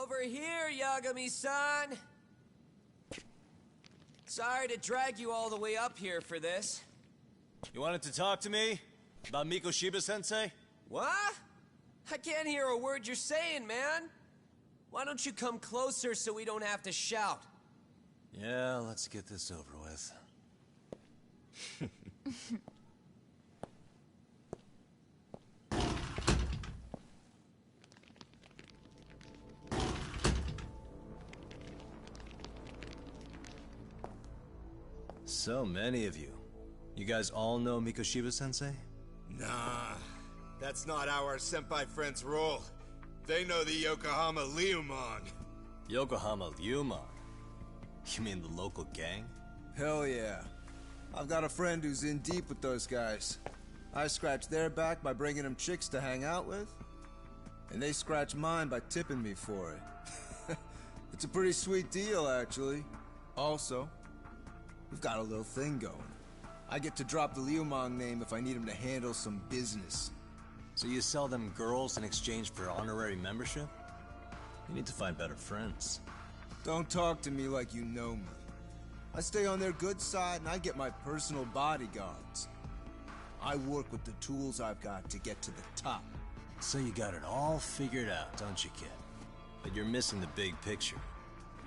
Over here, Yagami-san! Sorry to drag you all the way up here for this. You wanted to talk to me? About Mikoshiba-sensei? What? I can't hear a word you're saying, man. Why don't you come closer so we don't have to shout? Yeah, let's get this over with. So many of you. You guys all know Mikoshiba-sensei? Nah, that's not how our senpai friends roll. They know the Yokohama Ryumon. Yokohama Ryumon? You mean the local gang? Hell yeah. I've got a friend who's in deep with those guys. I scratch their back by bringing them chicks to hang out with, and they scratch mine by tipping me for it. It's a pretty sweet deal, actually. Also, we've got a little thing going. I get to drop the Ryumon name if I need him to handle some business. So you sell them girls in exchange for honorary membership? You need to find better friends. Don't talk to me like you know me. I stay on their good side and I get my personal bodyguards. I work with the tools I've got to get to the top. So you got it all figured out, don't you, kid? But you're missing the big picture.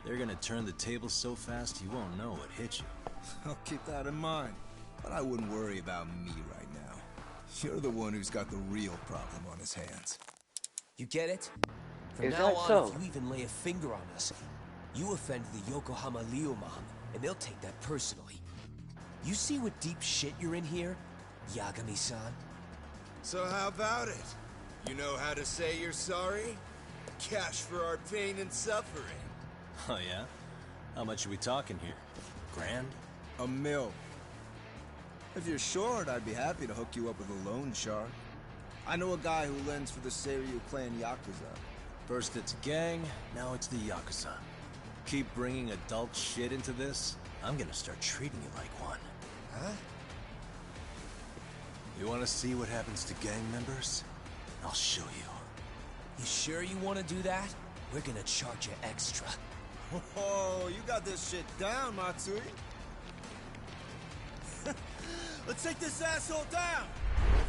They're gonna turn the tables so fast you won't know what hit you. I'll keep that in mind. But I wouldn't worry about me right now. You're the one who's got the real problem on his hands. You get it? From Is now that on, so? if you even lay a finger on us, you offend the Yokohama Ryumon, and they'll take that personally. You see what deep shit you're in here, Yagami-san? So how about it? You know how to say you're sorry? Cash for our pain and suffering. Oh yeah? How much are we talking here? Grand? $1 million. If you're short, I'd be happy to hook you up with a loan shark. I know a guy who lends for the Seiryu clan Yakuza. First it's gang, now it's the Yakuza. Keep bringing adult shit into this, I'm gonna start treating you like one. Huh? You wanna see what happens to gang members? I'll show you. You sure you want to do that? We're gonna charge you extra. Oh, you got this shit down, Matsui. Let's take this asshole down!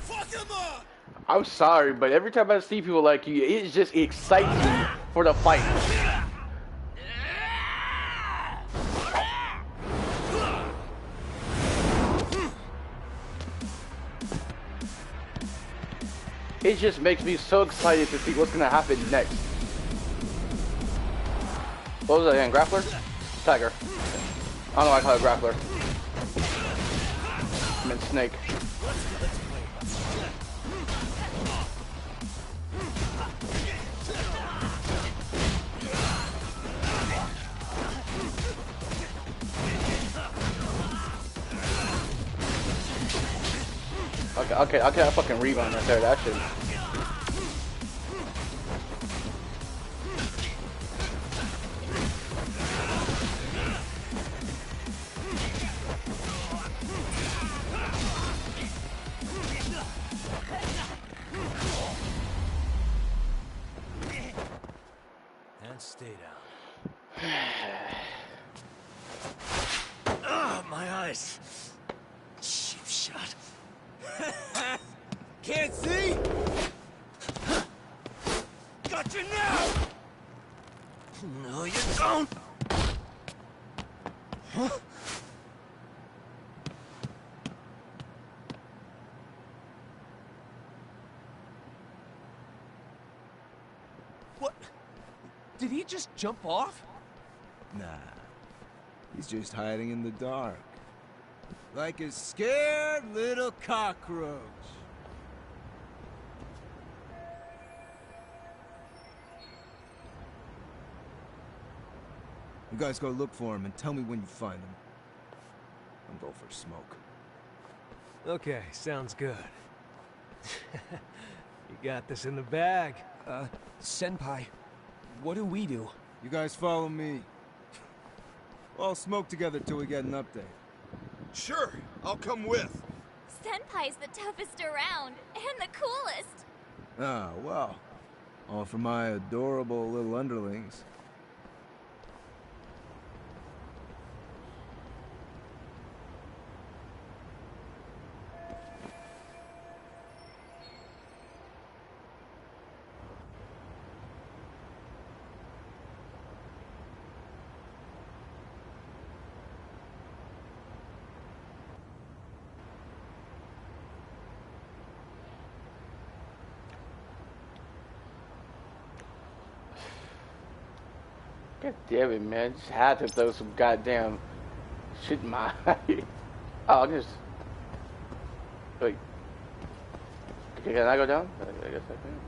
Fuck him up! I'm sorry, but every time I see people like you, it just excites me for the fight. It just makes me so excited to see what's gonna happen next. What was that again? Grappler? Tiger. I don't know why I call it grappler. I meant snake. Okay, I fucking rebound right there. That shit. And stay down. Ah, my eyes. Cheap shot. Can't see? Got you now! No, you don't! Huh? What? Did he just jump off? Nah. He's just hiding in the dark. Like a scared little cockroach. You guys go look for him and tell me when you find him. I'm going for a smoke. Okay, sounds good. You got this in the bag. Senpai, what do we do? You guys follow me. We'll all smoke together till we get an update. Sure, I'll come with. Senpai's the toughest around, and the coolest. Ah, well. All for my adorable little underlings. God damn it, man. Just had to throw some goddamn shit in my eye. Oh, just. Wait. Can I go down? I guess I can.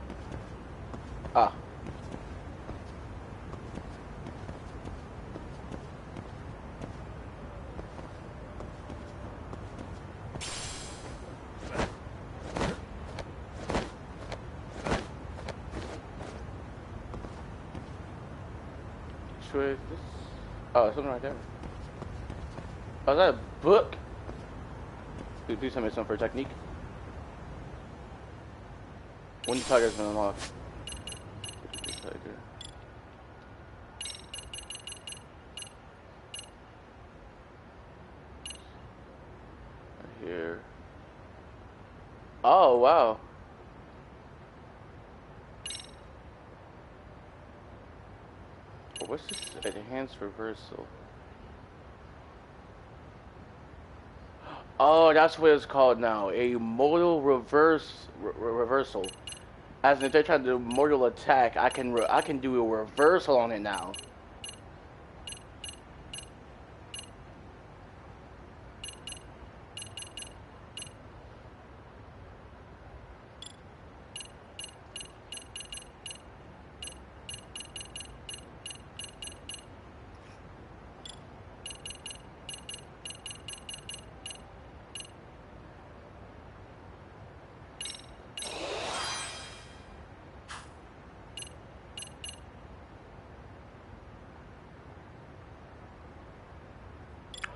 Ah. This? Oh, there's something right there. Oh, is that a book? Do something for a technique. When the tiger's been unlocked. Tiger. Right here. Oh, wow. What's this? Enhanced reversal. Oh, that's what it's called now. A mortal reversal. As in, if they're trying to do a mortal attack, I can do a reversal on it now.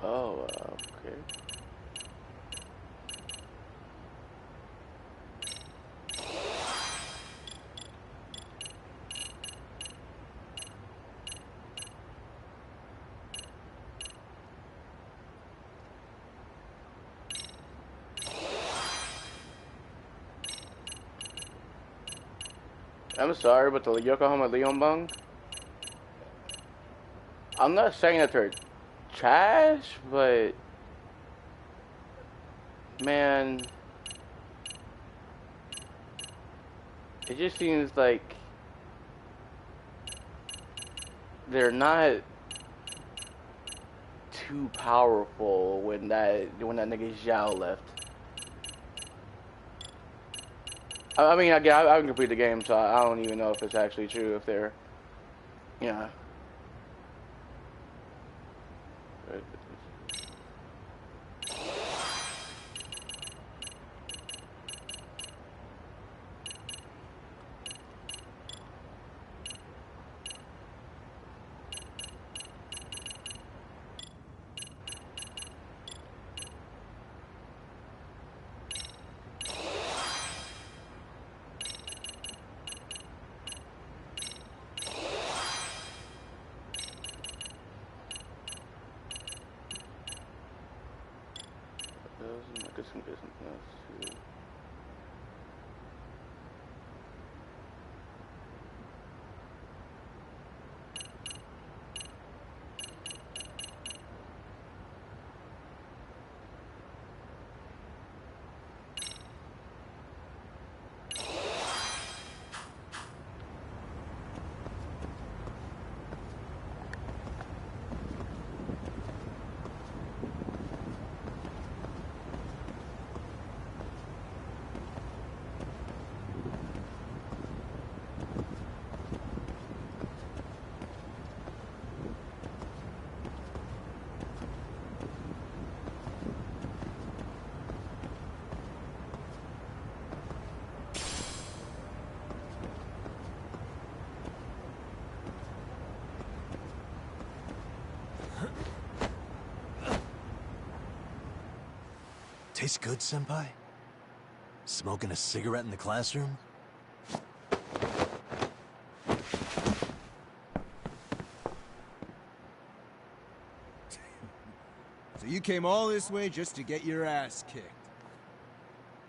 Oh, okay. I'm sorry, but the Yokohama Leonbang, I'm not saying that they're trash, but man, it just seems like they're not too powerful when that nigga Zhao left. I mean, I haven't completed the game, so I don't even know if it's actually true, if they're, you know. I guess I'm getting something else too. Tastes good, Senpai? Smoking a cigarette in the classroom? you came all this way just to get your ass kicked.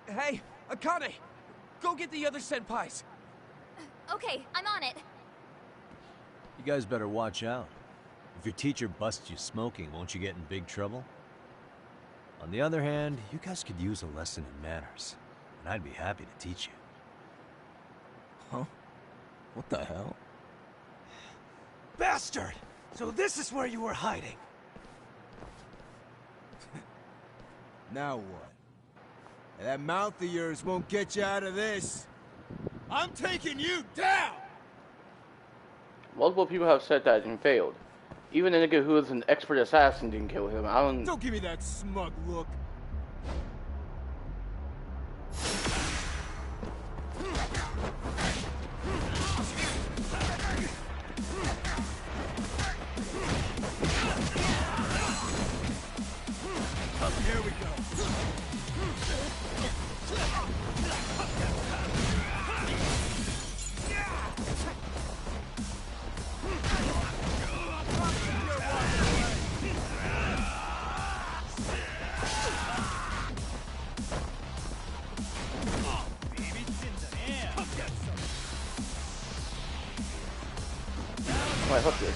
Hey, Akane! Go get the other senpais! Okay, I'm on it. You guys better watch out. If your teacher busts you smoking, won't you get in big trouble? On the other hand, you guys could use a lesson in manners, and I'd be happy to teach you. Huh? What the hell? Bastard! So this is where you were hiding. Now what? That mouth of yours won't get you out of this. I'm taking you down! Multiple people have said that and failed. Even the nigga who is an expert assassin didn't kill him. I don't... Don't give me that smug look. Here we go. I hooked it.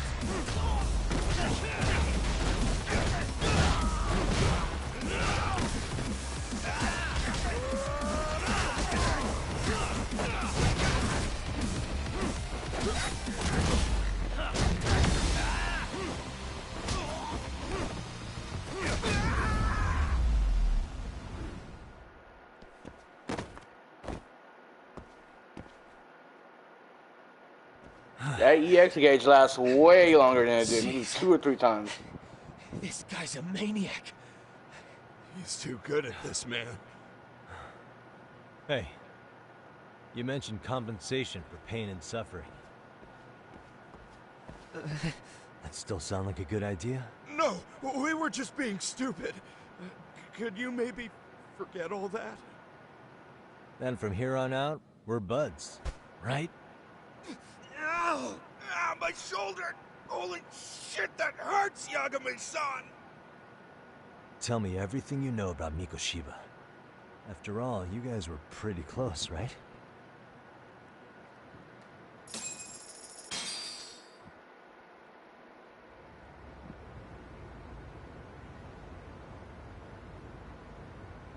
That EX gauge lasts way longer than it did, maybe 2 or 3 times. This guy's a maniac. He's too good at this, man. Hey, you mentioned compensation for pain and suffering. That still sound like a good idea? No, we were just being stupid. Could you maybe forget all that? Then from here on out, we're buds, right? Ow! Ah, my shoulder! Holy shit, that hurts, Yagami-san! Tell me everything you know about Mikoshiba. After all, you guys were pretty close, right?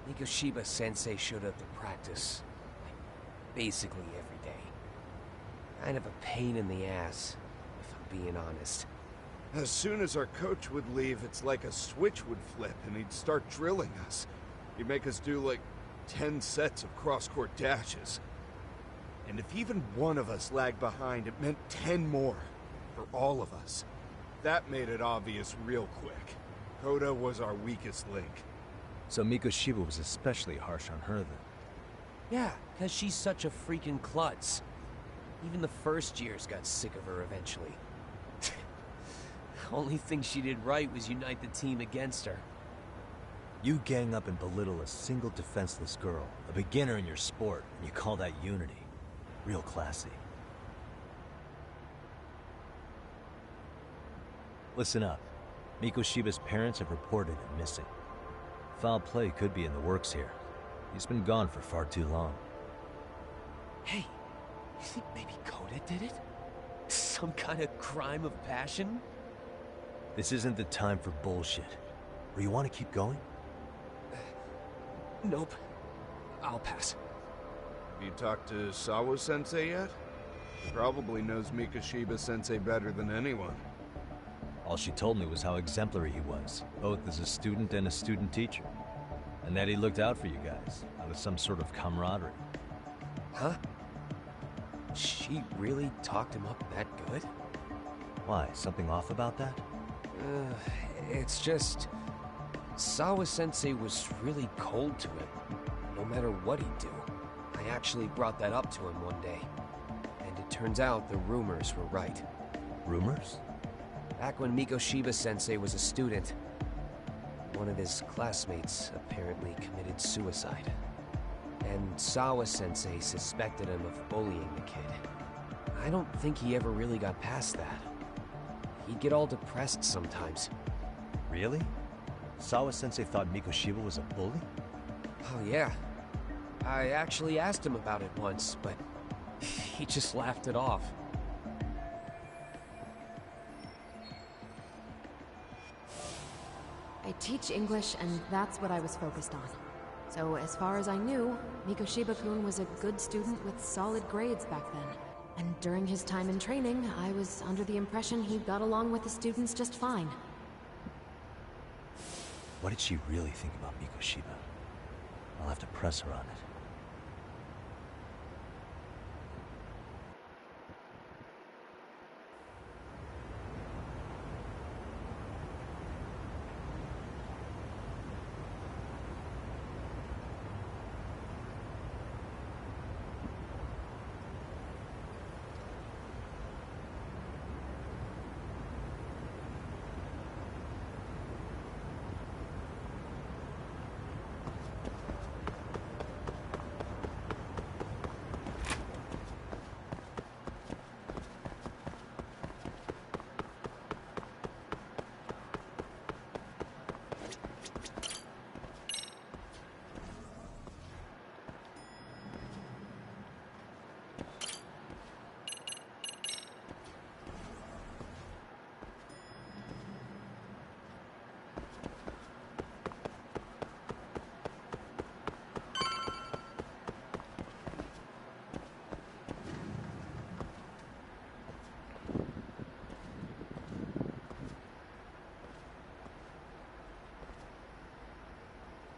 Mikoshiba Sensei showed up to practice, like, basically every day. Kind of a pain in the ass, if I'm being honest. As soon as our coach would leave, it's like a switch would flip and he'd start drilling us. He'd make us do like 10 sets of cross-court dashes. And if even one of us lagged behind, it meant 10 more. For all of us. That made it obvious real quick. Koda was our weakest link. So Mikoshiba was especially harsh on her then. Yeah, because she's such a freaking klutz. Even the first years got sick of her eventually. Only thing she did right was unite the team against her. You gang up and belittle a single defenseless girl, a beginner in your sport, and you call that unity. Real classy. Listen up. Mikoshiba's parents have reported him missing. Foul play could be in the works here. He's been gone for far too long. Hey, you think maybe Koda did it? Some kind of crime of passion? This isn't the time for bullshit. Or you want to keep going? Nope. I'll pass. Have you talked to Sawa-sensei yet? He probably knows Mikoshiba-sensei better than anyone. All she told me was how exemplary he was, both as a student and a student teacher. And that he looked out for you guys, out of some sort of camaraderie. Huh? She really talked him up that good? Why, something off about that? It's just... Sawa-sensei was really cold to him, no matter what he'd do. I actually brought that up to him one day. And it turns out the rumors were right. Rumors? Back when Mikoshiba-sensei was a student, one of his classmates apparently committed suicide. And Sawa-sensei suspected him of bullying the kid. I don't think he ever really got past that. He'd get all depressed sometimes. Really? Sawa-sensei thought Mikoshiba was a bully? Oh yeah. I actually asked him about it once, but he just laughed it off. I teach English, and that's what I was focused on. So as far as I knew, Mikoshiba-kun was a good student with solid grades back then. And during his time in training, I was under the impression he got along with the students just fine. What did she really think about Mikoshiba? I'll have to press her on it.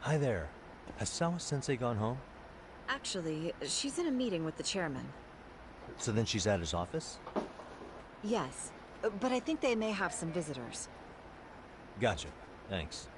Hi there. Has Sawa-sensei gone home? Actually, she's in a meeting with the chairman. So then she's at his office? Yes, but I think they may have some visitors. Gotcha. Thanks.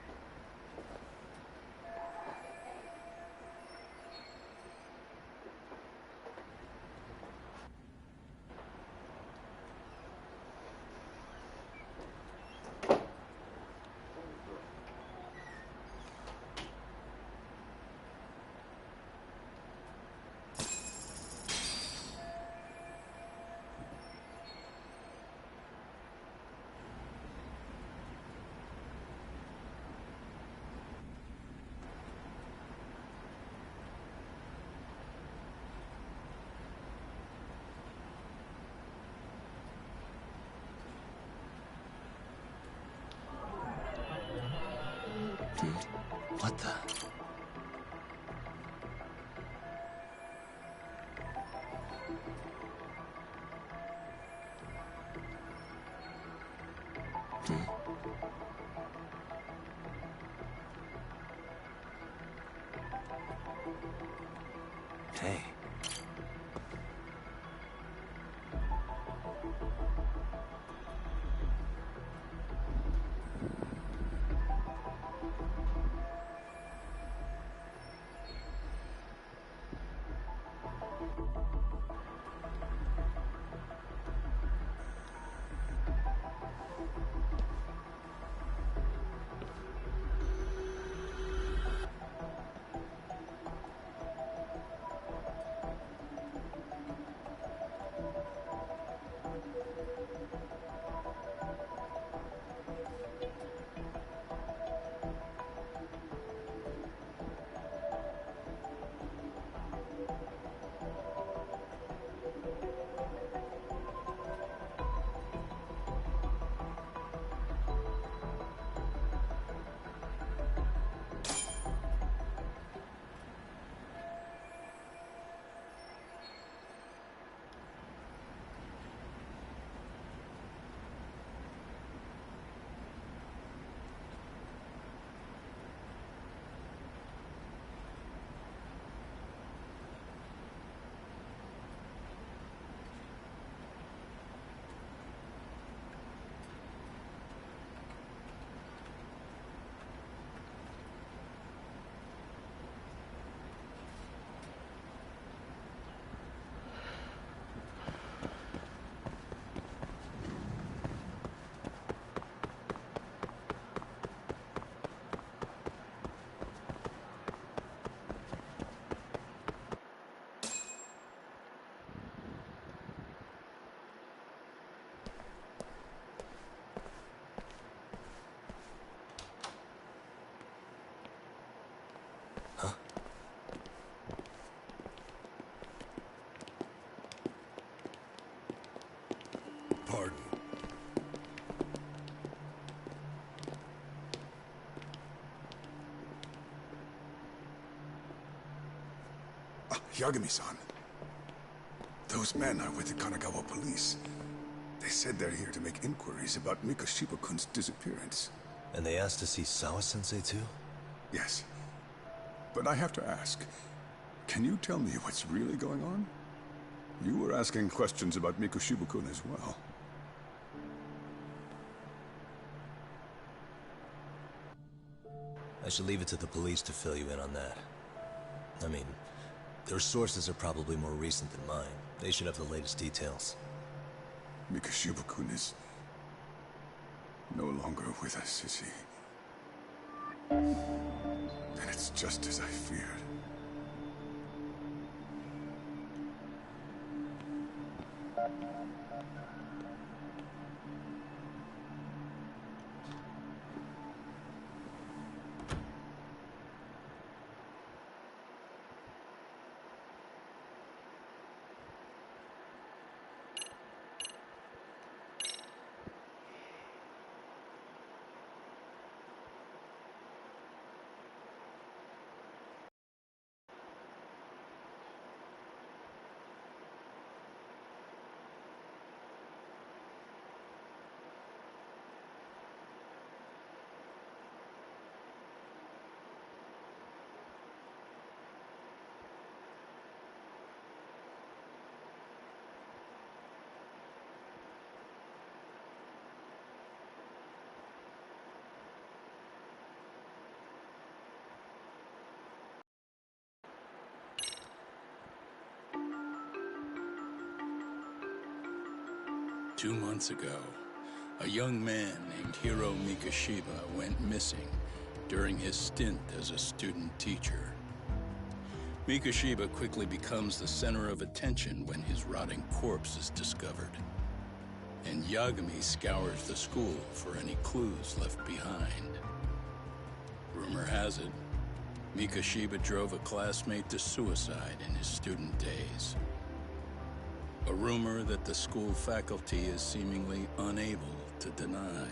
What the? Hey. Yagami-san. Those men are with the Kanagawa police. They said they're here to make inquiries about Mikoshiba-kun's disappearance. And they asked to see Sawa-sensei too? Yes. But I have to ask, can you tell me what's really going on? You were asking questions about Mikoshiba-kun as well. I should leave it to the police to fill you in on that. I mean, their sources are probably more recent than mine. They should have the latest details. Mikoshiba-kun is no longer with us, is he? And it's just as I feared. Two months ago, a young man named Hiro Mikoshiba went missing during his stint as a student teacher. Mikoshiba quickly becomes the center of attention when his rotting corpse is discovered. And Yagami scours the school for any clues left behind. Rumor has it, Mikoshiba drove a classmate to suicide in his student days. A rumor that the school faculty is seemingly unable to deny.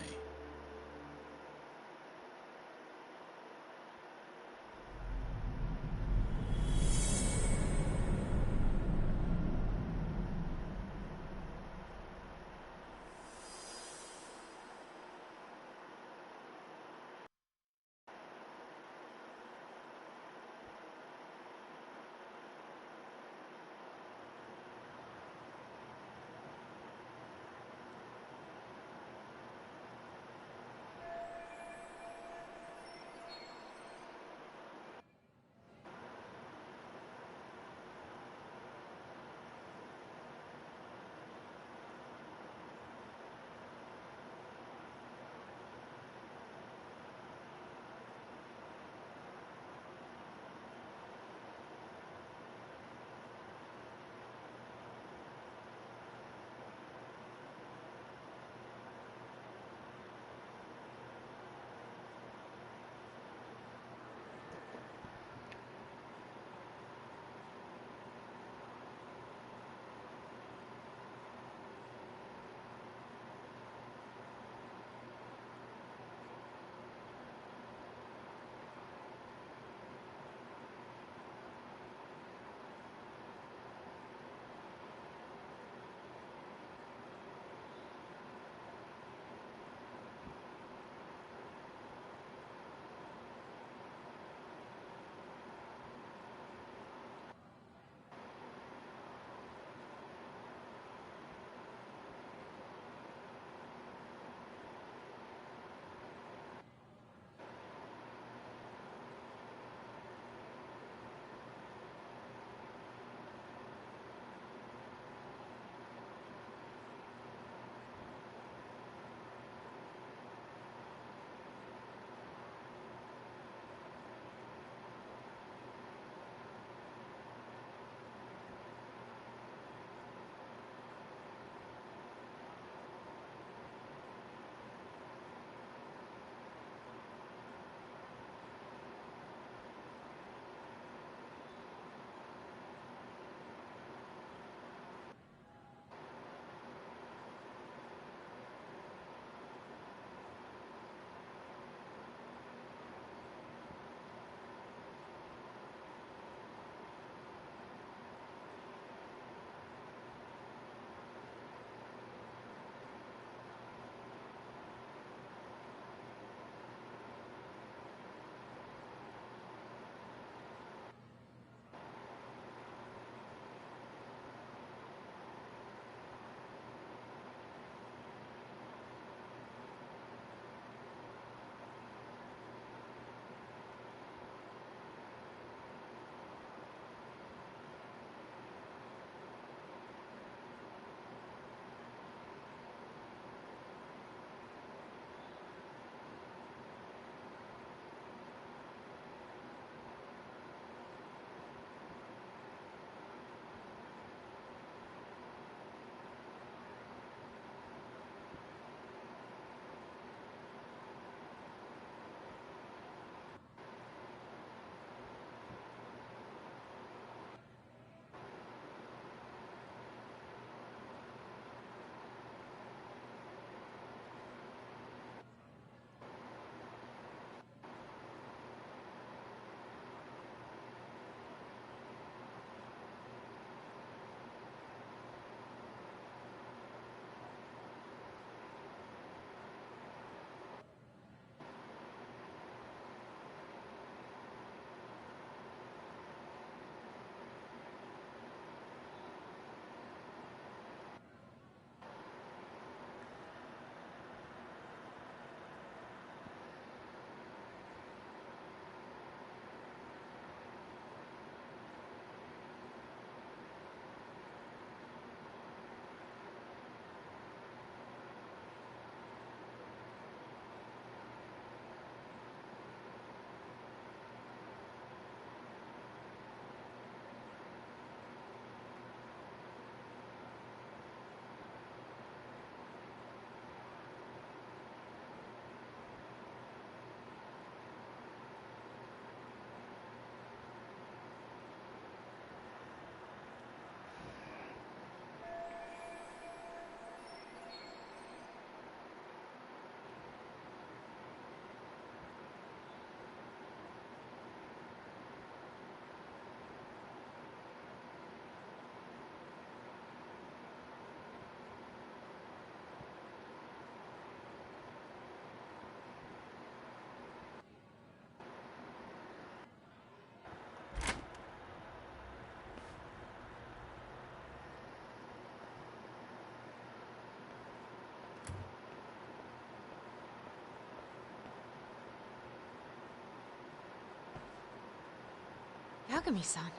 Yagami-san,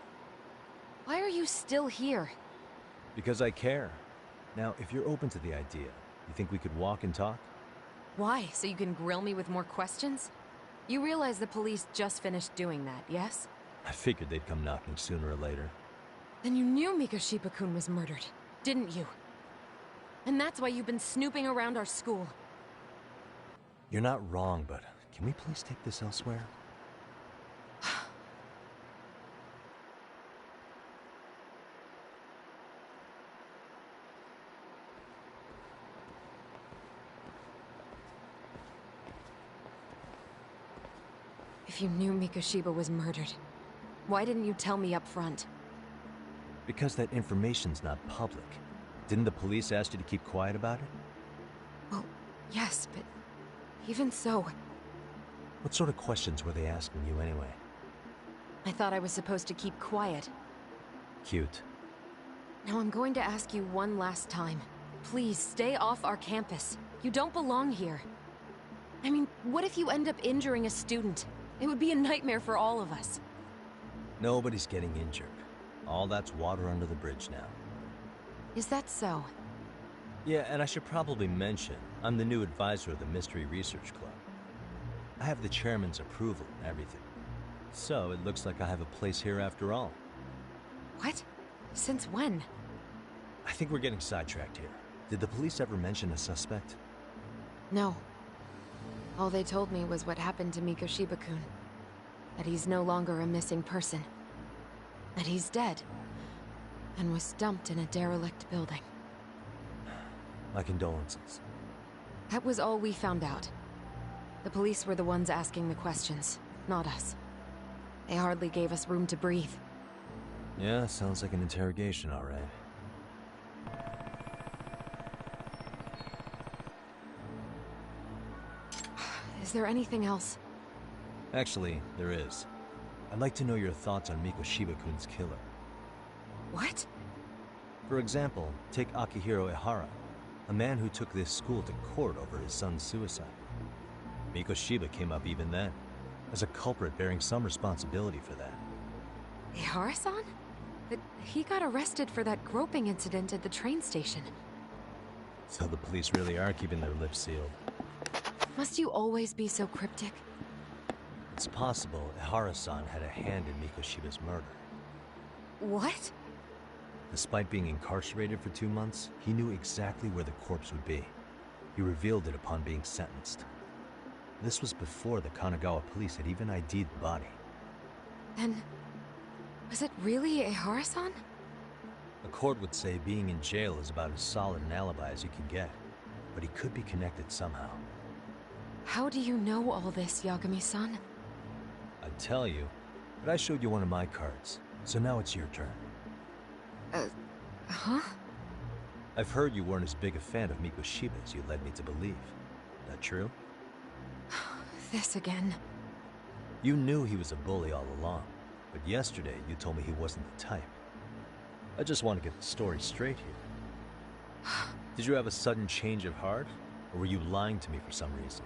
why are you still here? Because I care. Now, if you're open to the idea, you think we could walk and talk? Why? So you can grill me with more questions? You realize the police just finished doing that, yes? I figured they'd come knocking sooner or later. Then you knew Mikoshiba-kun was murdered, didn't you? And that's why you've been snooping around our school. You're not wrong, but can we please take this elsewhere? If you knew Mikoshiba was murdered, why didn't you tell me up front? Because that information's not public. Didn't the police ask you to keep quiet about it? Well, yes, but even so... What sort of questions were they asking you anyway? I thought I was supposed to keep quiet. Cute. Now I'm going to ask you one last time. Please, stay off our campus. You don't belong here. I mean, what if you end up injuring a student? It would be a nightmare for all of us. Nobody's getting injured. All that's water under the bridge now. Is that so? Yeah, and I should probably mention, I'm the new advisor of the Mystery Research Club. I have the chairman's approval and everything. So it looks like I have a place here after all. What? Since when? I think we're getting sidetracked here. Did the police ever mention a suspect? No. All they told me was what happened to Mikoshiba-kun. That he's no longer a missing person. That he's dead. And was dumped in a derelict building. My condolences. That was all we found out. The police were the ones asking the questions, not us. They hardly gave us room to breathe. Yeah, sounds like an interrogation, all right. Is there anything else? Actually, there is. I'd like to know your thoughts on Mikoshiba-kun's killer. What? For example, take Akihiro Ehara, a man who took this school to court over his son's suicide. Mikoshiba came up even then, as a culprit bearing some responsibility for that. Ehara-san? But he got arrested for that groping incident at the train station. So the police really are keeping their lips sealed. Must you always be so cryptic? It's possible Ehara-san had a hand in Mikoshiba's murder. What? Despite being incarcerated for 2 months, he knew exactly where the corpse would be. He revealed it upon being sentenced. This was before the Kanagawa police had even ID'd the body. Then... was it really Ehara-san? The court would say being in jail is about as solid an alibi as you can get, but he could be connected somehow. How do you know all this, Yagami-san? I'd tell you, but I showed you one of my cards, so now it's your turn. Huh? I've heard you weren't as big a fan of Mikoshiba as you led me to believe. That true? This again. You knew he was a bully all along, but yesterday you told me he wasn't the type. I just want to get the story straight here. Did you have a sudden change of heart, or were you lying to me for some reason?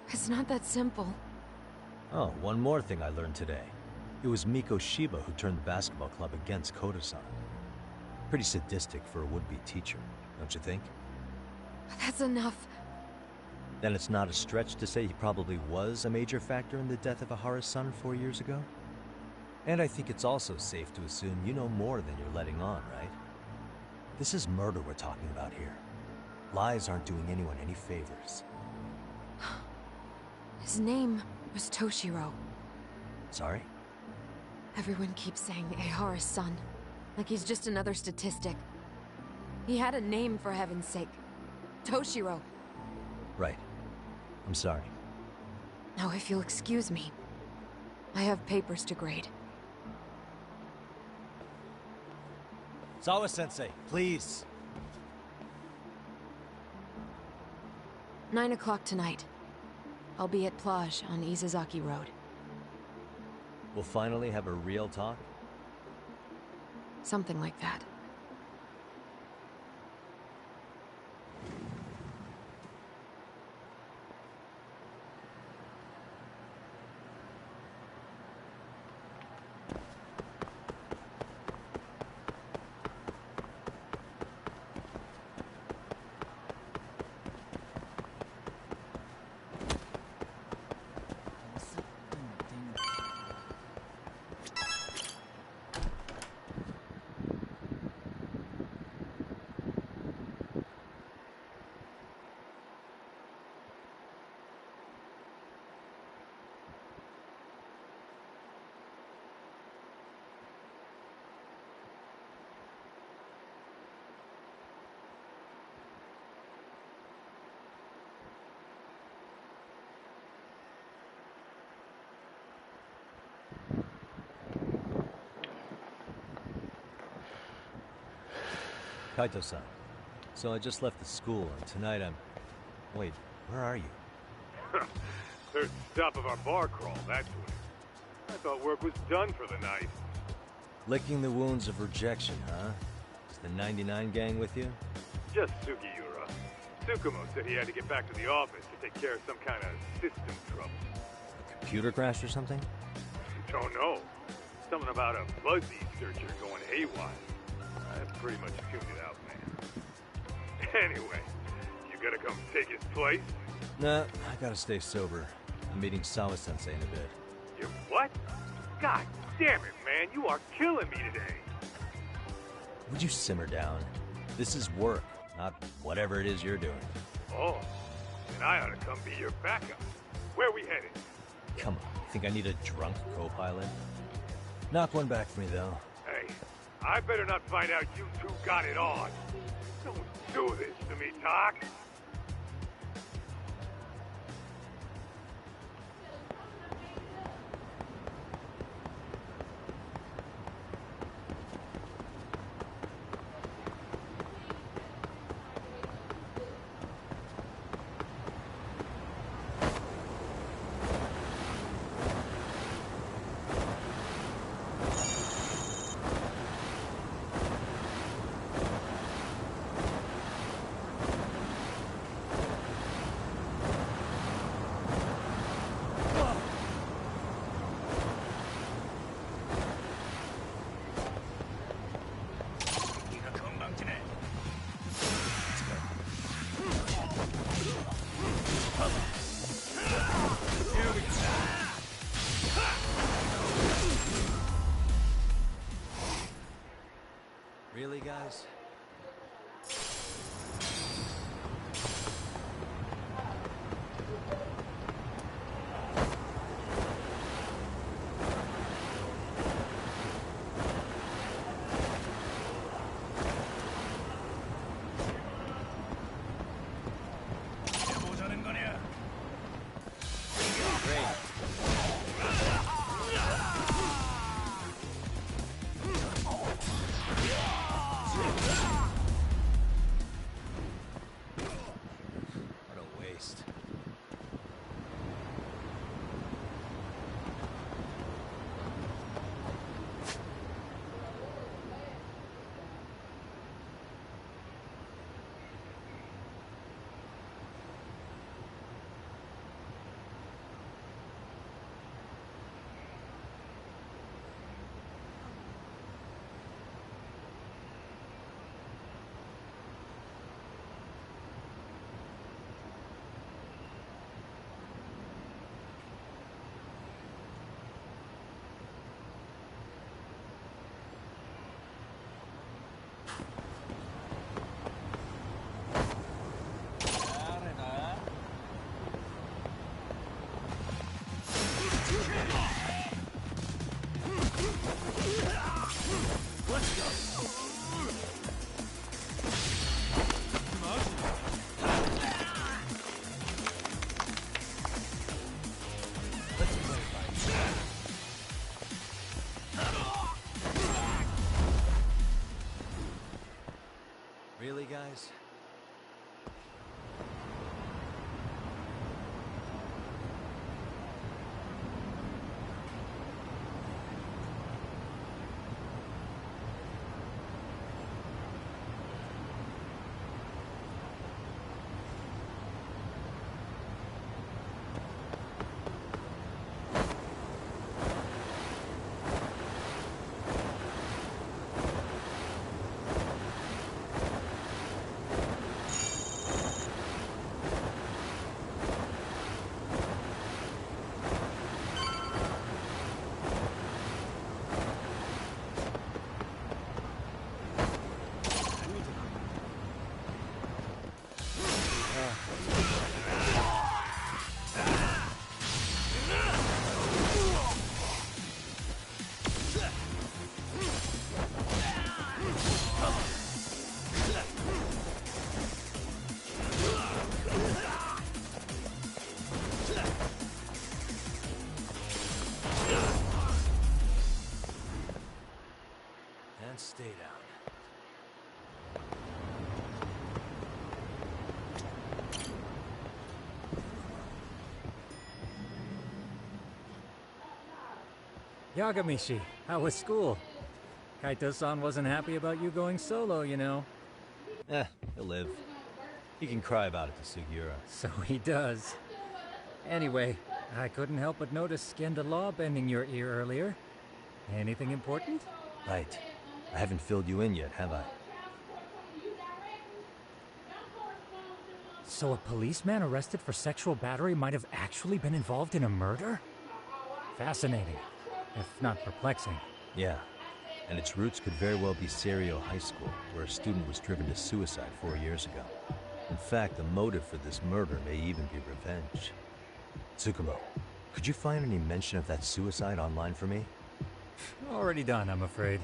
It's not that simple. Oh, one more thing I learned today. It was Mikoshiba who turned the basketball club against Koda-san. Pretty sadistic for a would-be teacher, don't you think? That's enough. Then it's not a stretch to say he probably was a major factor in the death of Ehara's son 4 years ago? And I think it's also safe to assume you know more than you're letting on, right? This is murder we're talking about here. Lies aren't doing anyone any favors. His name was Toshiro. Sorry? Everyone keeps saying Ehara's son, like he's just another statistic. He had a name, for heaven's sake. Toshiro. Right. I'm sorry. Now, if you'll excuse me, I have papers to grade. Sawa-sensei, please. 9 o'clock tonight. I'll be at Plage on Izazaki Road. We'll finally have a real talk? Something like that. Kaito-san. So I just left the school, and tonight I'm... Wait, where are you? Third stop of our bar crawl, that's what. I thought work was done for the night. Licking the wounds of rejection, huh? Is the 99 gang with you? Just Sugiura. Tsukumo said he had to get back to the office to take care of some kind of system trouble. A computer crash or something? Don't know. Something about a Buzzy searcher going haywire. I pretty much tuned it out, man. Anyway, you gonna come take his place? Nah, I gotta stay sober. I'm meeting Sawa-sensei in a bit. You what? God damn it, man. You are killing me today. Would you simmer down? This is work, not whatever it is you're doing. Oh, then I ought to come be your backup. Where we headed? Come on, you think I need a drunk co-pilot? Knock one back for me, though. Hey, I better not find out you two got it on. Don't do this to me, Doc. Really, guys? Really, guys? And stay down. Yagamishi, how was school? Kaito-san wasn't happy about you going solo, you know. He'll live. He can cry about it to Sugiura. So he does. Anyway, I couldn't help but notice Skenda Law bending your ear earlier. Anything important? Right. I haven't filled you in yet, have I? So a policeman arrested for sexual battery might have actually been involved in a murder? Fascinating, if not perplexing. Yeah. And its roots could very well be Serio High School, where a student was driven to suicide 4 years ago. In fact, the motive for this murder may even be revenge. Tsukumo, could you find any mention of that suicide online for me? Already done, I'm afraid.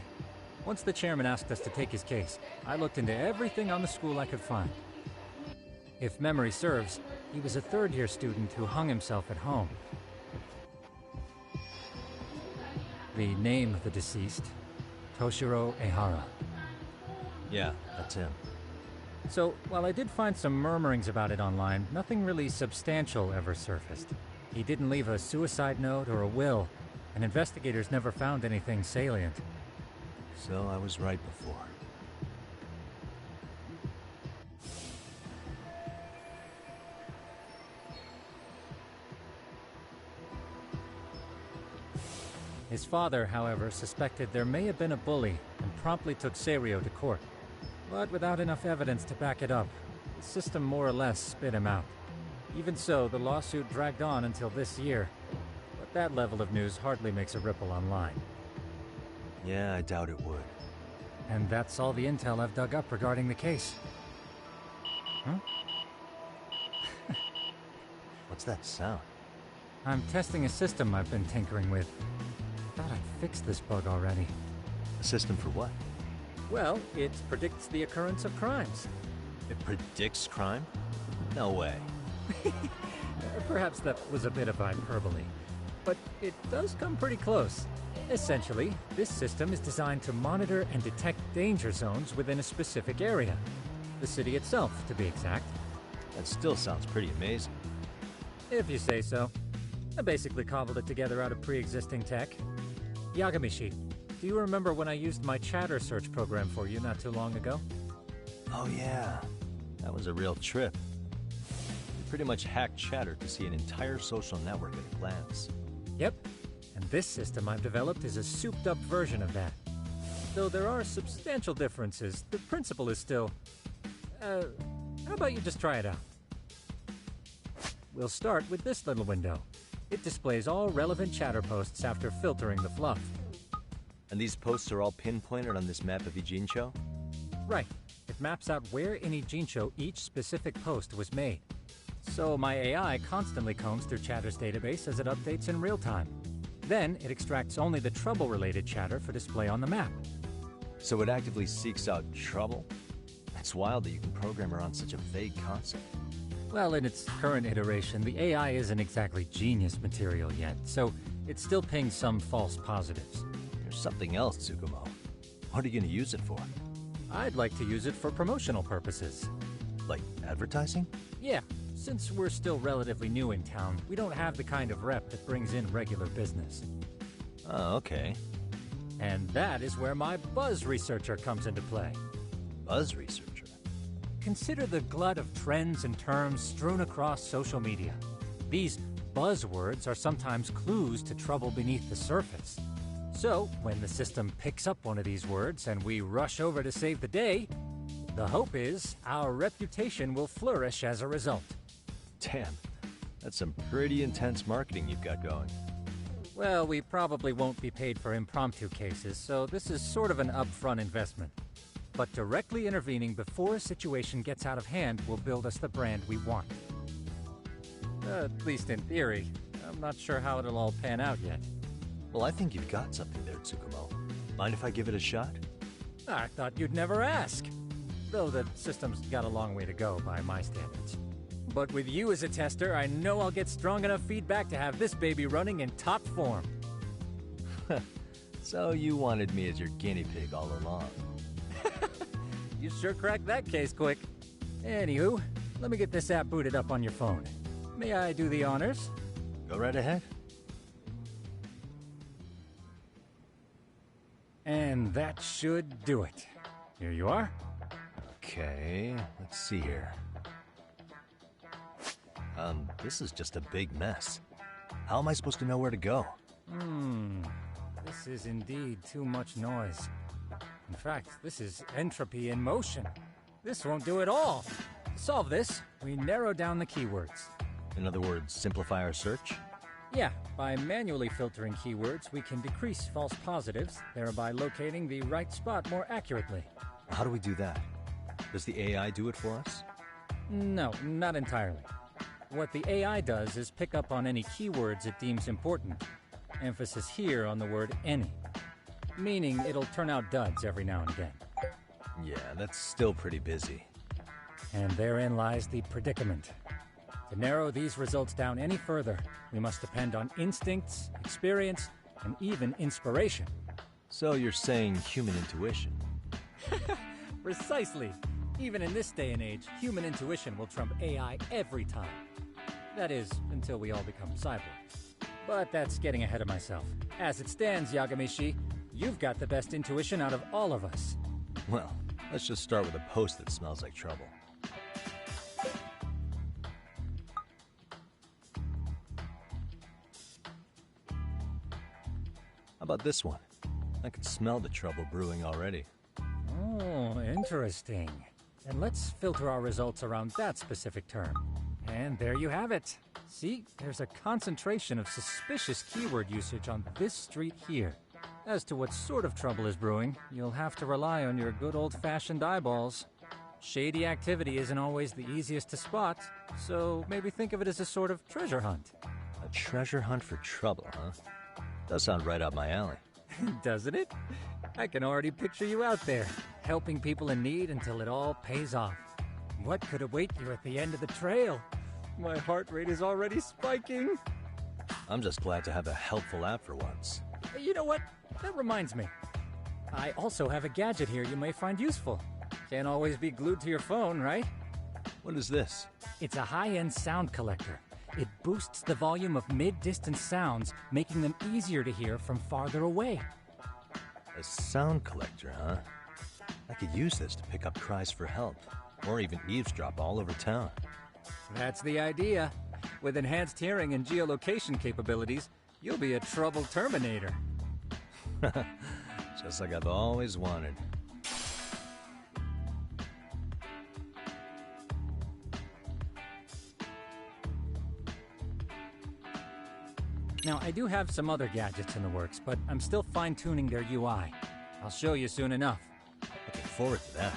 Once the chairman asked us to take his case, I looked into everything on the school I could find. If memory serves, he was a third-year student who hung himself at home. The name of the deceased, Toshiro Ehara. Yeah, that's him. So, while I did find some murmurings about it online, nothing really substantial ever surfaced. He didn't leave a suicide note or a will, and investigators never found anything salient. So I was right before. His father, however, suspected there may have been a bully and promptly took Serio to court. But without enough evidence to back it up, the system more or less spit him out. Even so, the lawsuit dragged on until this year. But that level of news hardly makes a ripple online. Yeah, I doubt it would. And that's all the intel I've dug up regarding the case. Huh? What's that sound? I'm testing a system I've been tinkering with. I thought I'd fixed this bug already. A system for what? Well, it predicts the occurrence of crimes. It predicts crime? No way. Perhaps that was a bit of hyperbole, but it does come pretty close. Essentially, this system is designed to monitor and detect danger zones within a specific area. The city itself, to be exact. That still sounds pretty amazing. If you say so. I basically cobbled it together out of pre-existing tech. Yagamishi, do you remember when I used my chatter search program for you not too long ago? Oh yeah, that was a real trip. You pretty much hacked Chatter to see an entire social network at a glance. Yep, and this system I've developed is a souped-up version of that. Though there are substantial differences, the principle is still... how about you just try it out? We'll start with this little window. It displays all relevant chatter posts after filtering the fluff. And these posts are all pinpointed on this map of Ijincho? Right. It maps out where in Ijincho each specific post was made. So my AI constantly combs through Chatter's database as it updates in real time. Then it extracts only the trouble-related chatter for display on the map. So it actively seeks out trouble? It's wild that you can program around such a vague concept. Well, in its current iteration, the AI isn't exactly genius material yet, so it still pings some false positives. There's something else, Tsukumo. What are you going to use it for? I'd like to use it for promotional purposes. Like advertising? Yeah, since we're still relatively new in town, we don't have the kind of rep that brings in regular business. Oh, okay. And that is where my buzz researcher comes into play. Buzz researcher? Consider the glut of trends and terms strewn across social media. These buzzwords are sometimes clues to trouble beneath the surface. So, when the system picks up one of these words and we rush over to save the day, the hope is our reputation will flourish as a result. Damn, that's some pretty intense marketing you've got going. Well, we probably won't be paid for impromptu cases, so this is sort of an upfront investment. But directly intervening before a situation gets out of hand will build us the brand we want. At least in theory. I'm not sure how it'll all pan out yet. Well, I think you've got something there, Tsukumo. Mind if I give it a shot? I thought you'd never ask. Though the system's got a long way to go by my standards. But with you as a tester, I know I'll get strong enough feedback to have this baby running in top form. So you wanted me as your guinea pig all along. You sure cracked that case quick. Anywho, let me get this app booted up on your phone. May I do the honors? Go right ahead. And that should do it. Here you are. Okay, let's see here. This is just a big mess. How am I supposed to know where to go? This is indeed too much noise. In fact, this is entropy in motion. This won't do it all. To solve this, we narrow down the keywords. In other words, simplify our search? Yeah, by manually filtering keywords, we can decrease false positives, thereby locating the right spot more accurately. How do we do that? Does the AI do it for us? No, not entirely. What the AI does is pick up on any keywords it deems important. Emphasis here on the word any. Meaning it'll turn out duds every now and again. Yeah, that's still pretty busy. And therein lies the predicament. To narrow these results down any further, we must depend on instincts, experience, and even inspiration. So you're saying human intuition? Precisely. Even in this day and age, human intuition will trump AI every time. That is, until we all become cyborgs. But that's getting ahead of myself. As it stands, Yagamishi, you've got the best intuition out of all of us. Well, let's just start with a post that smells like trouble. How about this one? I can smell the trouble brewing already. Oh, interesting. And let's filter our results around that specific term. And there you have it. See, there's a concentration of suspicious keyword usage on this street here. As to what sort of trouble is brewing, you'll have to rely on your good old-fashioned eyeballs. Shady activity isn't always the easiest to spot, so maybe think of it as a sort of treasure hunt. A treasure hunt for trouble, huh? Does sound right up my alley. Doesn't it? I can already picture you out there, helping people in need until it all pays off. What could await you at the end of the trail? My heart rate is already spiking. I'm just glad to have a helpful app for once. You know what? That reminds me. I also have a gadget here you may find useful. Can't always be glued to your phone, right? What is this? It's a high-end sound collector. It boosts the volume of mid-distance sounds, making them easier to hear from farther away. A sound collector, huh? I could use this to pick up cries for help, or even eavesdrop all over town. That's the idea. With enhanced hearing and geolocation capabilities, you'll be a trouble terminator. Just like I've always wanted. Now, I do have some other gadgets in the works, but I'm still fine-tuning their UI. I'll show you soon enough. Looking forward to that.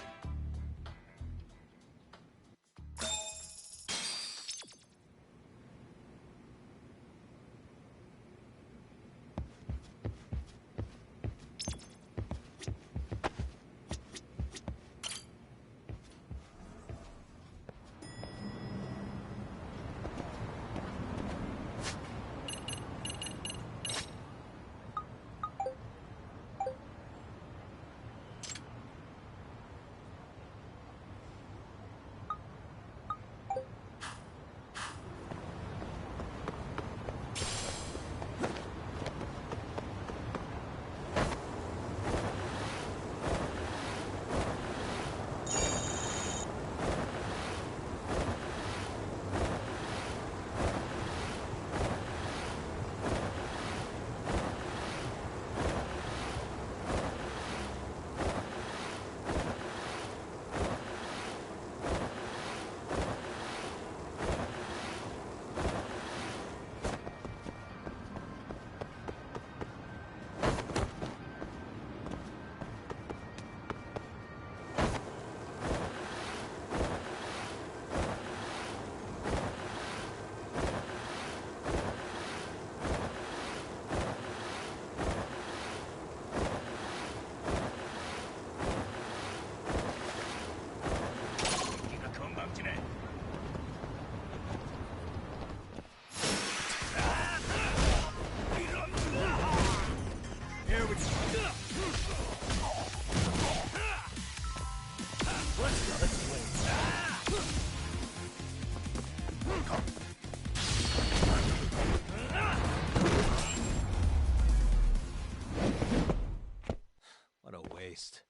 waste.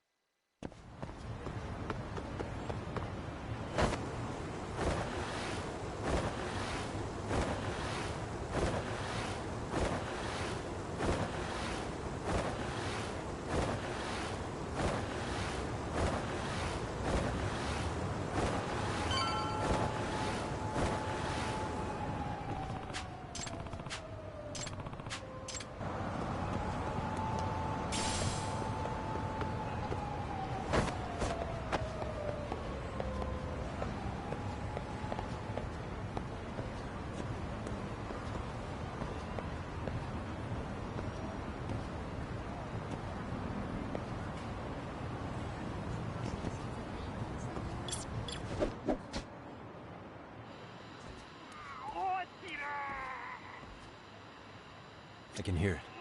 I can hear it.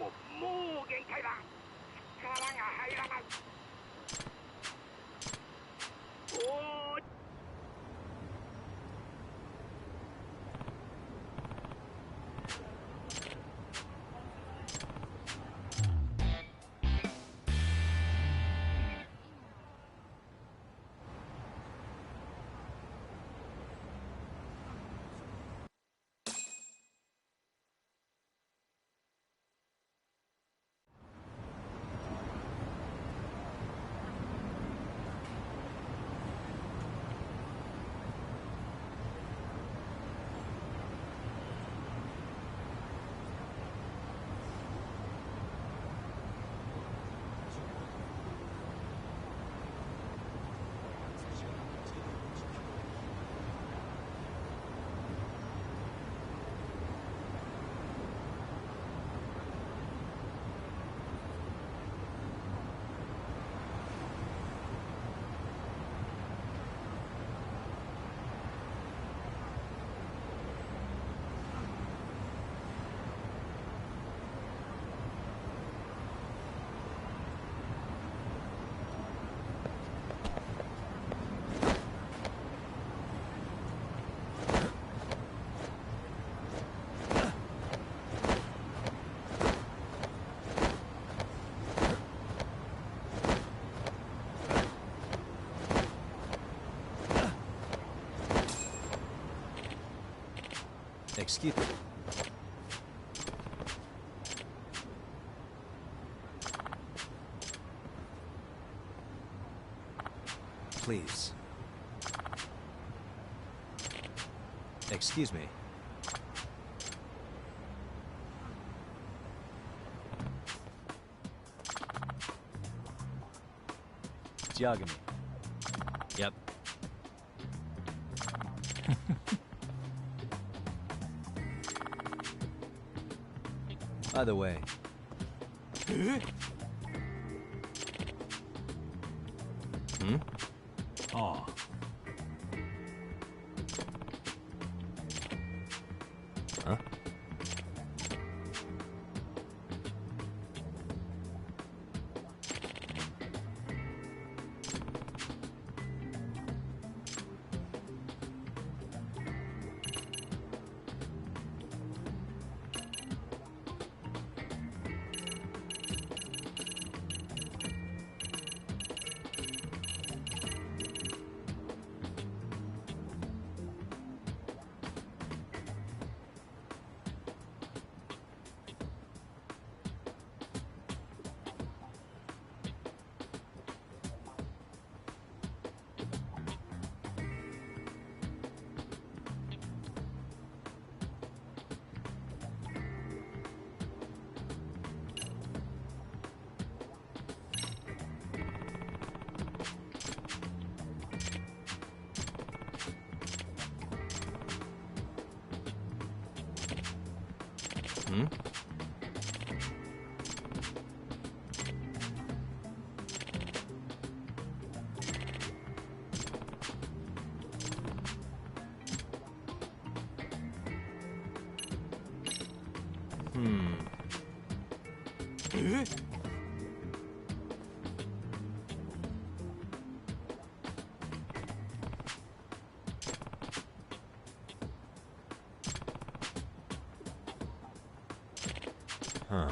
Excuse me. Please. Excuse me. Yagami. Yep. By the way. Hmm? Oh. Huh? Hmm? Huh.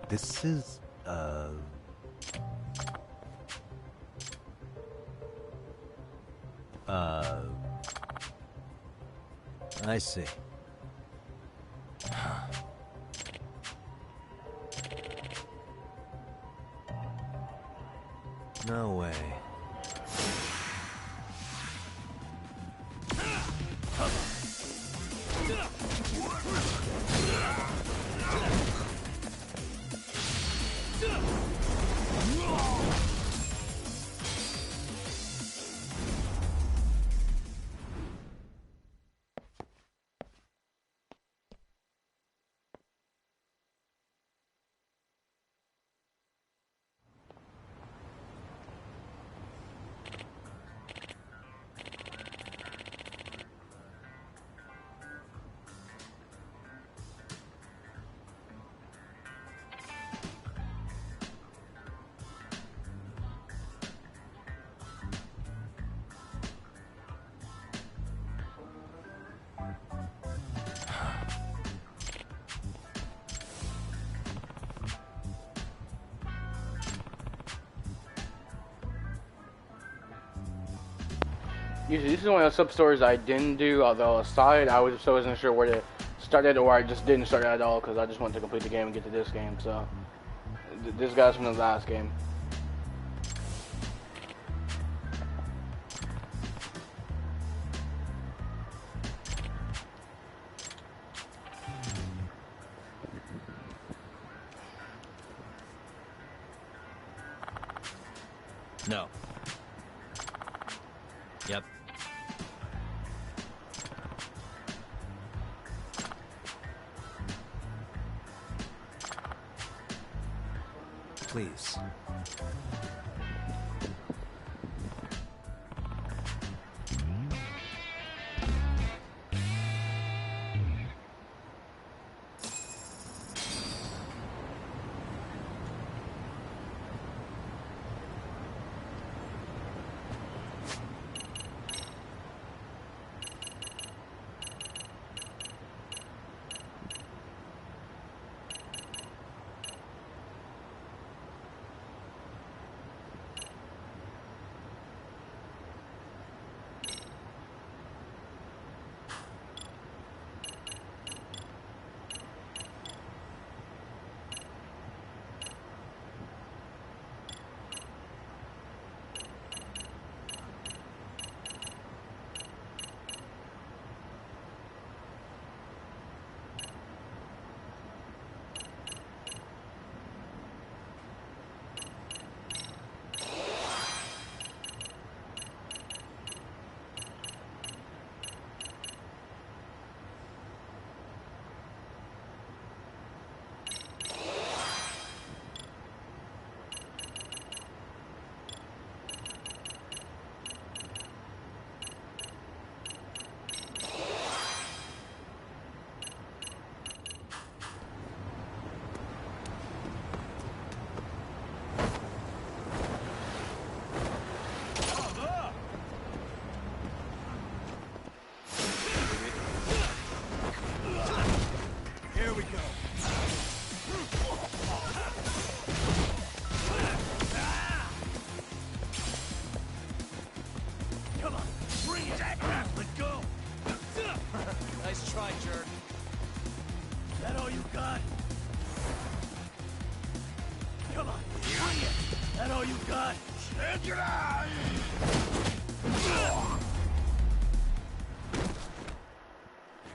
This is, I see. No way. Usually, this is one of the sub-stories I didn't do, although aside, I wasn't sure where to start it, or I just didn't start it at all, because I just wanted to complete the game and get to this game, so... This guy's from the last game. No. Yep. Please.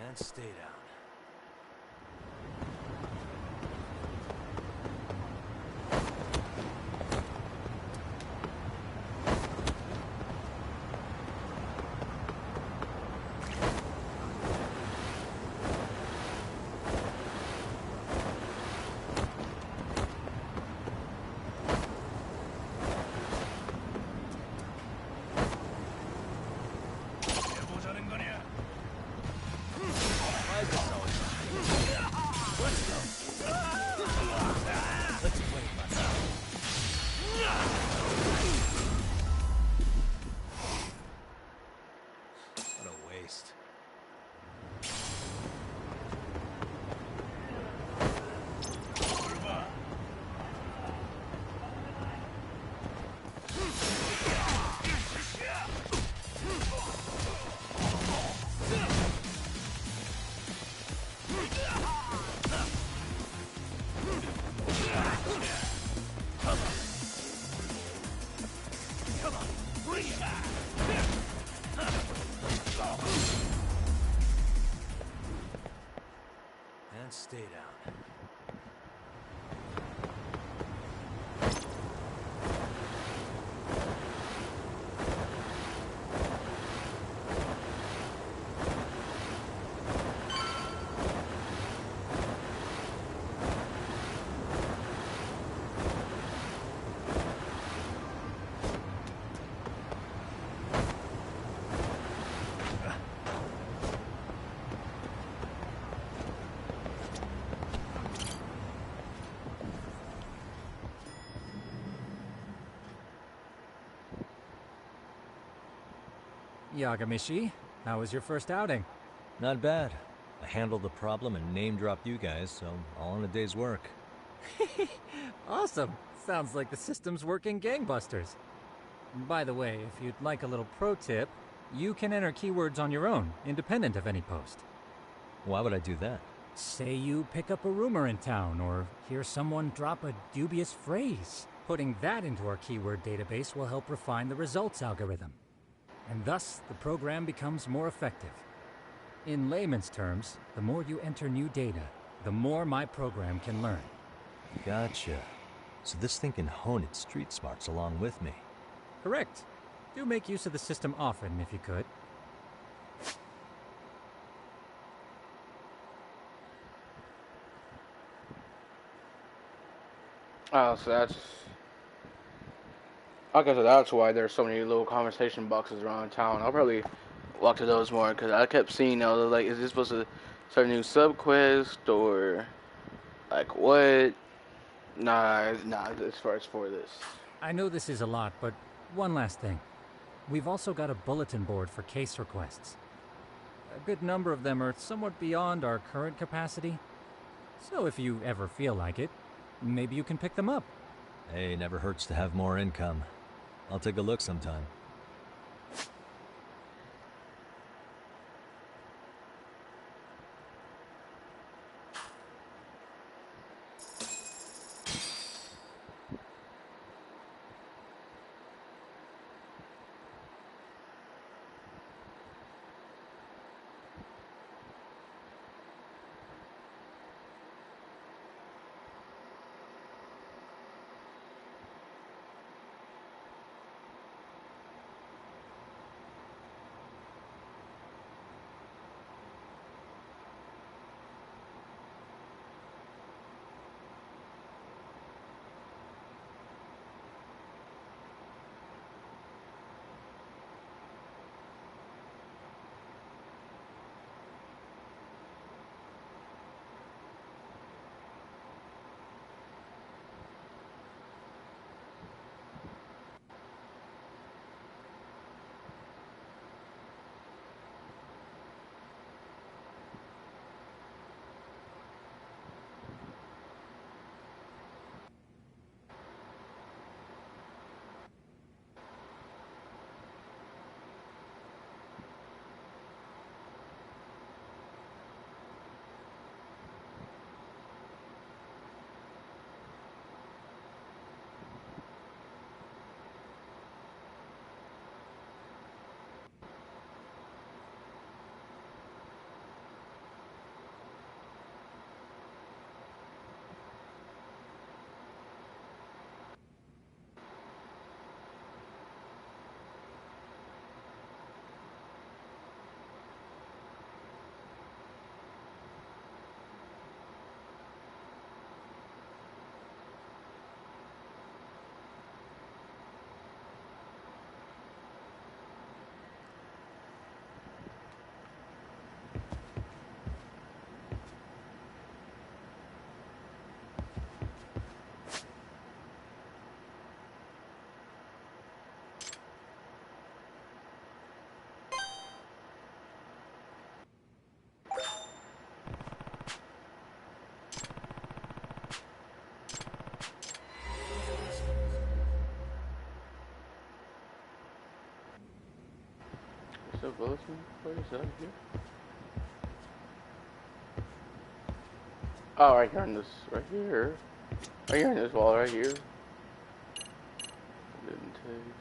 And stay down. Let's play, buddy. What a waste. And stay down. Yagamishi, how was your first outing? Not bad. I handled the problem and name-dropped you guys, so all in a day's work. Awesome. Sounds like the system's working gangbusters. By the way, if you'd like a little pro tip, you can enter keywords on your own, independent of any post. Why would I do that? Say you pick up a rumor in town, or hear someone drop a dubious phrase. Putting that into our keyword database will help refine the results algorithm. And thus, the program becomes more effective. In layman's terms, the more you enter new data, the more my program can learn. Gotcha. So this thing can hone its street smarts along with me. Correct. Do make use of the system often, if you could. Oh, so that's... Okay, so that's why there's so many little conversation boxes around town. I'll probably walk to those more, because I kept seeing, like, is this supposed to start a new sub-quest, or... Like, what? Nah, as far as for this. I know this is a lot, but one last thing. We've also got a bulletin board for case requests. A good number of them are somewhat beyond our current capacity. So if you ever feel like it, maybe you can pick them up. Hey, never hurts to have more income. I'll take a look sometime. the bulletin place out here? Oh, right here on this, right here. Right here on this wall, right here. Didn't take.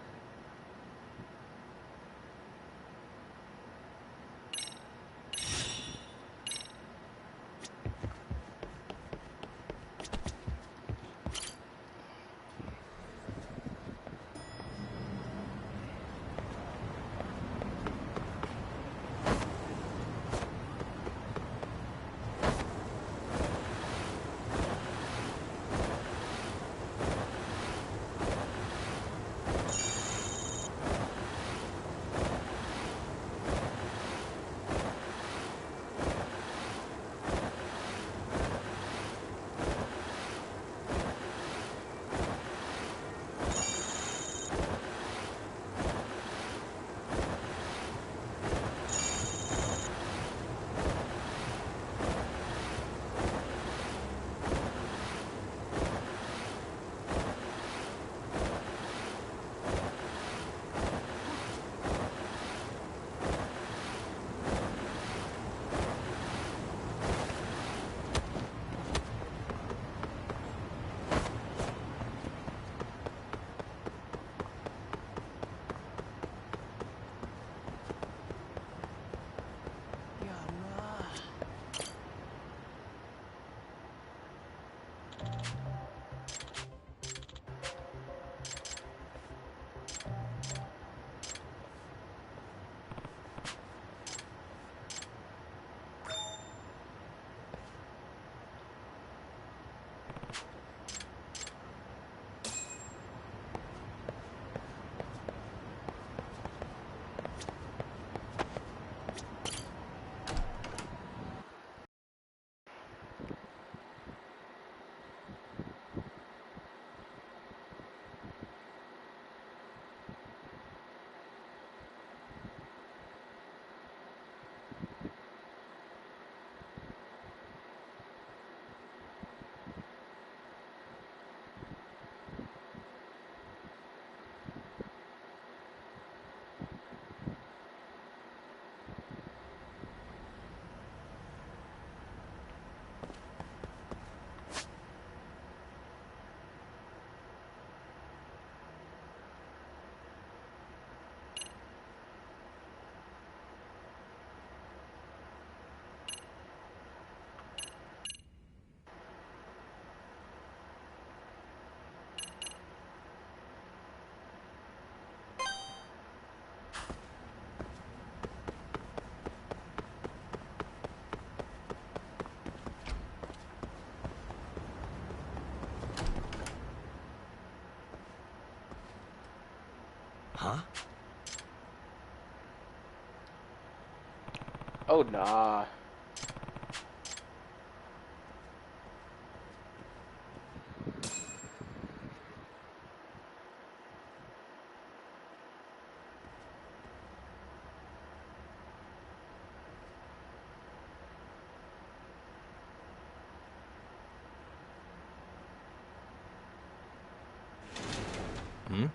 Huh? Oh, nah. Hmm?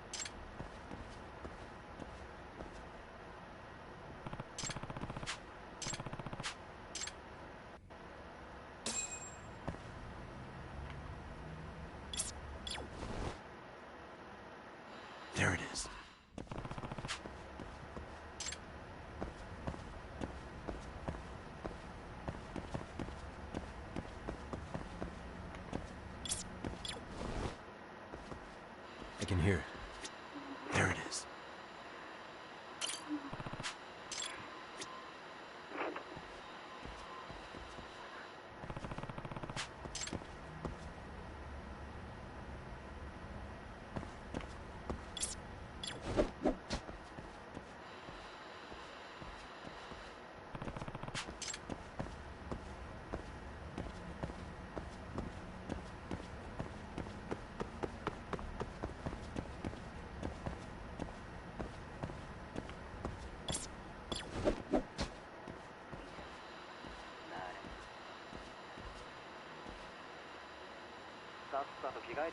There it is. I can hear it. There it is.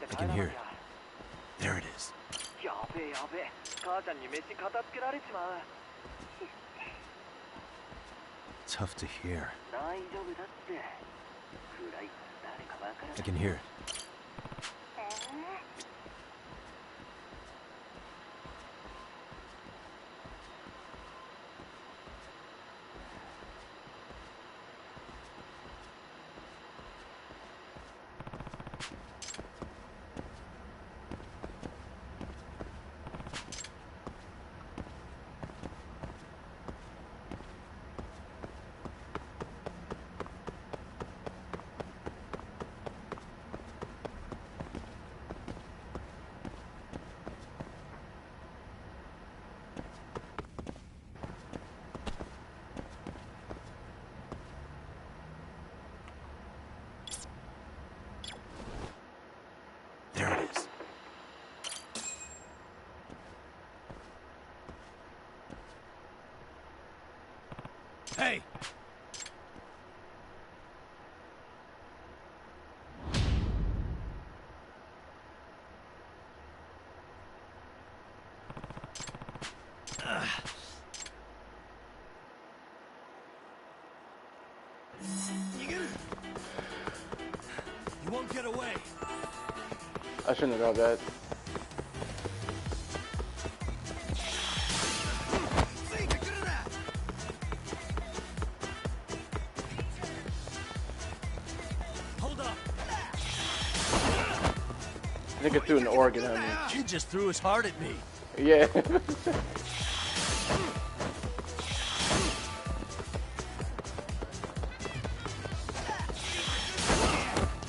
I can hear it. There it is. tough to hear. I can hear it. There it is. Hey! You won't get away. I shouldn't have got that. Hold up. Nigga threw an organ at me. Kid just threw his heart at me. Yeah.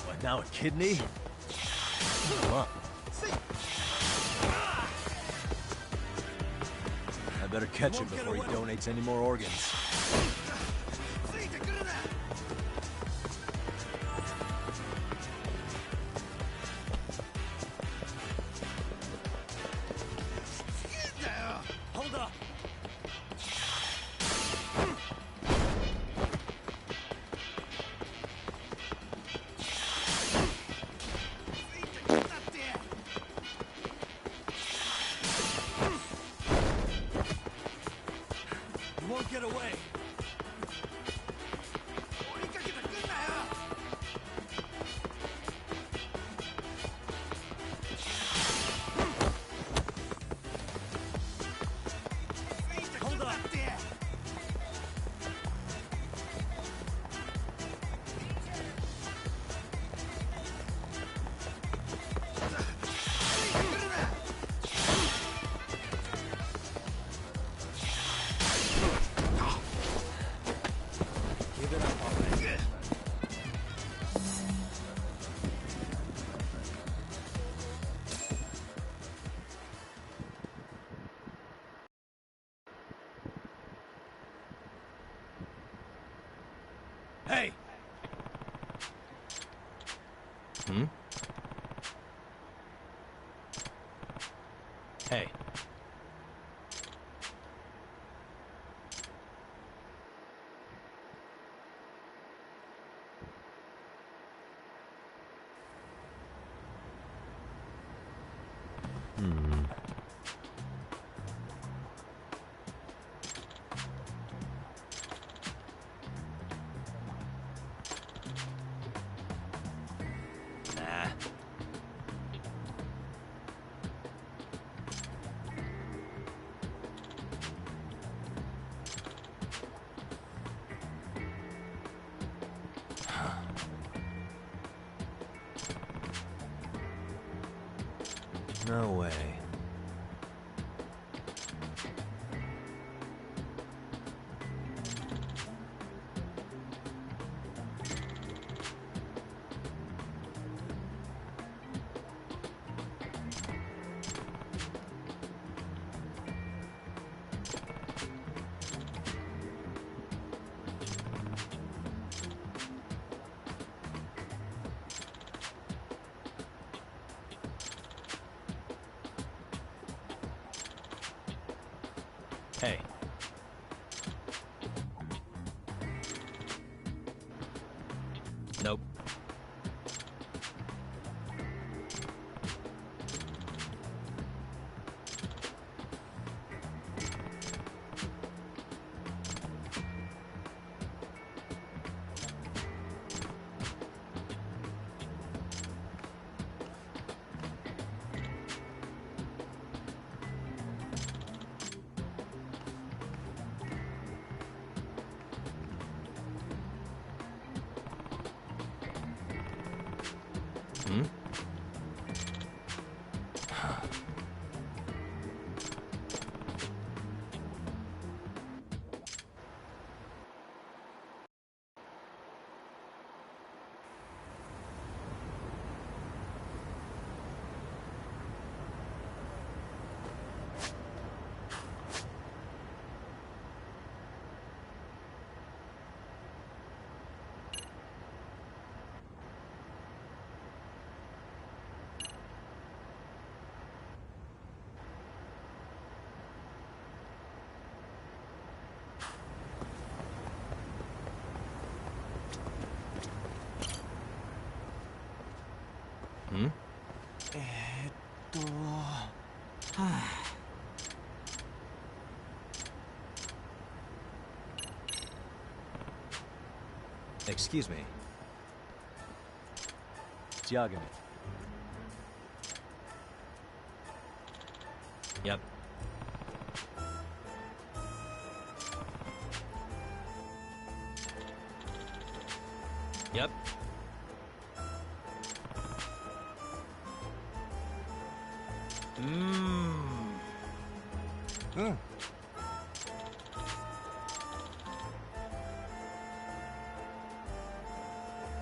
What, now a kidney? Come on. I better catch him before he donates any more organs. Hold up. You won't get away. Hold up. Give it up already. Hey! Hmm? Hey. Hmm. Nah. No way. Hey. Nope. Hmm? Hmm? Excuse me. Yagami. Yep. Yep.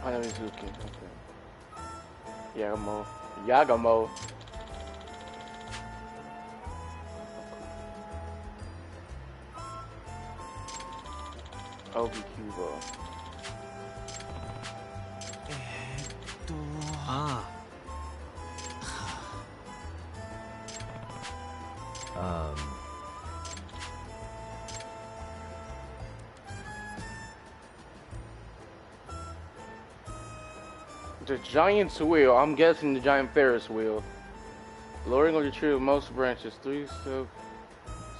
Hanamizuki. Okay. Yagamo. Yagamo. Obi Kubo. Ah. The Giant's Wheel. I'm guessing the Giant Ferris Wheel. Lowering of the tree of most branches. 3 steps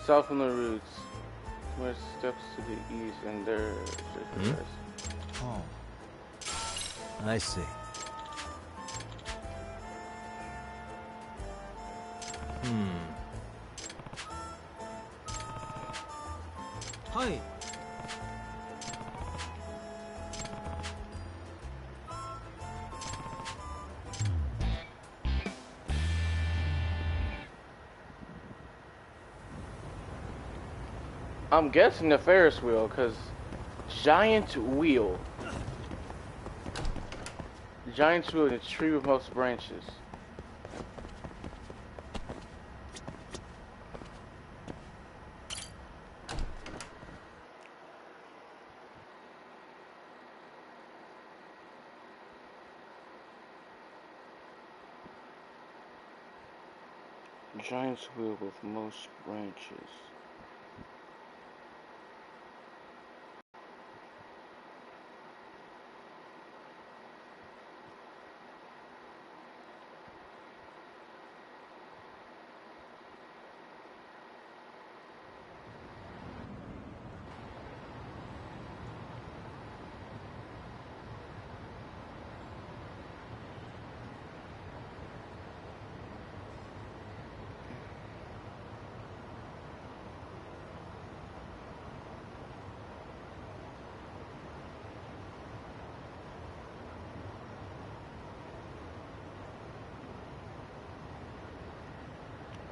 south from the roots. 2 steps to the east, and there. Oh. I see. Hi. I'm guessing the Ferris wheel, because Giant Wheel. The Giant's Wheel is a tree with most branches. Giant's Wheel with most branches.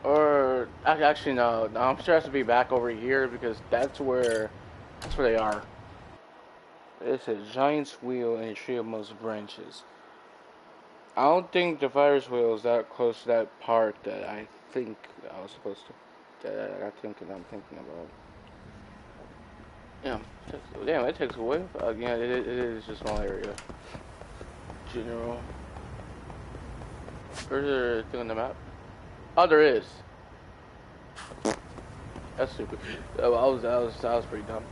Or actually no, I'm sure it has to be back over here because that's where they are. It says Giant's Wheel and a tree of most branches. I don't think the Ferris wheel is that close to that part that I think I was supposed to. That I'm thinking about. Yeah, damn, it takes away. Yeah, it is just one area. General. Is there a thing on the map? Oh, there is. That's stupid. I was pretty dumb.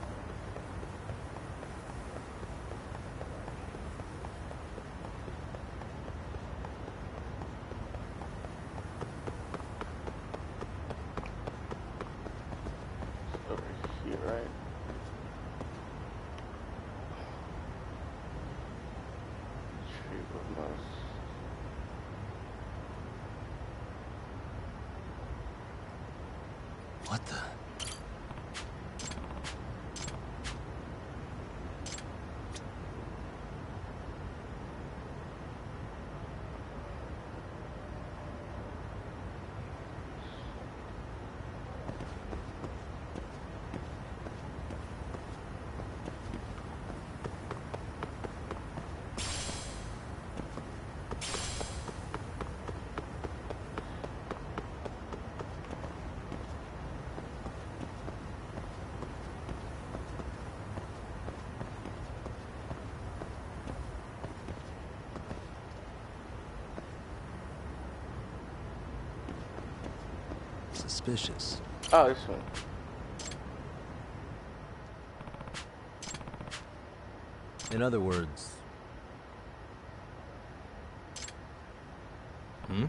It's over here, right? Tree of most. What the? suspicious. Oh, this one. In other words... Hmm?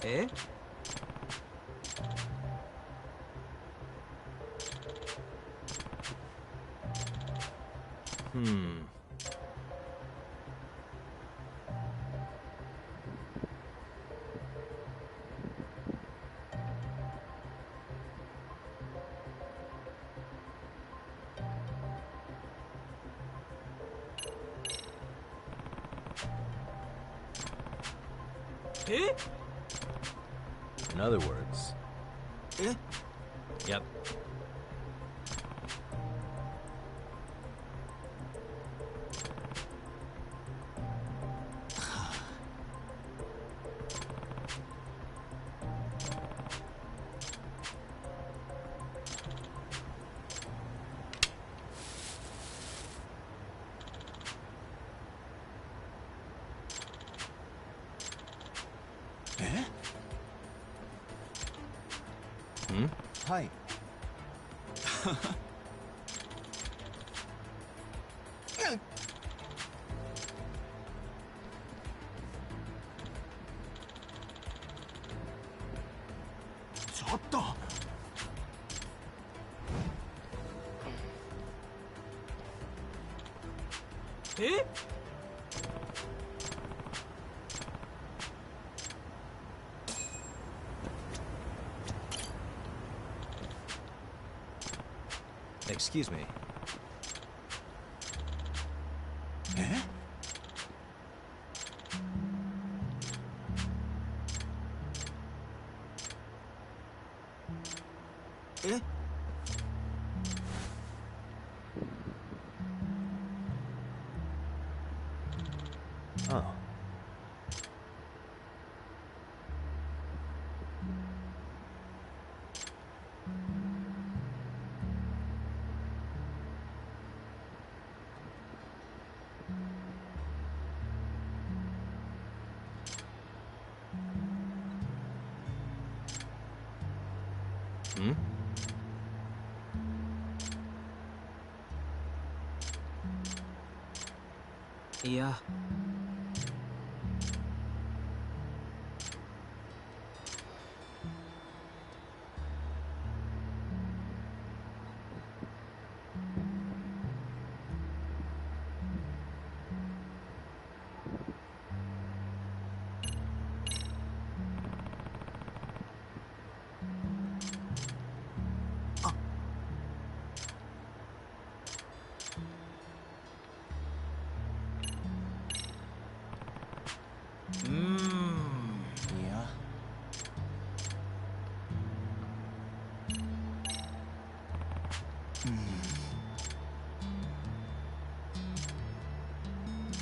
Eh? Eh? In other words... Eh? Yep. Hi. ちょっと。えExcuse me. Eh? Eh? Oh. Hmm? Yeah. Yeah.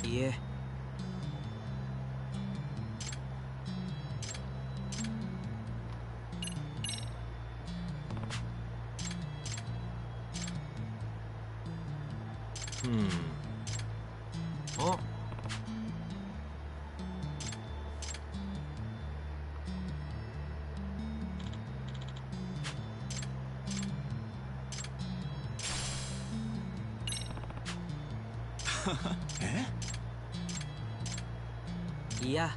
Yeah. Oh. Iya.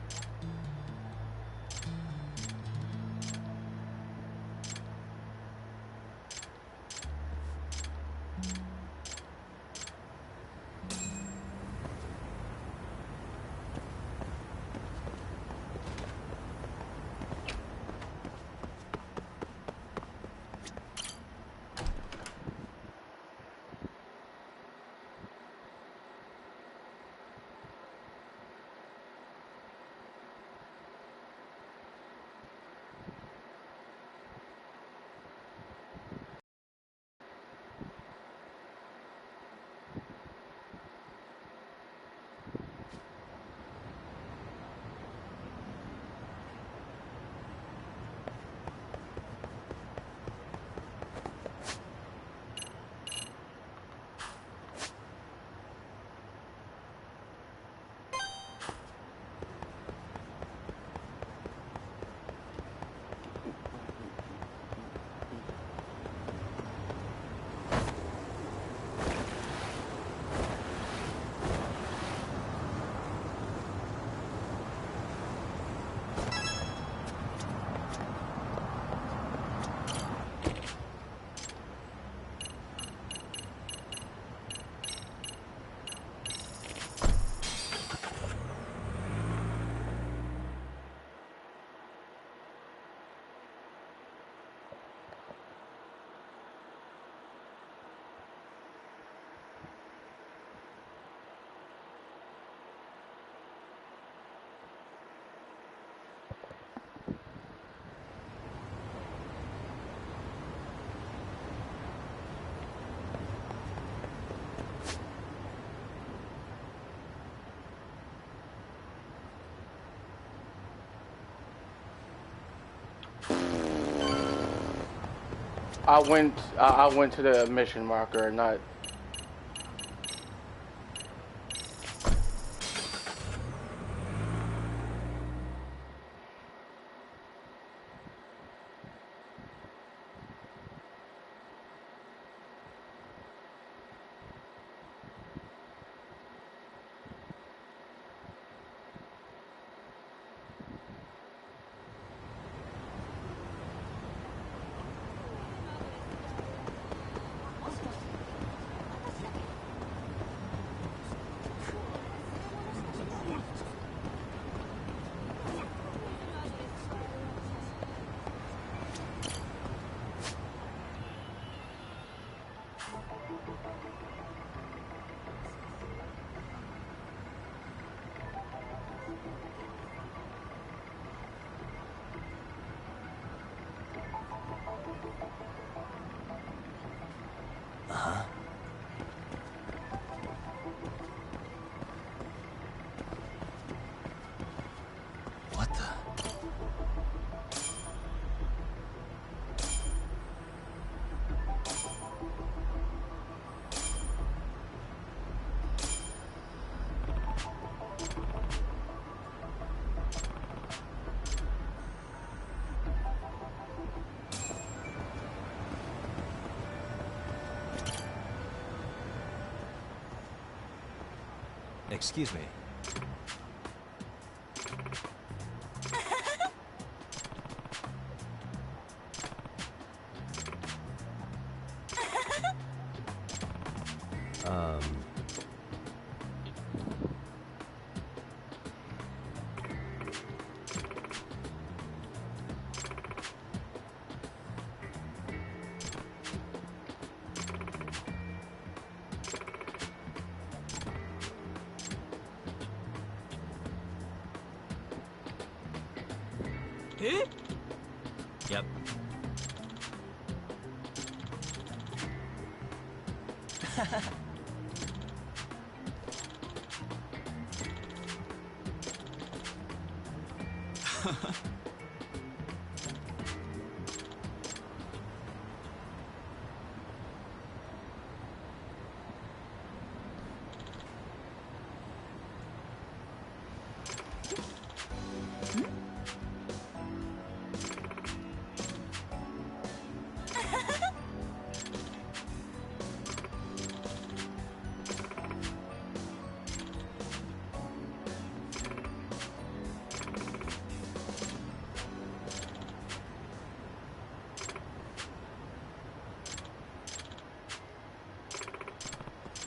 I went to the mission marker, not. Excuse me. Yep.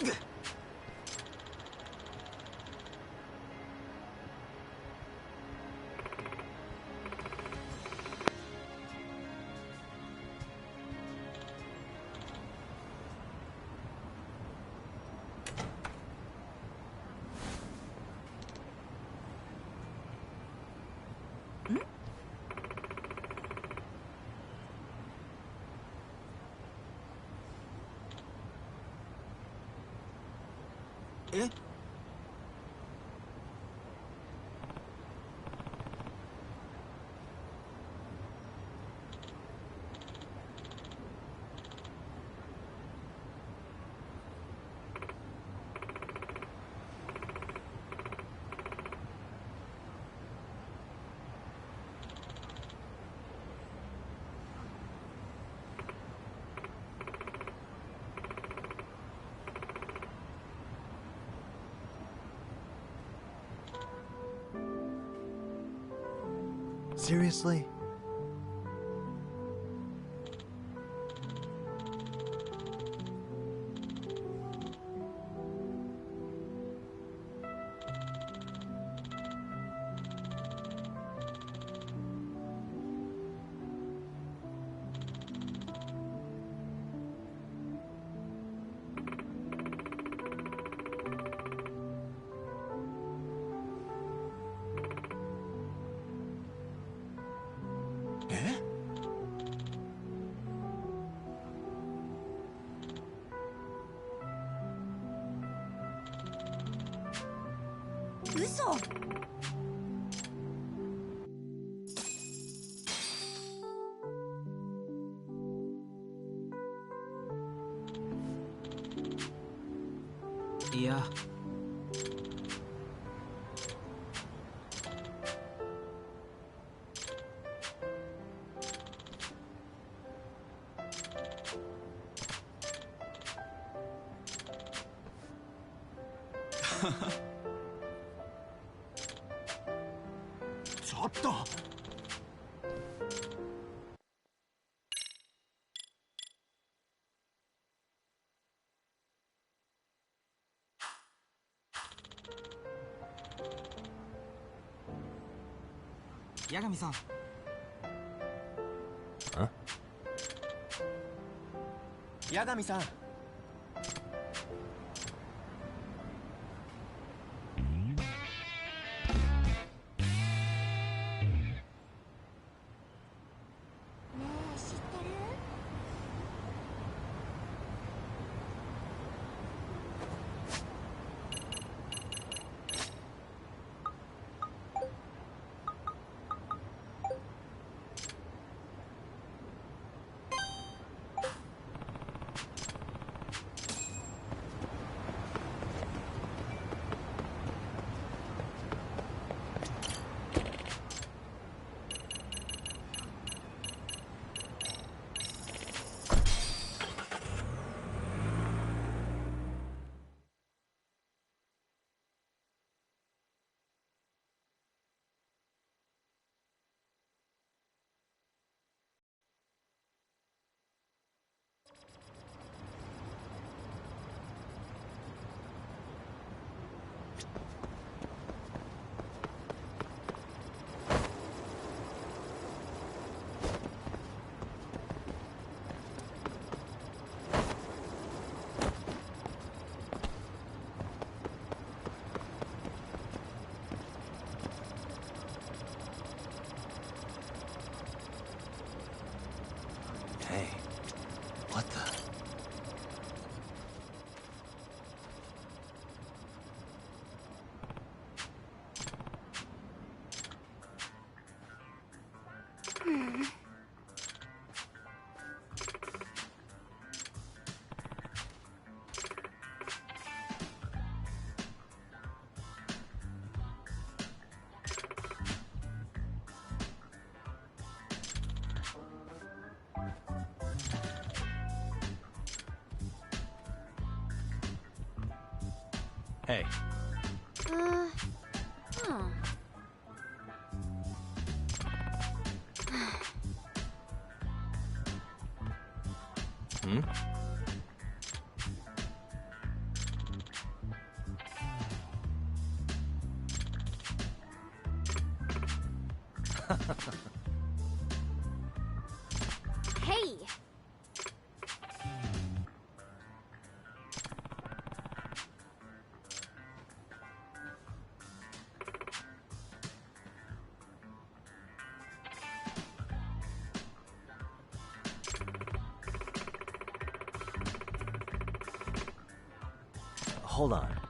え？Seriously?嘘。いや。ちょっと。八神さん。八神さん。Hey, what the? Hey. Hey! Hold on.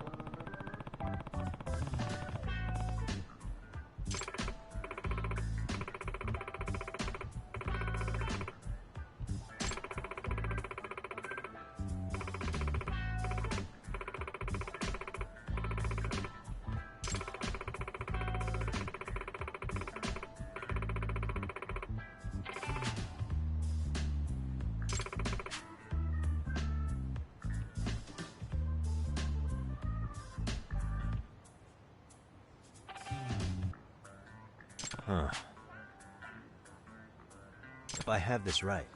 Huh. If I have this right.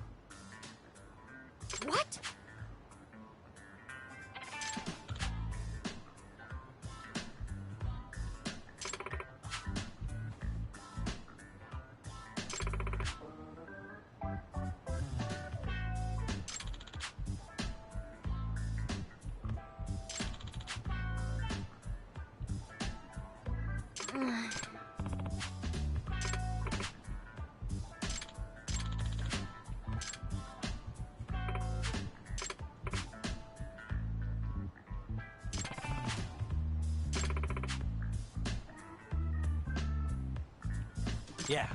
What? Yeah.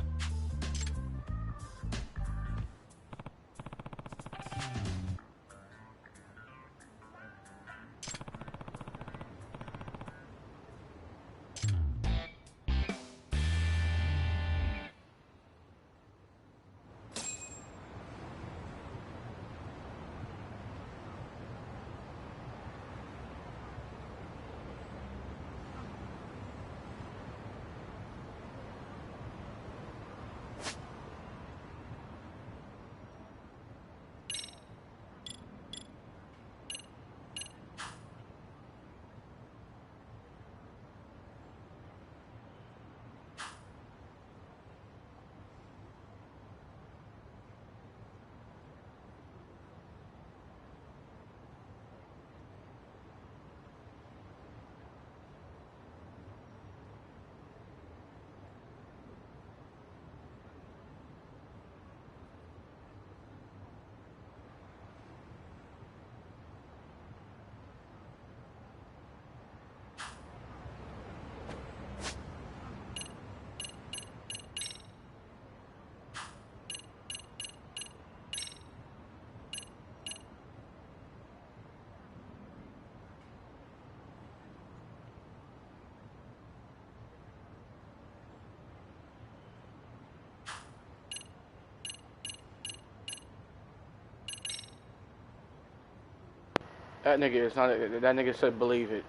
That nigga is not. That nigga said believe it.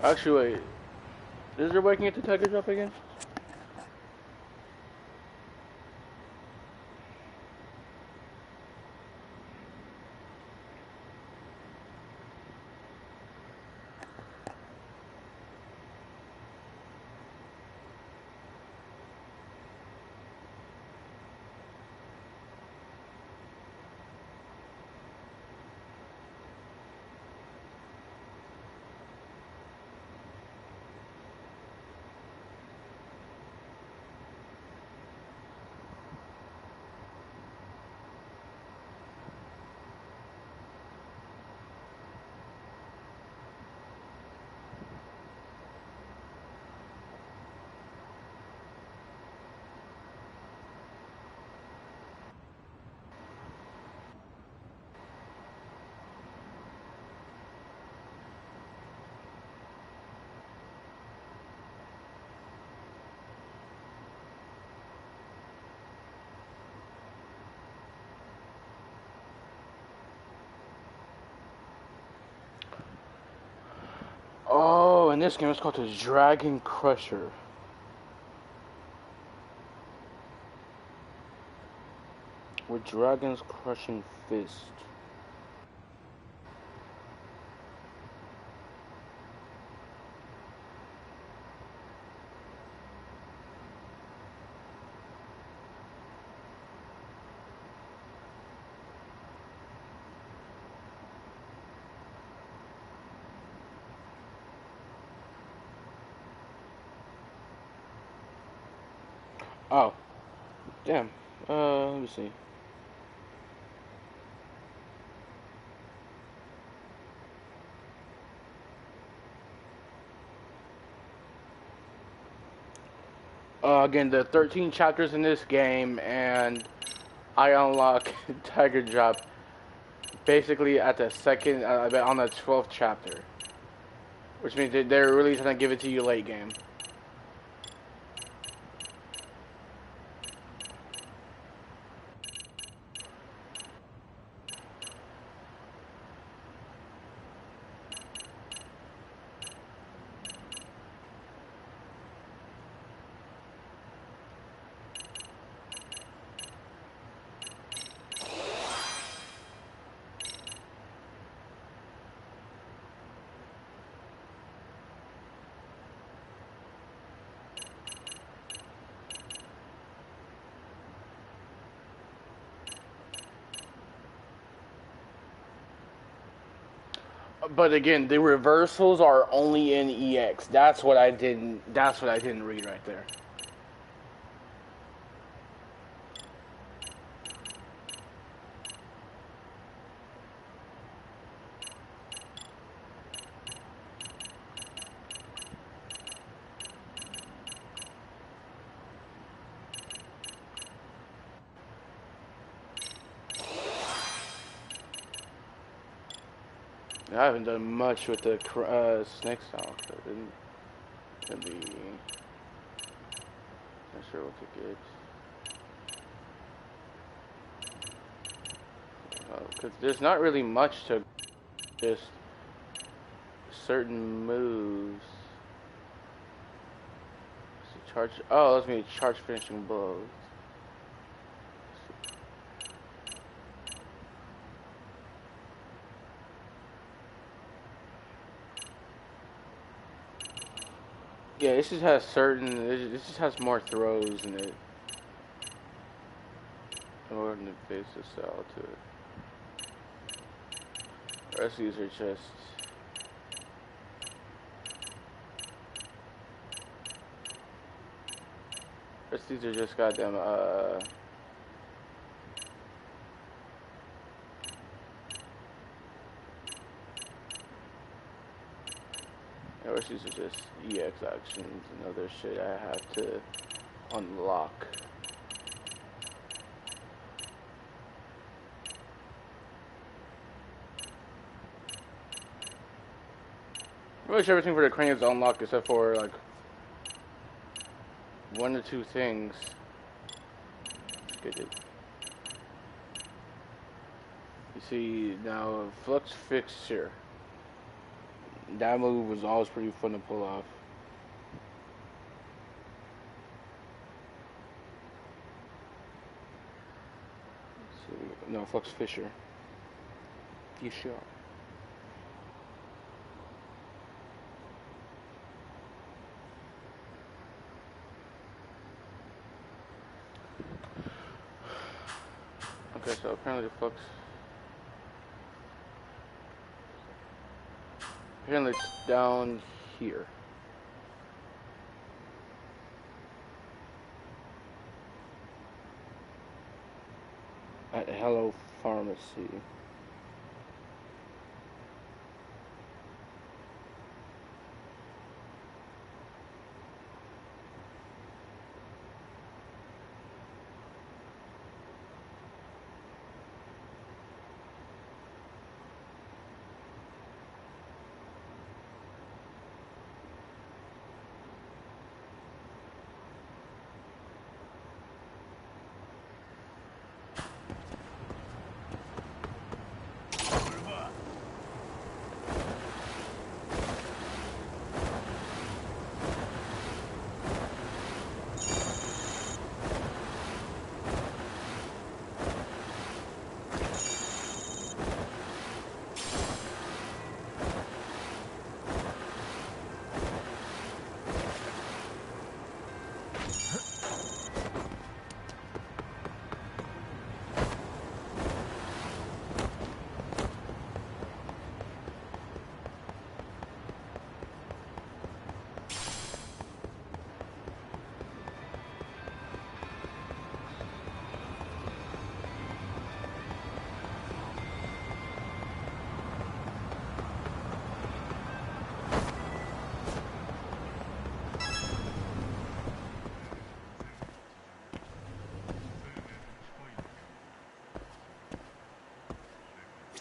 Actually, wait. Is there working at the Tiger Drop again? in this game it's called the Dragon Crusher. With dragons crushing fist. Oh, damn. Let me see. Again, the 13 chapters in this game, and I unlock Tiger Drop basically at the second, on the 12th chapter, which means they're really trying to give it to you late game. But again, the reversals are only in EX. That's what I didn't read right there. I haven't done much with the snake style, so I didn't be not sure what to get. Because there's not really much to just certain moves. So charge. Oh, let me charge finishing blows. Yeah, this just has this just has more throws in it. More than the basic style to it. The rest of these are just... The rest of these are just goddamn, The rest of these are just EX actions and other shit I have to unlock. Pretty much everything for the crane is unlocked except for like 1 or 2 things. Let's get it. You see now Flux Fixture. That move was always pretty fun to pull off. So, no, Flux Fisher. You sure? Okay, so apparently the Flux... Apparently it's down here. At Hello Pharmacy.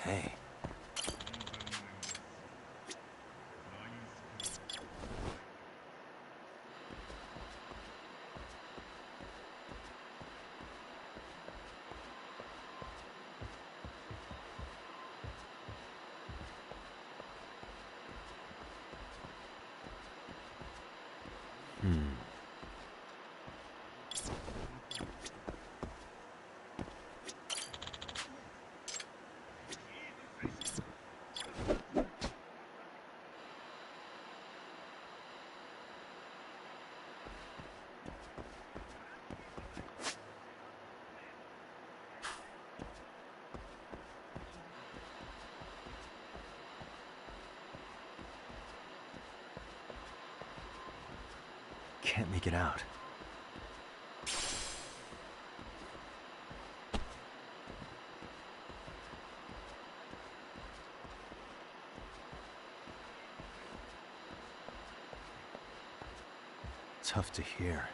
Hey. Can't make it out. Tough to hear.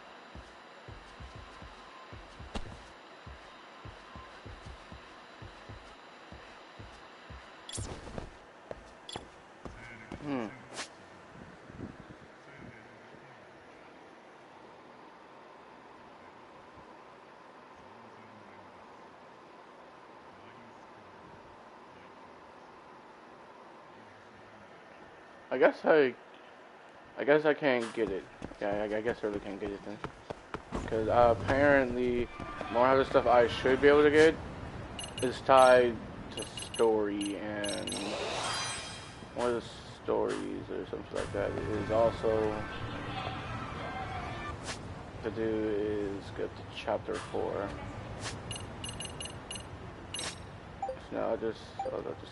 I guess I can't get it. Yeah, I guess I really can't get it then. Because apparently, more of the stuff I should be able to get is tied to story, and one of the stories or something like that is also to do is get to chapter 4. So now I'll just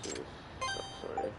do this stuff, sorry.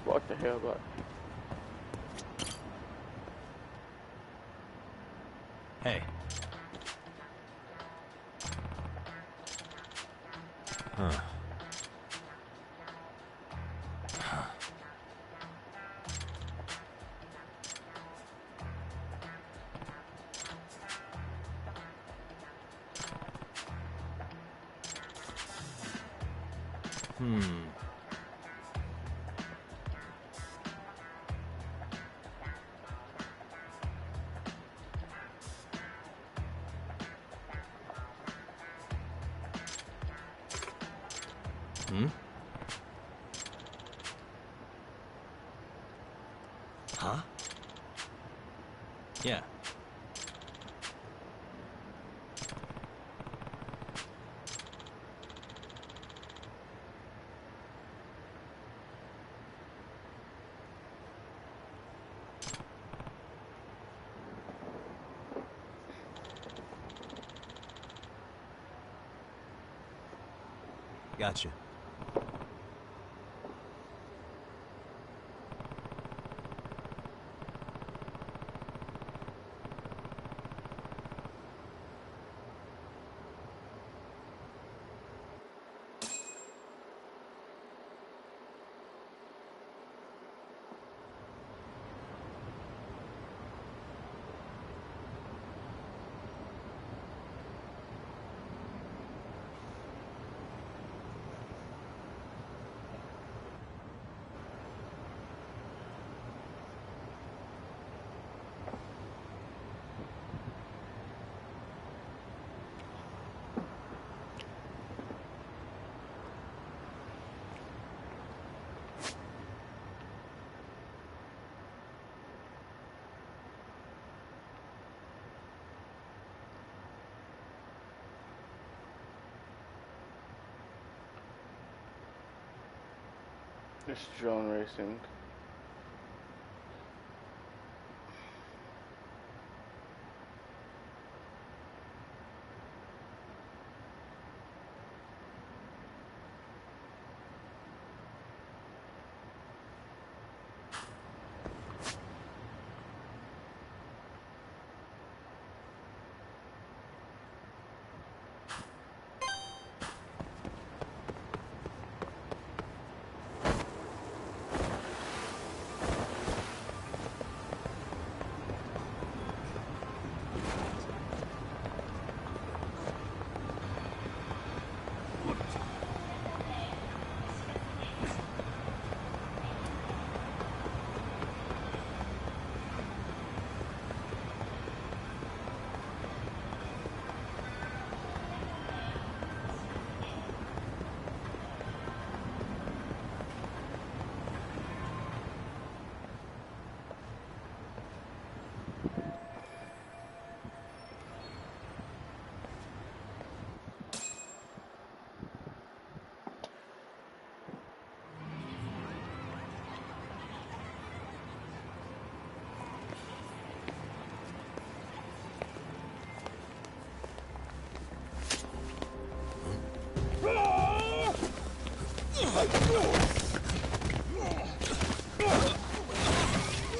What the hell, but hey. Huh. Huh? Yeah. Gotcha. It's drone racing.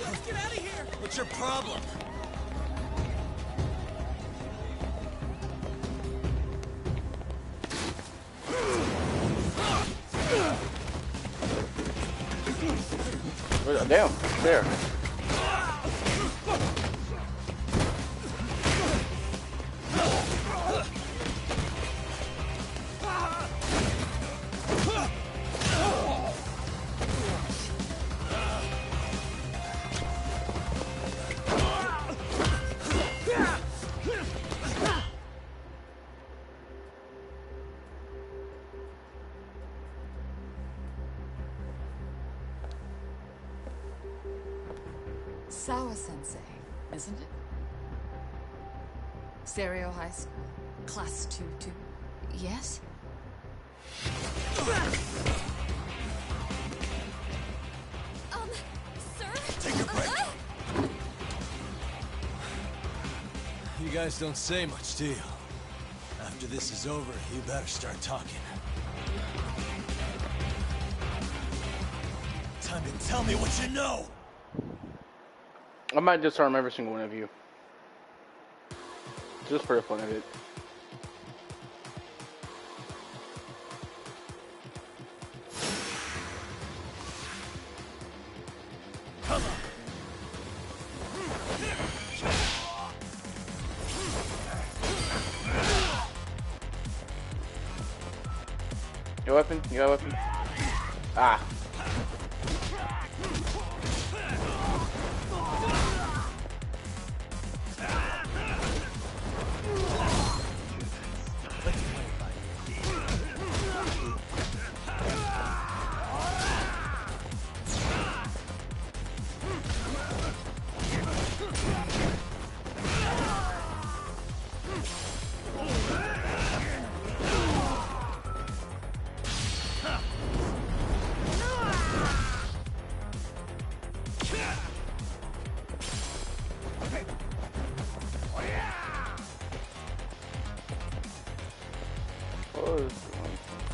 Let's get out of here! What's your problem? Oh, damn, there. Sawa-sensei, isn't it? Stereo High School, Class 2-2. Yes? Sir? Take a break. You guys don't say much, do you? After this is over, you better start talking. Time to tell me what you know! I might disarm every single one of you. Just for the fun of it. Come on. Your weapon? You got a weapon? Ah.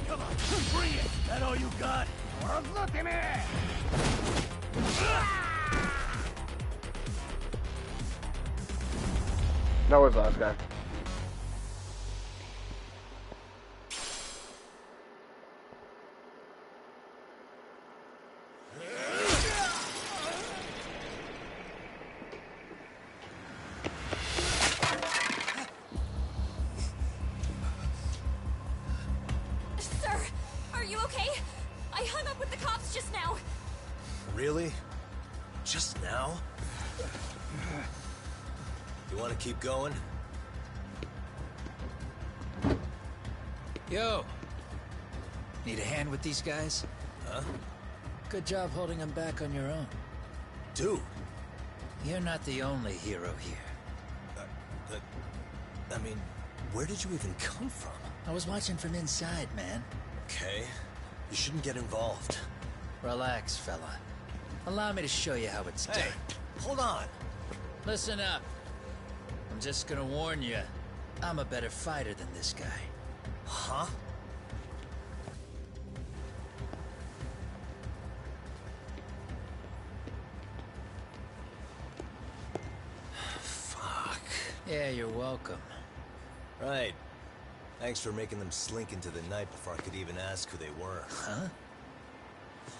Come on, bring it! That all you got? Look at me! That was the last guy. Sir, are you okay? I hung up with the cops just now. Really? Just now? You want to keep going? Yo! Need a hand with these guys? Huh? Good job holding them back on your own. Dude! You're not the only hero here. I mean, where did you even come from? I was watching from inside, man. Okay. You shouldn't get involved. Relax, fella. Allow me to show you how it's done. Hey, hold on. Listen up. I'm just gonna warn you. I'm a better fighter than this guy. Huh? Fuck. Yeah, you're welcome. Right. Thanks for making them slink into the night before I could even ask who they were. Huh?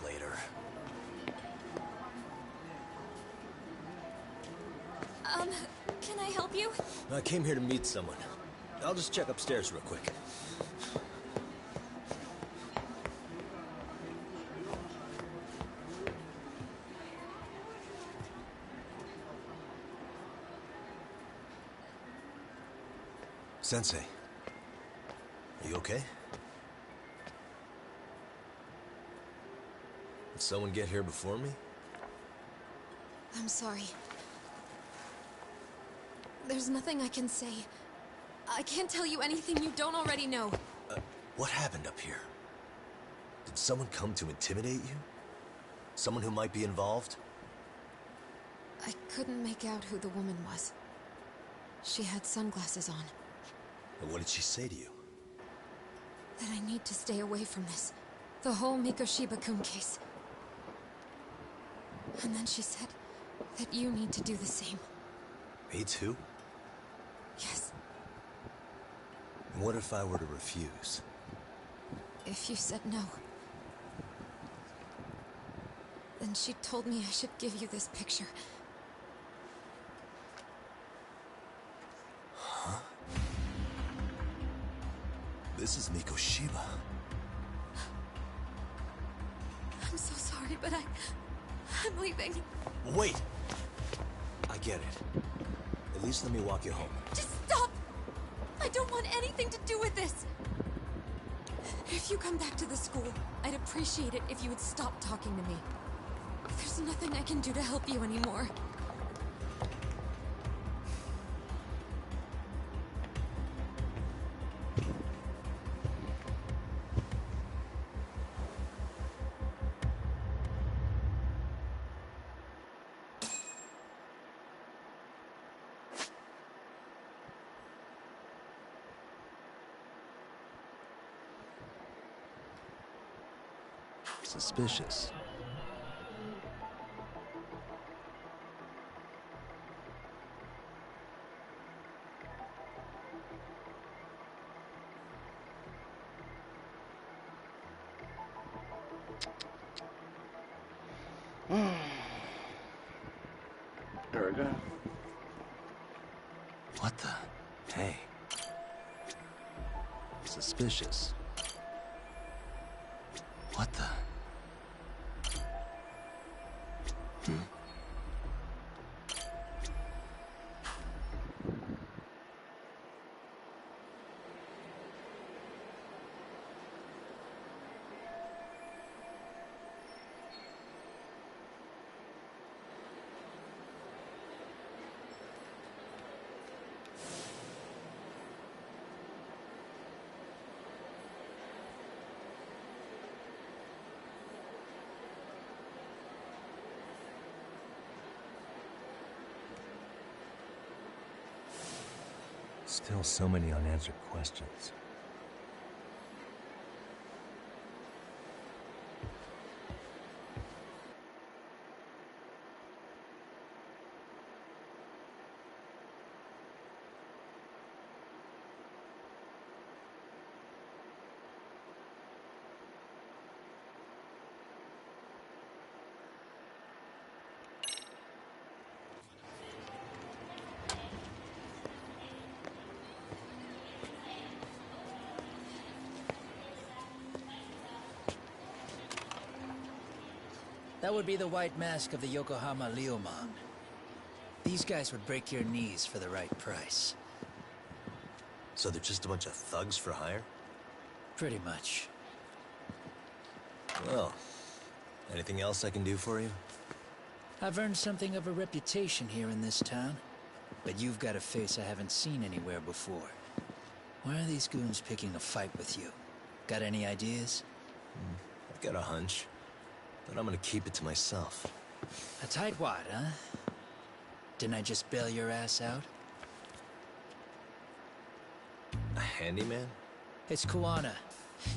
Later. Can I help you? I came here to meet someone. I'll just check upstairs real quick. Sensei, are you okay? Did someone get here before me? I'm sorry. There's nothing I can say. I can't tell you anything you don't already know. What happened up here? Did someone come to intimidate you? Someone who might be involved? I couldn't make out who the woman was. She had sunglasses on. And what did she say to you? That I need to stay away from this. The whole Mikoshiba-kun case. And then she said that you need to do the same. Me too? Yes. And what if I were to refuse? If you said no. Then she told me I should give you this picture. Huh? This is Mikoshiba. I'm so sorry, but I'm leaving. Wait! I get it. At least let me walk you home. Just stop! I don't want anything to do with this! If you come back to the school, I'd appreciate it if you would stop talking to me. There's nothing I can do to help you anymore. Suspicious. There we go. What the? Hey. Suspicious. What the? Still so many unanswered questions. That would be the white mask of the Yokohama Liumang. These guys would break your knees for the right price. So they're just a bunch of thugs for hire? Pretty much. Well, anything else I can do for you? I've earned something of a reputation here in this town, but you've got a face I haven't seen anywhere before. Why are these goons picking a fight with you? Got any ideas? I've got a hunch. But I'm gonna keep it to myself. A tightwad, huh? Didn't I just bail your ass out? A handyman? It's Kuwana.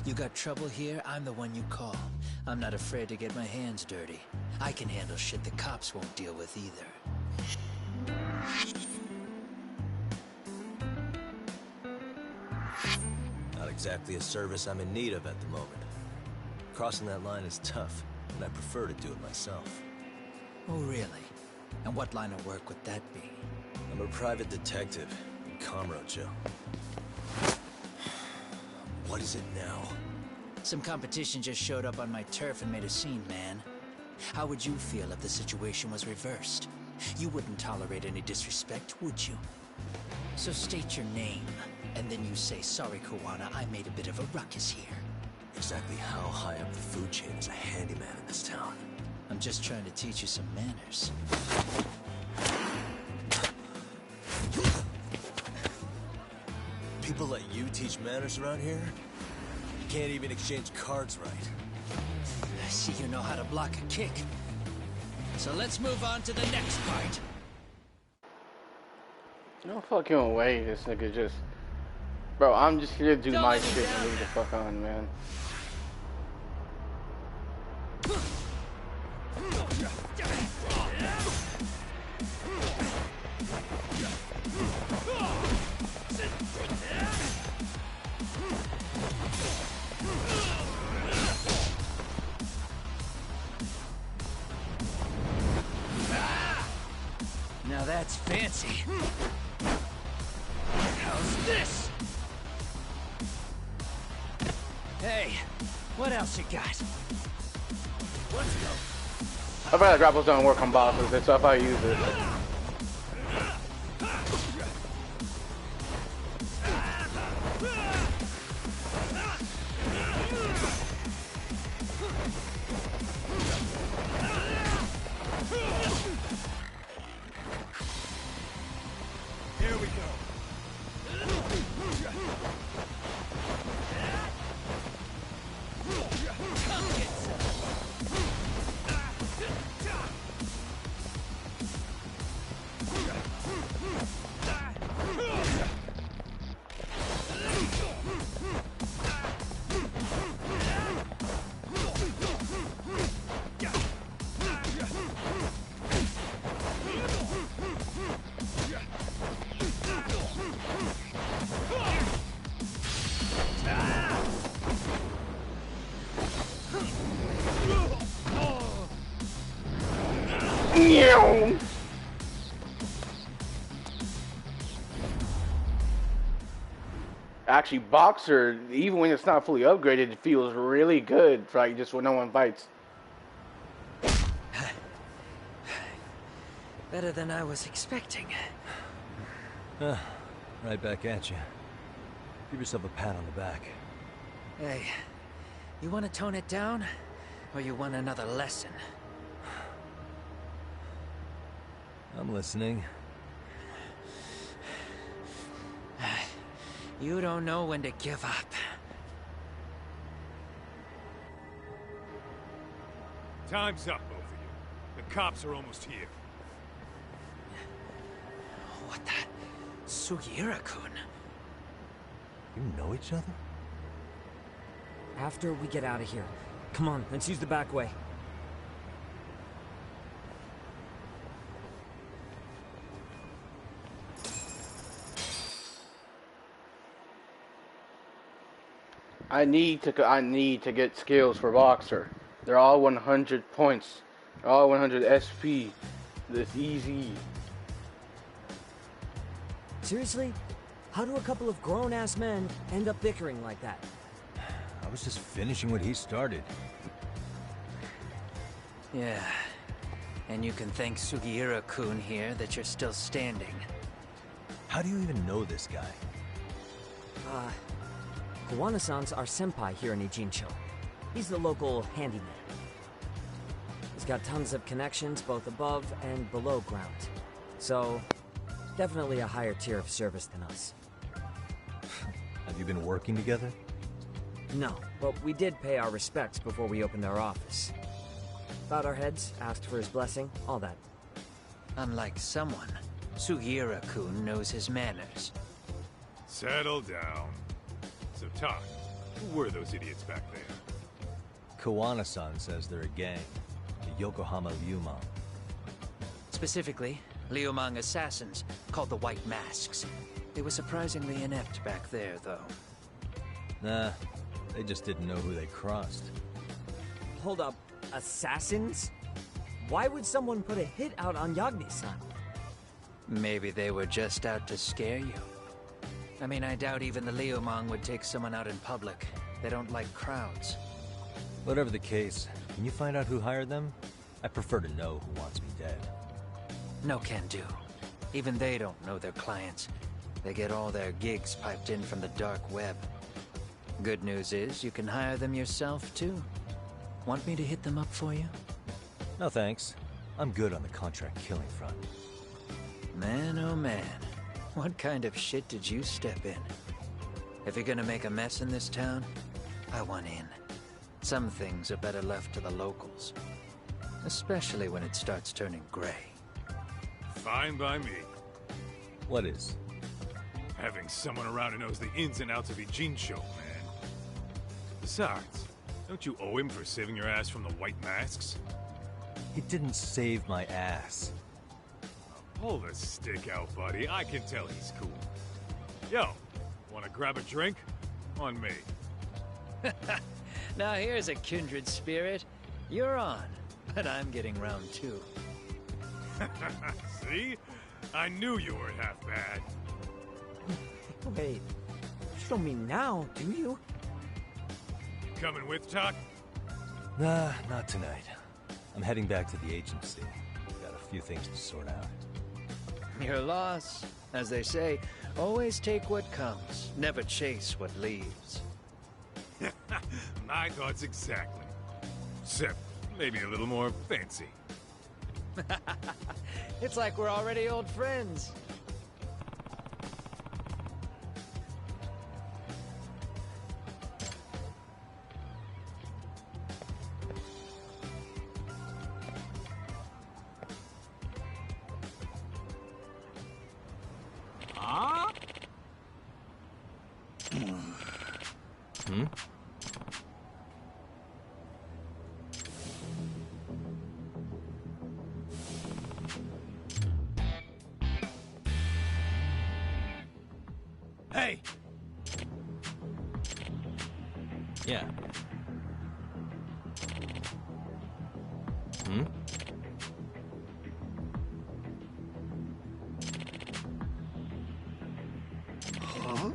You got trouble here, I'm the one you call. I'm not afraid to get my hands dirty. I can handle shit the cops won't deal with either. Not exactly a service I'm in need of at the moment. Crossing that line is tough, and I prefer to do it myself. Oh, really? And what line of work would that be? I'm a private detective in Kamurocho. What is it now? Some competition just showed up on my turf and made a scene, man. How would you feel if the situation was reversed? You wouldn't tolerate any disrespect, would you? So state your name, and then you say, sorry, Kuwana, I made a bit of a ruckus here. Exactly how high up the food chain is a handyman in this town? I'm just trying to teach you some manners. People let you teach manners around here? You can't even exchange cards right. I see you know how to block a kick. So let's move on to the next part. No fucking way, this nigga just... Bro, I'm just here to do my shit and move the fuck on, man. Now that's fancy. How's this? Hey, what else you got? Let's go. I bet grapples don't work on bosses, that's how I use it. Here we go. Actually, Boxer, even when it's not fully upgraded, it feels really good, right? Just when no one bites. Better than I was expecting. Right back at you. Give yourself a pat on the back. Hey, you want to tone it down? Or you want another lesson? I'm listening. You don't know when to give up. Time's up, both of you. The cops are almost here. What the? Sugiura-kun? You know each other? After we get out of here. Come on, let's use the back way. I need to get skills for Boxer. They're all 100 points. They're all 100 SP. This easy. Seriously? How do a couple of grown-ass men end up bickering like that? I was just finishing what he started. Yeah. And you can thank Sugiura-kun here that you're still standing. How do you even know this guy? Kuwana-san's our senpai here in Ijincho. He's the local handyman. He's got tons of connections both above and below ground. So, definitely a higher tier of service than us. Have you been working together? No, but we did pay our respects before we opened our office. bowed our heads, asked for his blessing, all that. Unlike someone, Sugiura-kun knows his manners. Settle down. So, Todd, who were those idiots back there? Kawana-san says they're a gang. The Yokohama Ryumang. Specifically, Liumang assassins, called the White Masks. They were surprisingly inept back there, though. Nah, they just didn't know who they crossed. Hold up, assassins? Why would someone put a hit out on Yagami-san? Maybe they were just out to scare you. I mean, I doubt even the Liumang would take someone out in public. They don't like crowds. Whatever the case, can you find out who hired them? I prefer to know who wants me dead. No can do. Even they don't know their clients. They get all their gigs piped in from the dark web. Good news is, you can hire them yourself, too. Want me to hit them up for you? No thanks. I'm good on the contract killing front. Man, oh man. What kind of shit did you step in? If you're gonna make a mess in this town, I want in. Some things are better left to the locals. Especially when it starts turning gray. Fine by me. What is? Having someone around who knows the ins and outs of Ijincho, man. Besides, don't you owe him for saving your ass from the White Masks? He didn't save my ass. Pull the stick out, buddy. I can tell he's cool. Yo, wanna grab a drink? On me. Now here's a kindred spirit. You're on, but I'm getting round two. See? I knew you weren't half bad. Wait, you don't mean now, do you? Coming with, Tuck? Nah, not tonight. I'm heading back to the agency. Got a few things to sort out. Your loss. As they say, always take what comes, never chase what leaves. My thoughts exactly. Except maybe a little more fancy. It's like we're already old friends. Hmm? Hey! Yeah. Hmm? Huh?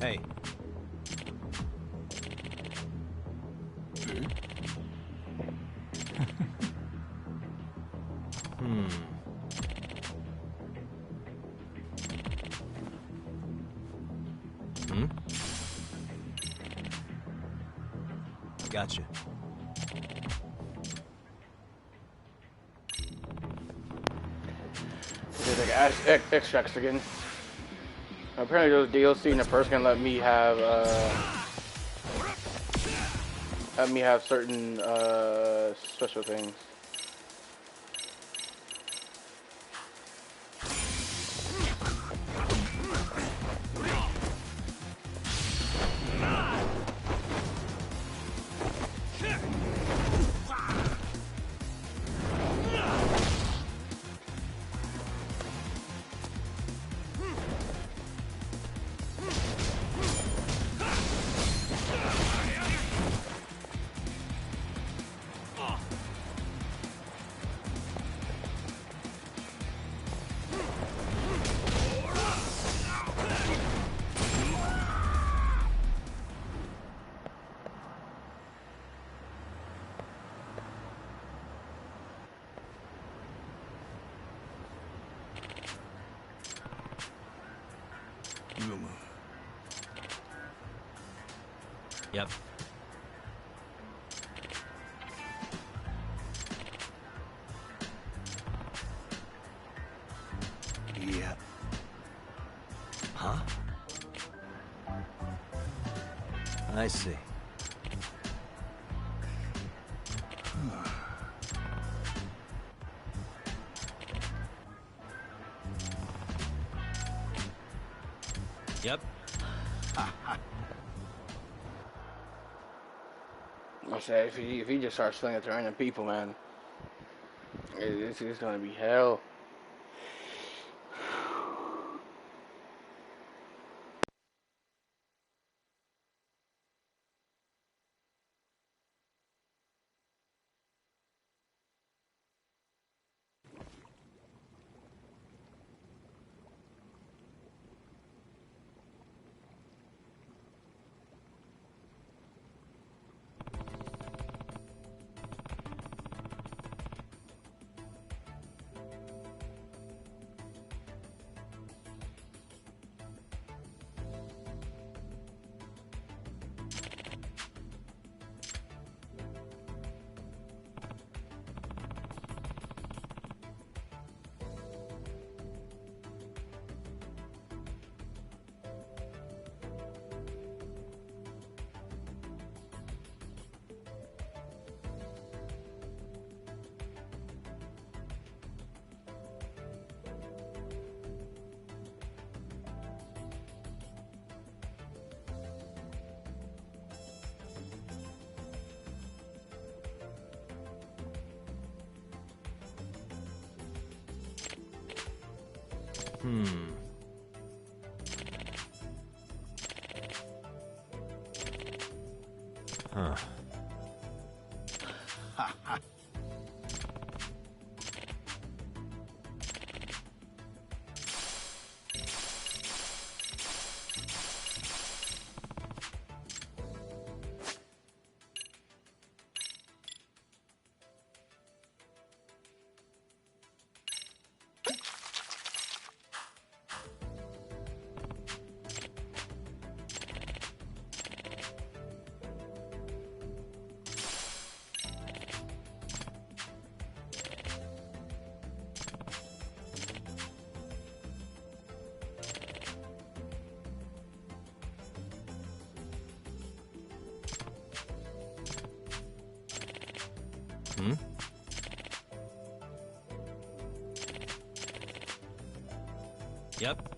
Hey. Gotcha. There's like extracts again. Apparently those DLC in the first can let me have certain special things. Yep. Yeah. I see. Yep. I said, if he just starts slinging it to random people, man, it's gonna be hell. Huh. Hmm? Yep.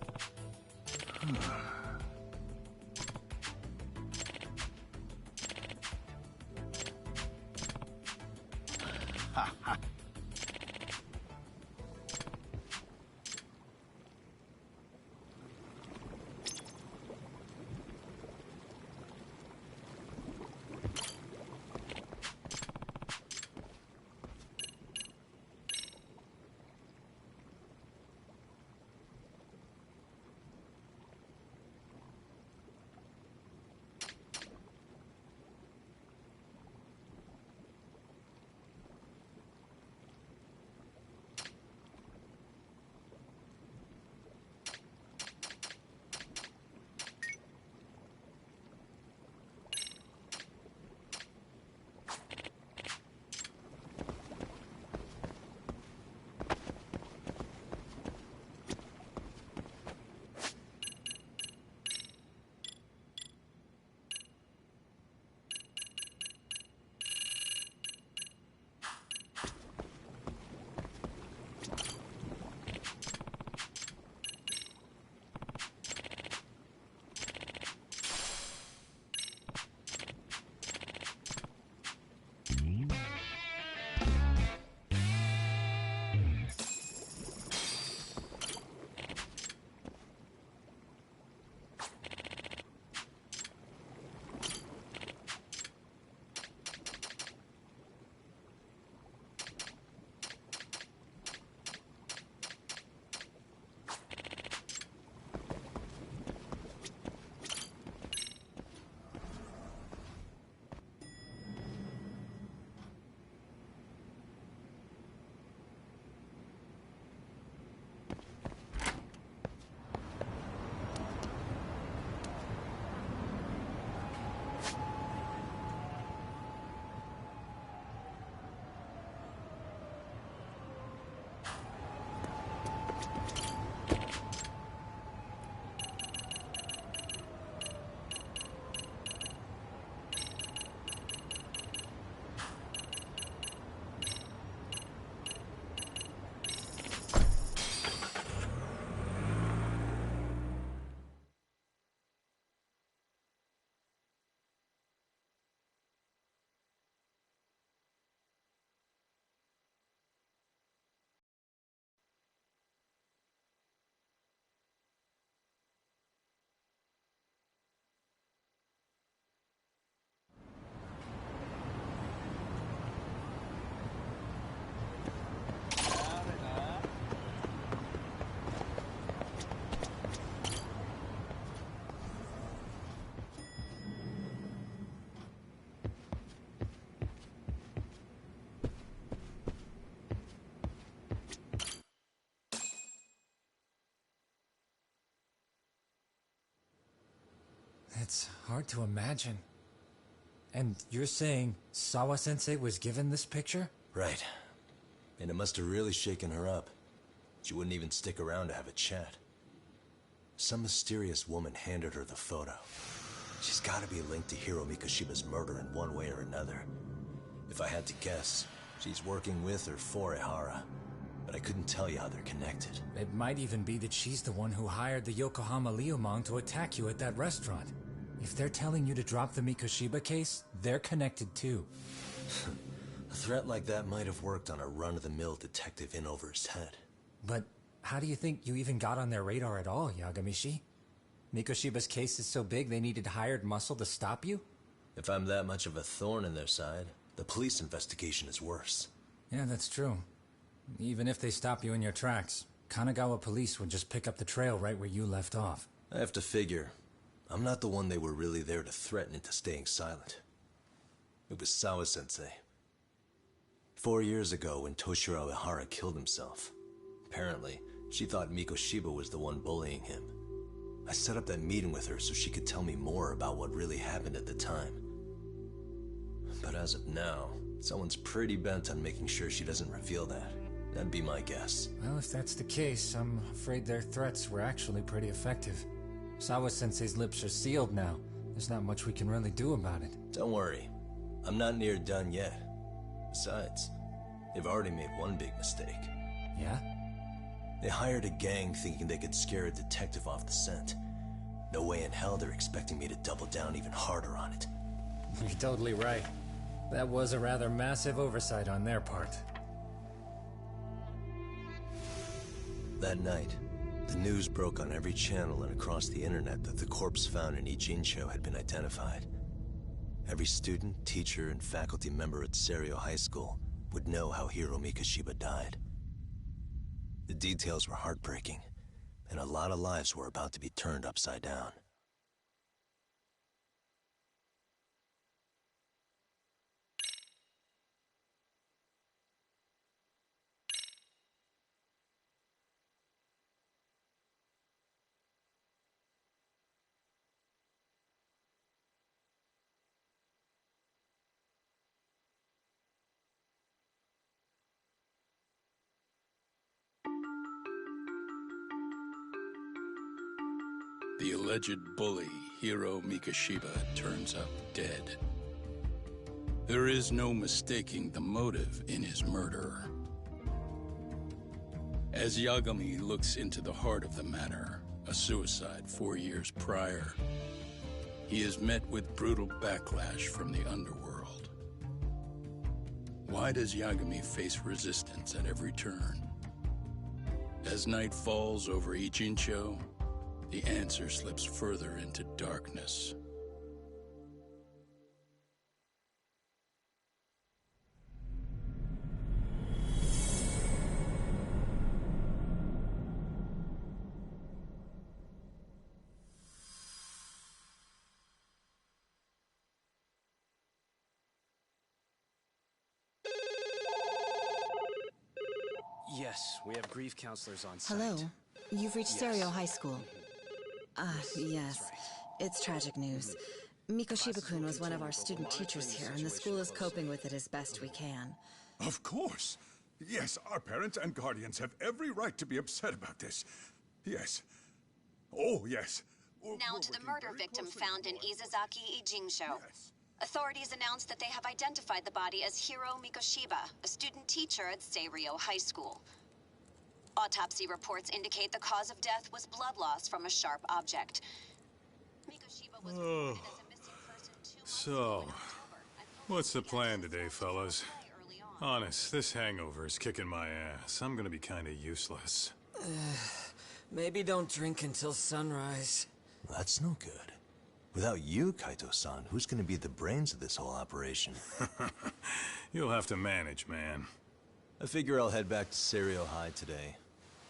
Hard to imagine. And you're saying Sawa-sensei was given this picture? Right. And it must have really shaken her up. She wouldn't even stick around to have a chat. Some mysterious woman handed her the photo. She's gotta be linked to Hiro Mikoshiba's murder in one way or another. If I had to guess, she's working with or for Ehara. But I couldn't tell you how they're connected. It might even be that she's the one who hired the Yokohama Liumang to attack you at that restaurant. If they're telling you to drop the Mikoshiba case, they're connected too. A threat like that might have worked on a run-of-the-mill detective in over his head. But how do you think you even got on their radar at all, Yagamishi? Mikoshiba's case is so big they needed hired muscle to stop you? If I'm that much of a thorn in their side, the police investigation is worse. Yeah, that's true. Even if they stop you in your tracks, Kanagawa police would just pick up the trail right where you left off. I have to figure, I'm not the one they were really there to threaten into staying silent. It was Sawa-sensei. 4 years ago, when Toshiro Ehara killed himself, apparently, she thought Mikoshiba was the one bullying him. I set up that meeting with her so she could tell me more about what really happened at the time. But as of now, someone's pretty bent on making sure she doesn't reveal that. That'd be my guess. Well, if that's the case, I'm afraid their threats were actually pretty effective. Sawa-sensei's lips are sealed now. There's not much we can really do about it. Don't worry. I'm not near done yet. Besides, they've already made one big mistake. Yeah? They hired a gang thinking they could scare a detective off the scent. No way in hell they're expecting me to double down even harder on it. You're totally right. That was a rather massive oversight on their part. That night, the news broke on every channel and across the internet that the corpse found in Ijincho had been identified. Every student, teacher, and faculty member at Seiryo High School would know how Hiro Mikoshiba died. The details were heartbreaking, and a lot of lives were about to be turned upside down. The alleged bully, Hiro Mikoshiba, turns up dead. There is no mistaking the motive in his murder. As Yagami looks into the heart of the matter, a suicide 4 years prior, he is met with brutal backlash from the underworld. Why does Yagami face resistance at every turn? As night falls over Ijincho, the answer slips further into darkness. Yes, we have grief counselors on site. Hello. You've reached Yes. Seiryo High School. Yes. It's tragic news. Mikoshiba-kun was one of our student teachers here, and the school is coping with it as best we can. Of course. Yes, our parents and guardians have every right to be upset about this. Yes. Oh, yes. Now to the murder victim found in Izazaki, Ijincho. Authorities announced that they have identified the body as Hiro Mikoshiba, a student teacher at Seiryo High School. Autopsy reports indicate the cause of death was blood loss from a sharp object. Mikoshiba was reported as a missing person 2 months So, what's the plan today, fellas? Honest, this hangover is kicking my ass. I'm gonna be kinda useless. Maybe don't drink until sunrise. That's no good. Without you, Kaito-san, who's gonna be the brains of this whole operation? You'll have to manage, man. I figure I'll head back to Seiryo High today.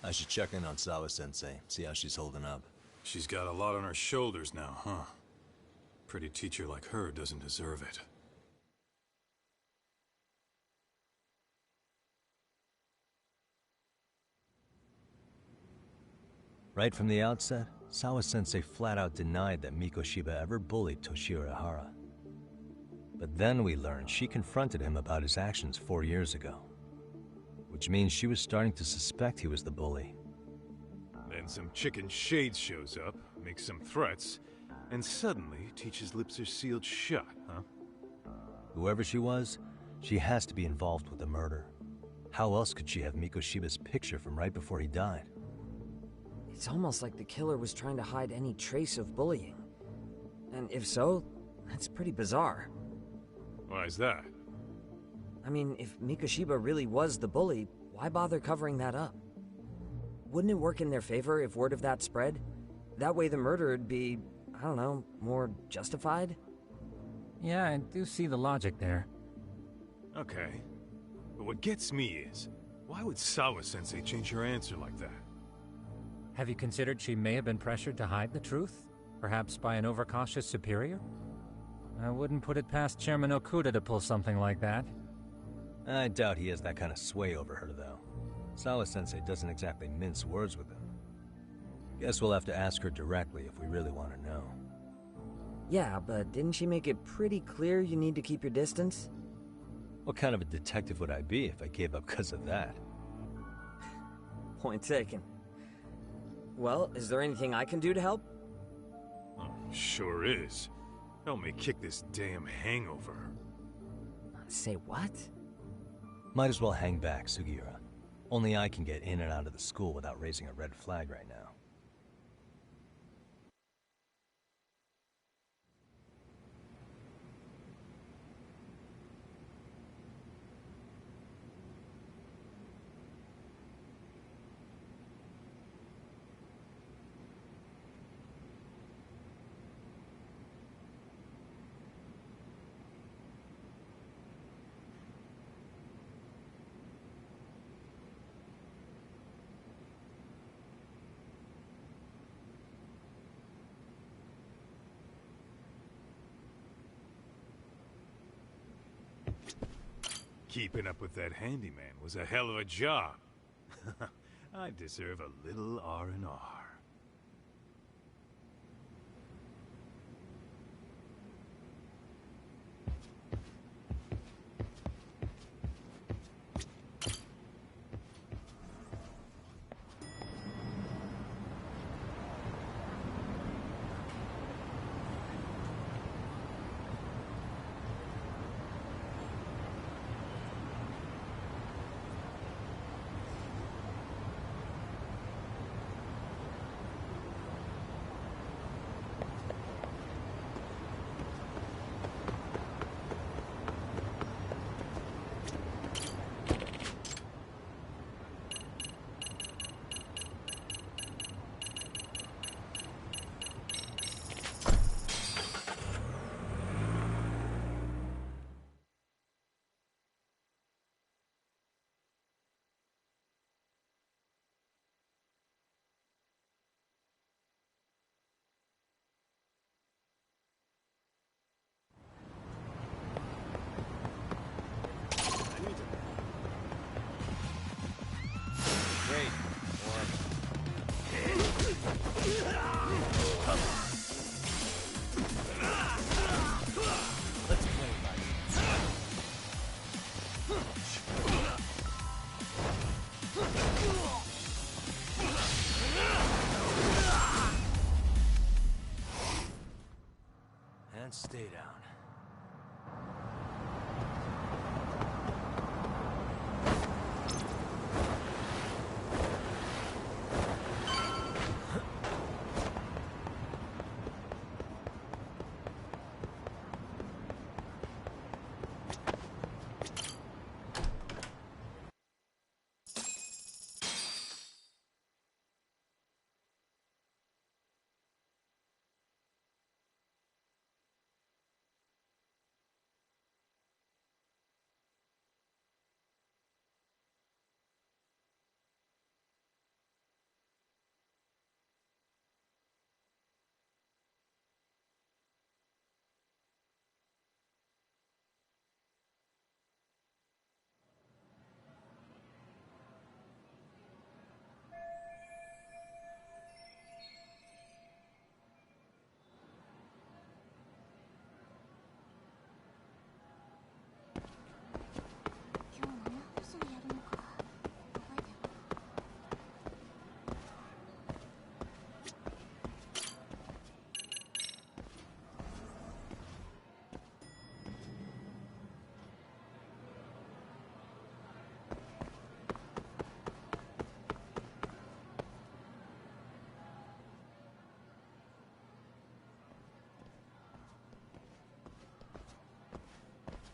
I should check in on Sawa-sensei, see how she's holding up. She's got a lot on her shoulders now, huh? Pretty teacher like her doesn't deserve it. Right from the outset, Sawa-sensei flat out denied that Mikoshiba ever bullied Toshiro Ihara. But then we learned she confronted him about his actions 4 years ago. Which means she was starting to suspect he was the bully. Then some chicken shade shows up, makes some threats, and suddenly Teach's lips are sealed shut, huh? Whoever she was, she has to be involved with the murder. How else could she have Mikoshiba's picture from right before he died? It's almost like the killer was trying to hide any trace of bullying. And if so, that's pretty bizarre. Why is that? I mean, if Mikoshiba really was the bully, why bother covering that up? Wouldn't it work in their favor if word of that spread? That way the murder would be, I don't know, more justified? Yeah, I do see the logic there. Okay. But what gets me is, why would Sawa-sensei change her answer like that? Have you considered she may have been pressured to hide the truth? Perhaps by an overcautious superior? I wouldn't put it past Chairman Okuda to pull something like that. I doubt he has that kind of sway over her, though. Sawa-sensei doesn't exactly mince words with him. Guess we'll have to ask her directly if we really want to know. Yeah, but didn't she make it pretty clear you need to keep your distance? What kind of a detective would I be if I gave up because of that? Point taken. Well, is there anything I can do to help? Oh, sure is. Help me kick this damn hangover. Say what? Might as well hang back, Sugiura. Only I can get in and out of the school without raising a red flag right now. Keeping up with that handyman was a hell of a job. I deserve a little R&R. And stay down.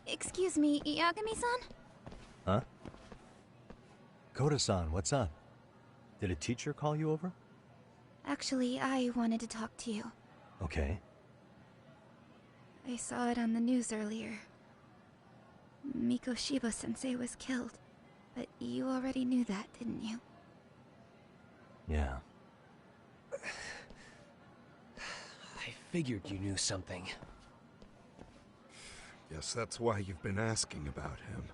Excuse me, Yagami-san? Huh? Koda-san, what's up? Did a teacher call you over? Actually, I wanted to talk to you. Okay. I saw it on the news earlier. Mikoshiba-sensei was killed. But you already knew that, didn't you? Yeah. I figured you knew something. Guess that's why you've been asking about him.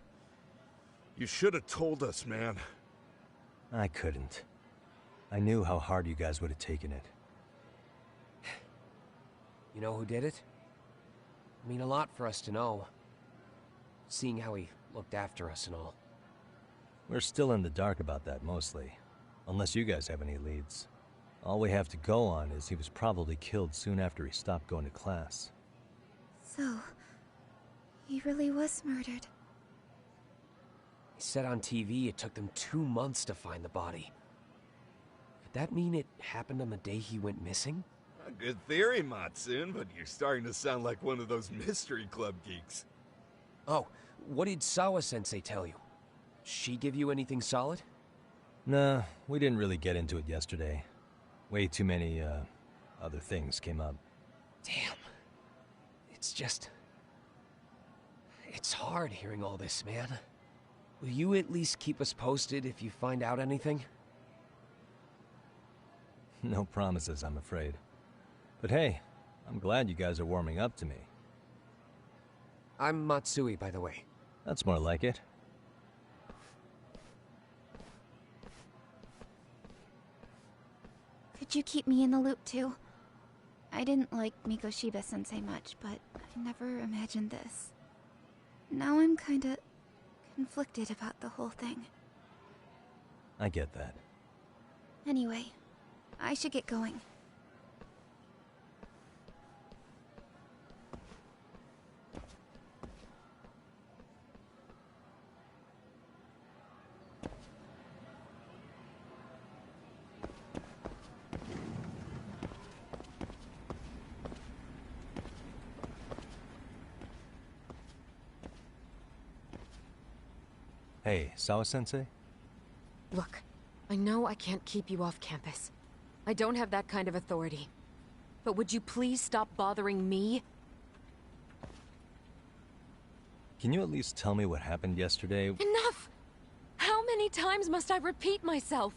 You should have told us, man. I couldn't. I knew how hard you guys would have taken it. You know who did it? I mean a lot for us to know. Seeing how he looked after us and all. We're still in the dark about that, mostly. Unless you guys have any leads. All we have to go on is he was probably killed soon after he stopped going to class. So, he really was murdered. He said on TV it took them 2 months to find the body. Could that mean it happened on the day he went missing? A good theory, Matsune, but you're starting to sound like one of those mystery club geeks. Oh, what did Sawa-sensei tell you? She give you anything solid? Nah, we didn't really get into it yesterday. Way too many, other things came up. Damn. It's just... It's hard hearing all this, man. Will you at least keep us posted if you find out anything? No promises, I'm afraid. But hey, I'm glad you guys are warming up to me. I'm Matsui, by the way. That's more like it. Could you keep me in the loop, too? I didn't like Mikoshiba-sensei much, but I never imagined this. Now I'm kinda conflicted about the whole thing. I get that. Anyway, I should get going. Hey, Sawa-sensei? Look, I know I can't keep you off campus. I don't have that kind of authority. But would you please stop bothering me? Can you at least tell me what happened yesterday? Enough! How many times must I repeat myself?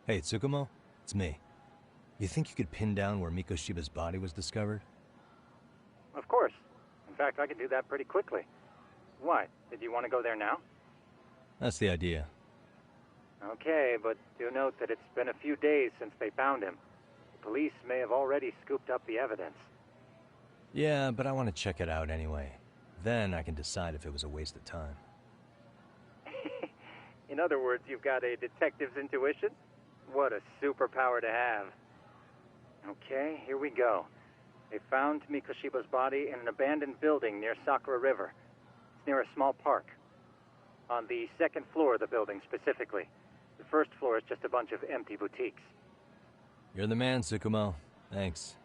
Hey, Tsukumo? It's me. You think you could pin down where Mikoshiba's body was discovered? Of course. In fact, I can do that pretty quickly. Why? Did you want to go there now? That's the idea. Okay, but do note that it's been a few days since they found him. The police may have already scooped up the evidence. Yeah, but I want to check it out anyway. Then I can decide if it was a waste of time. In other words, you've got a detective's intuition? What a superpower to have. Okay, here we go. They found Mikoshiba's body in an abandoned building near Sakura River. It's near a small park. On the second floor of the building, specifically. The first floor is just a bunch of empty boutiques. You're the man, Tsukumo. Thanks.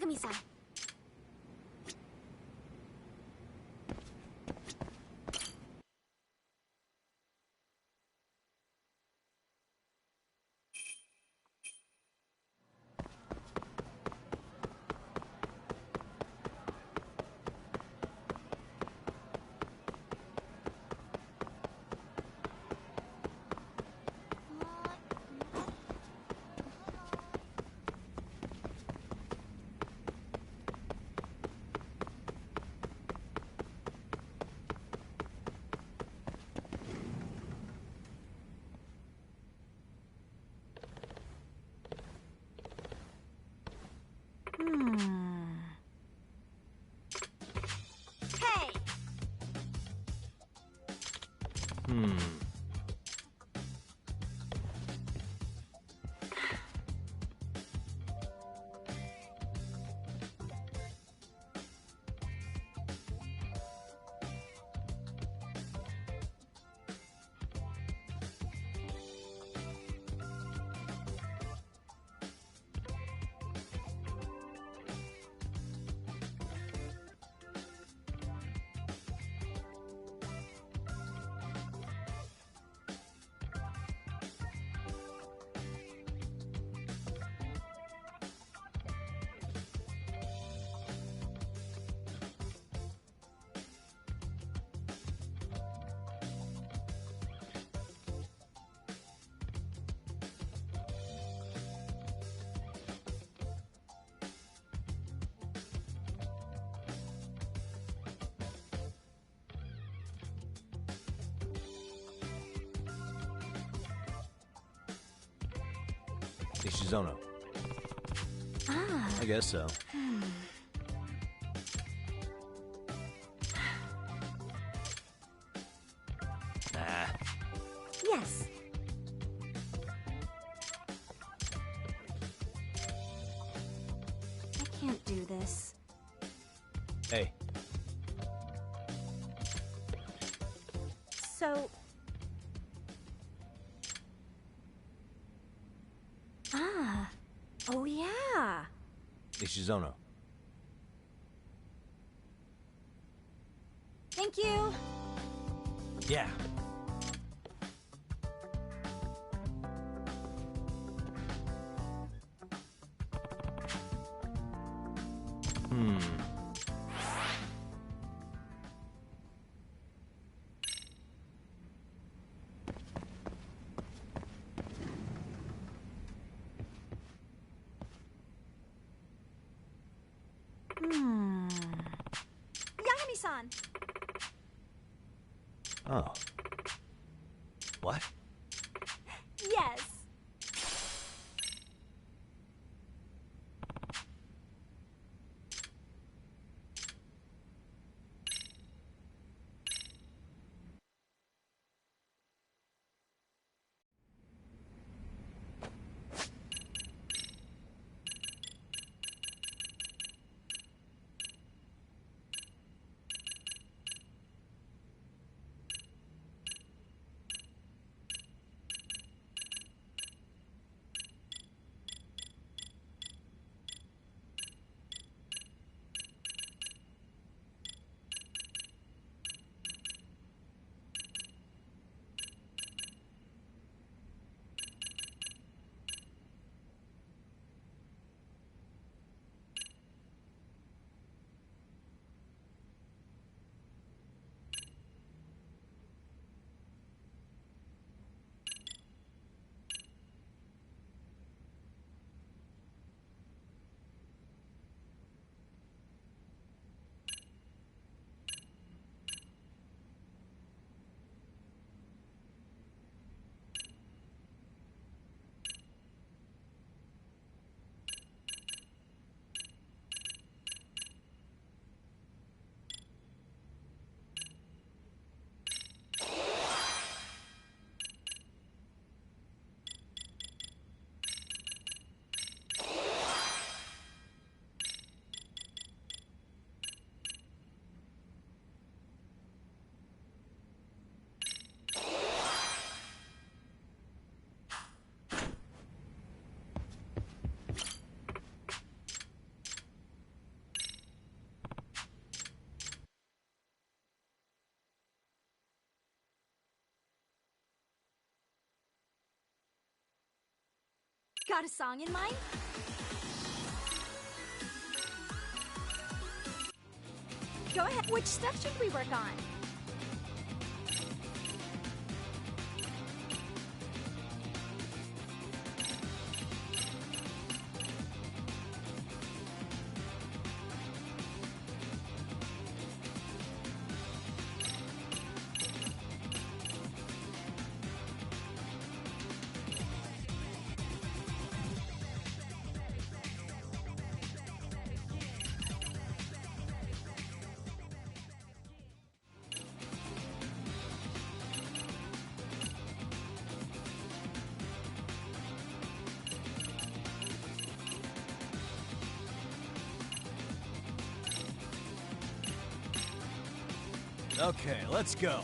Yagami-san. Hey! Ishizono. Ah. I guess so. Nah. Yes. I can't do this. Hey. So... Ah. Oh, yeah. Ishizono. Thank you. Yeah. Yagami-san. Oh. What? Yes. Got a song in mind? Go ahead. Which stuff should we work on? Okay, let's go.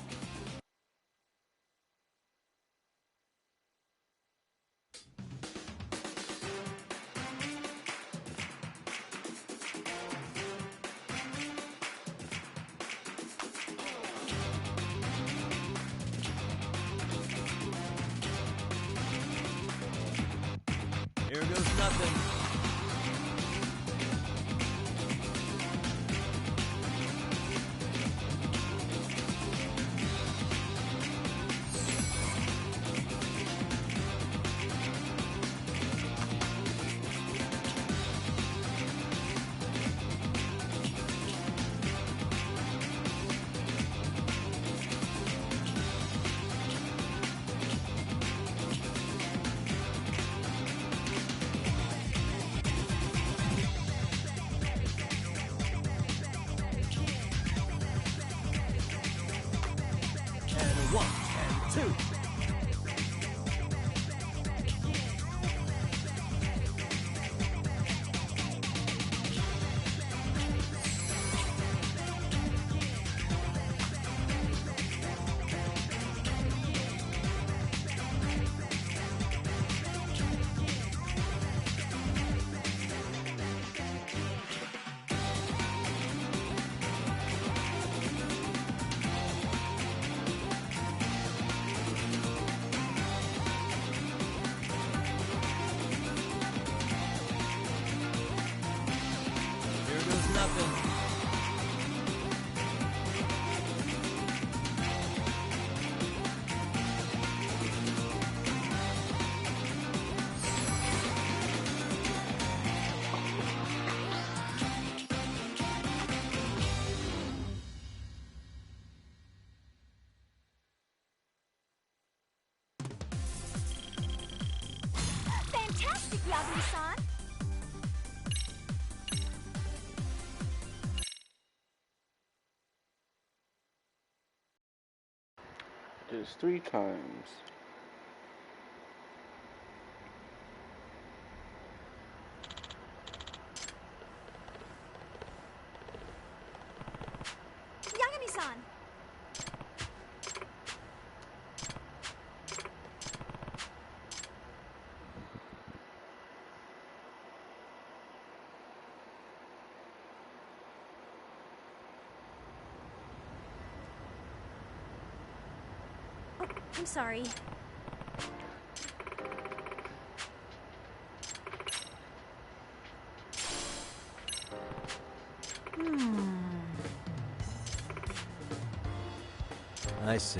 Here goes nothing. One and two. Fantastic, Yagami-san! Just 3 times. Yagami-san! Oh, I'm sorry. I see.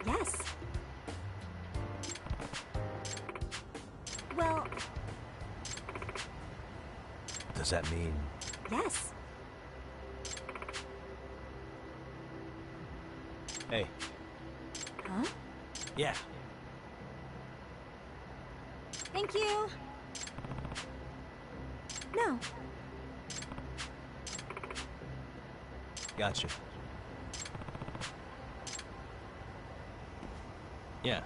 Yes. Well, Does that mean... yes. Hey. Huh? Yeah. Thank you. No. Gotcha. Yeah.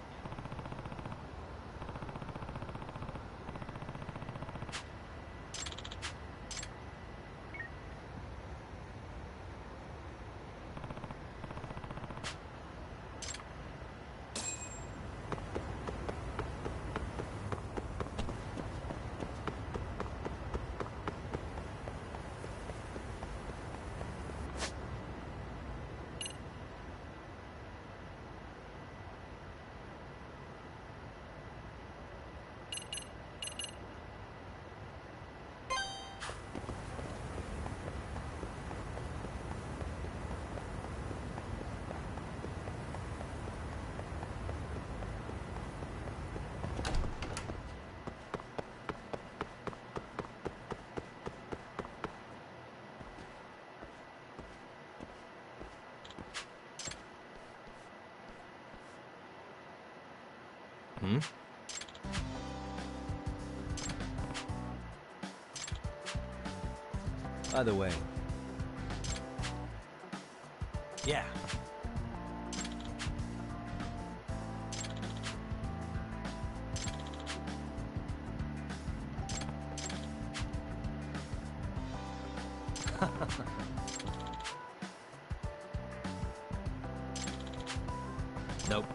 By the way... Yeah. Nope.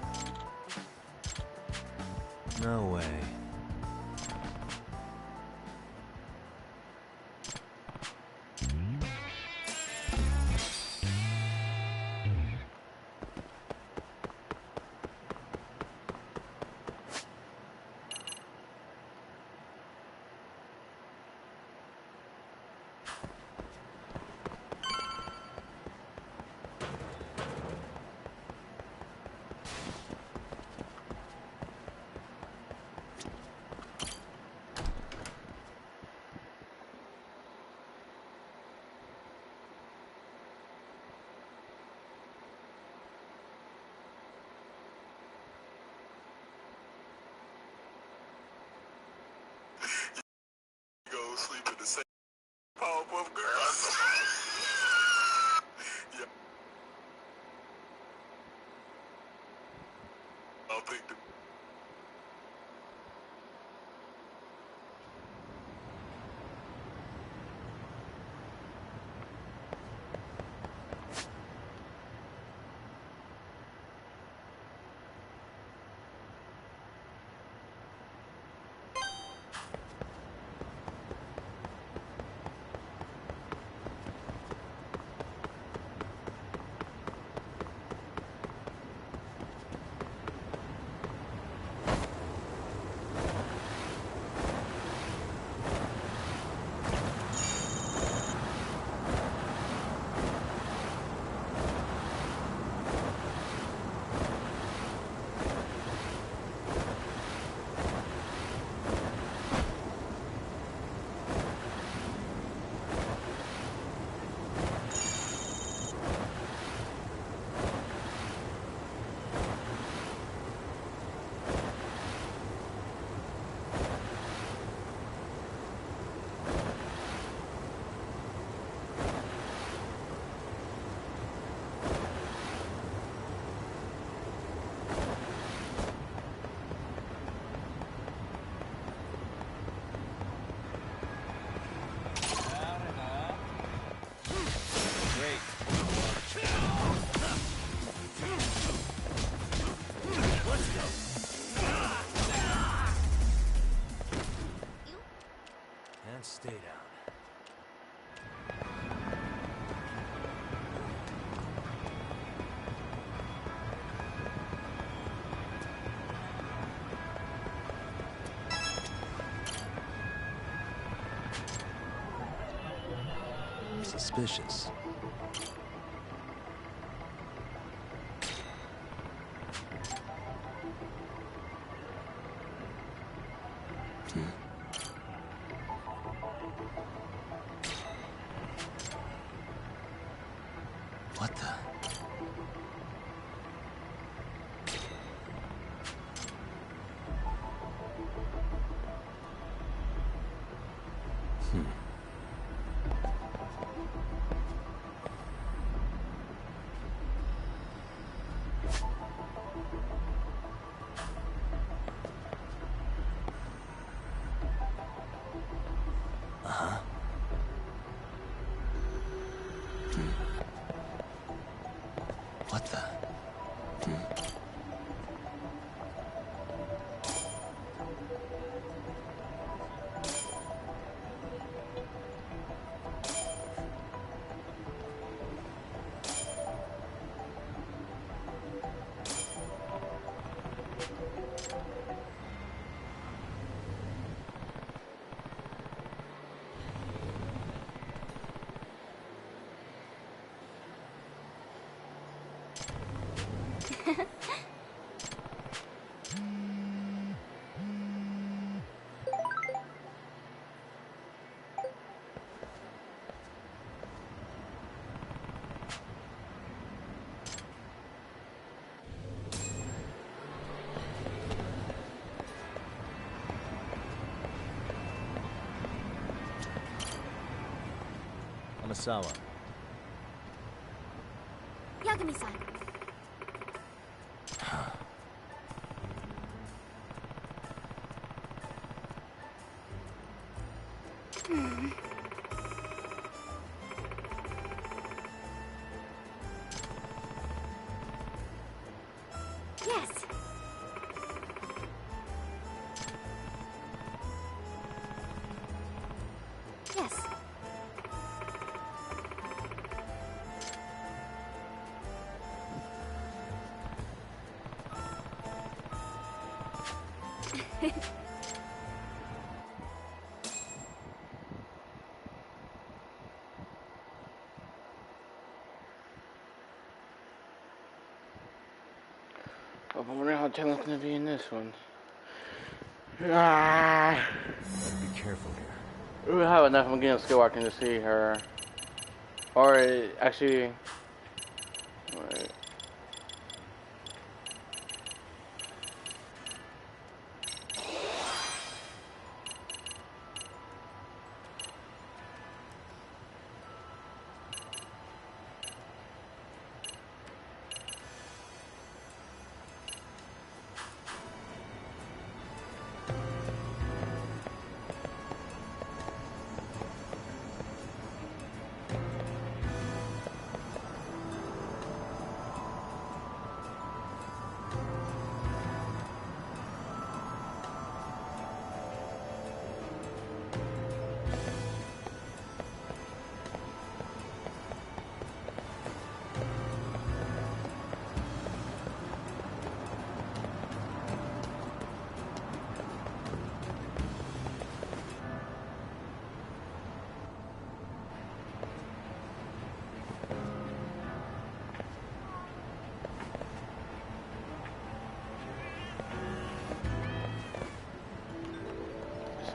No way. Go sleep in the same Powerpuff Girls. Yeah. I'll think the stay down. Suspicious. What the? Uh-huh. What the? Sawa. Yagami-san. Yes. Yes. Oh, I'm wondering how Taylor's gonna be in this one. Ah. Be careful here. We have enough. I'm getting skill walking to see her. Or actually, wait.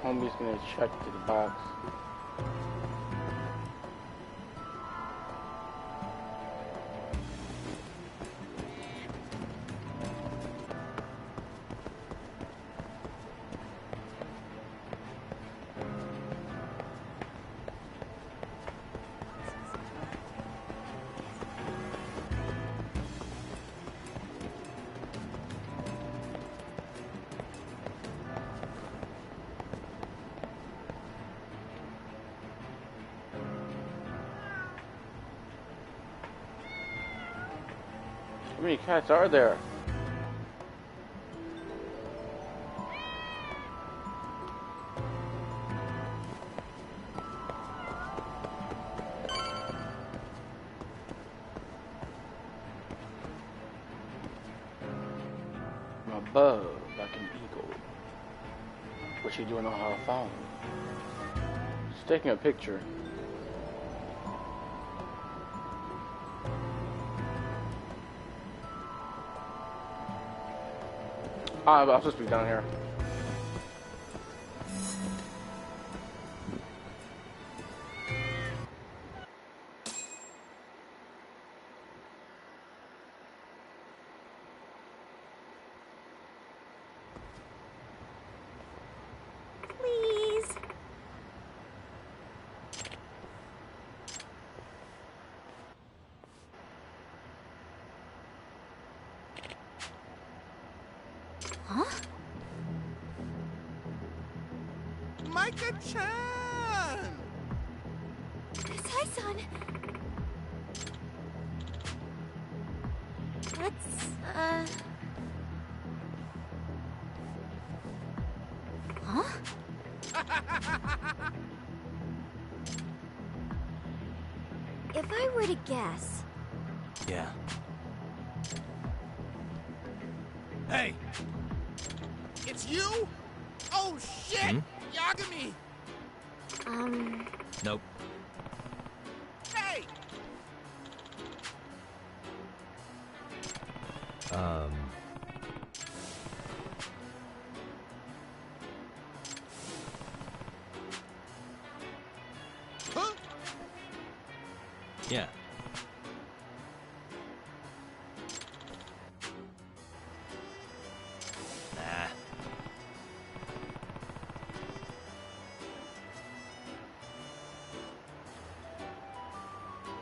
Homie's gonna check to the box. How many cats are there? I'm a bug, like an eagle. What you doing on how I found? Just taking a picture. I'm supposed to be down here. Please. Huh? Micah-chan! Sai-san. Let's, Huh? If I were to guess... Yeah. Hey! It's you? Oh shit! Yagami! Nope. Hey! Huh? Yeah. Nah.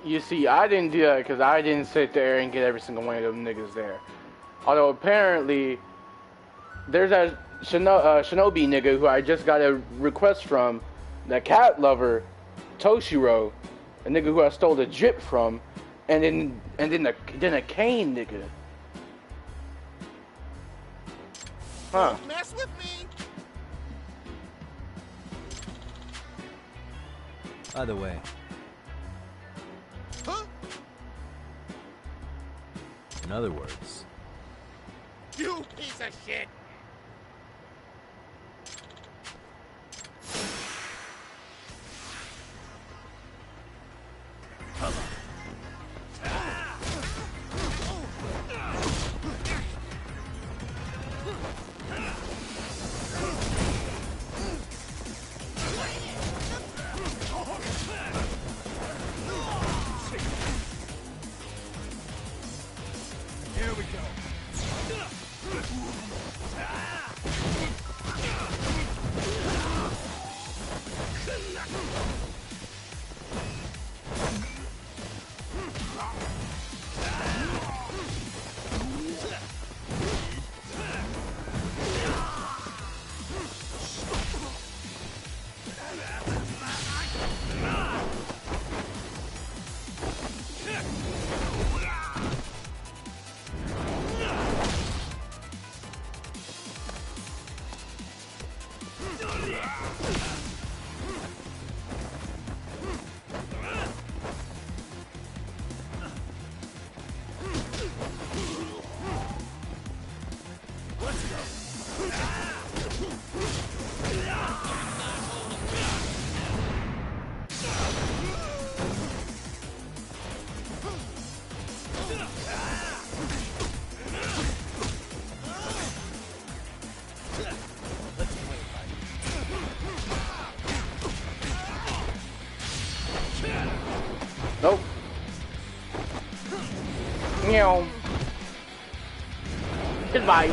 You see, I didn't do that because I didn't sit there and get every single one of them niggas there. Although apparently, there's that Shinobi nigga who I just got a request from, the cat lover, Toshiro, a nigga who I stole the drip from, and then a Kane nigga. Huh. Don't mess with me. Either way. Huh? In other words. You piece of shit. Here we go. Nope. Meow. Goodbye.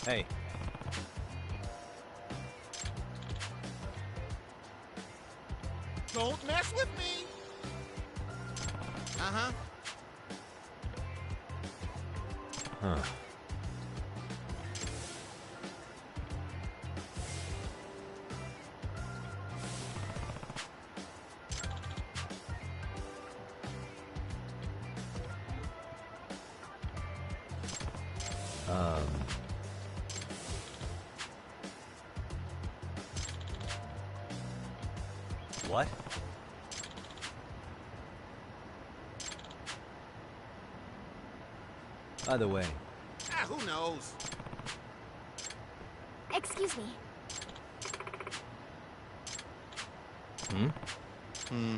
Hey. Don't mess with me. Uh-huh. Huh. What? Either way. Who knows? Excuse me. Hmm?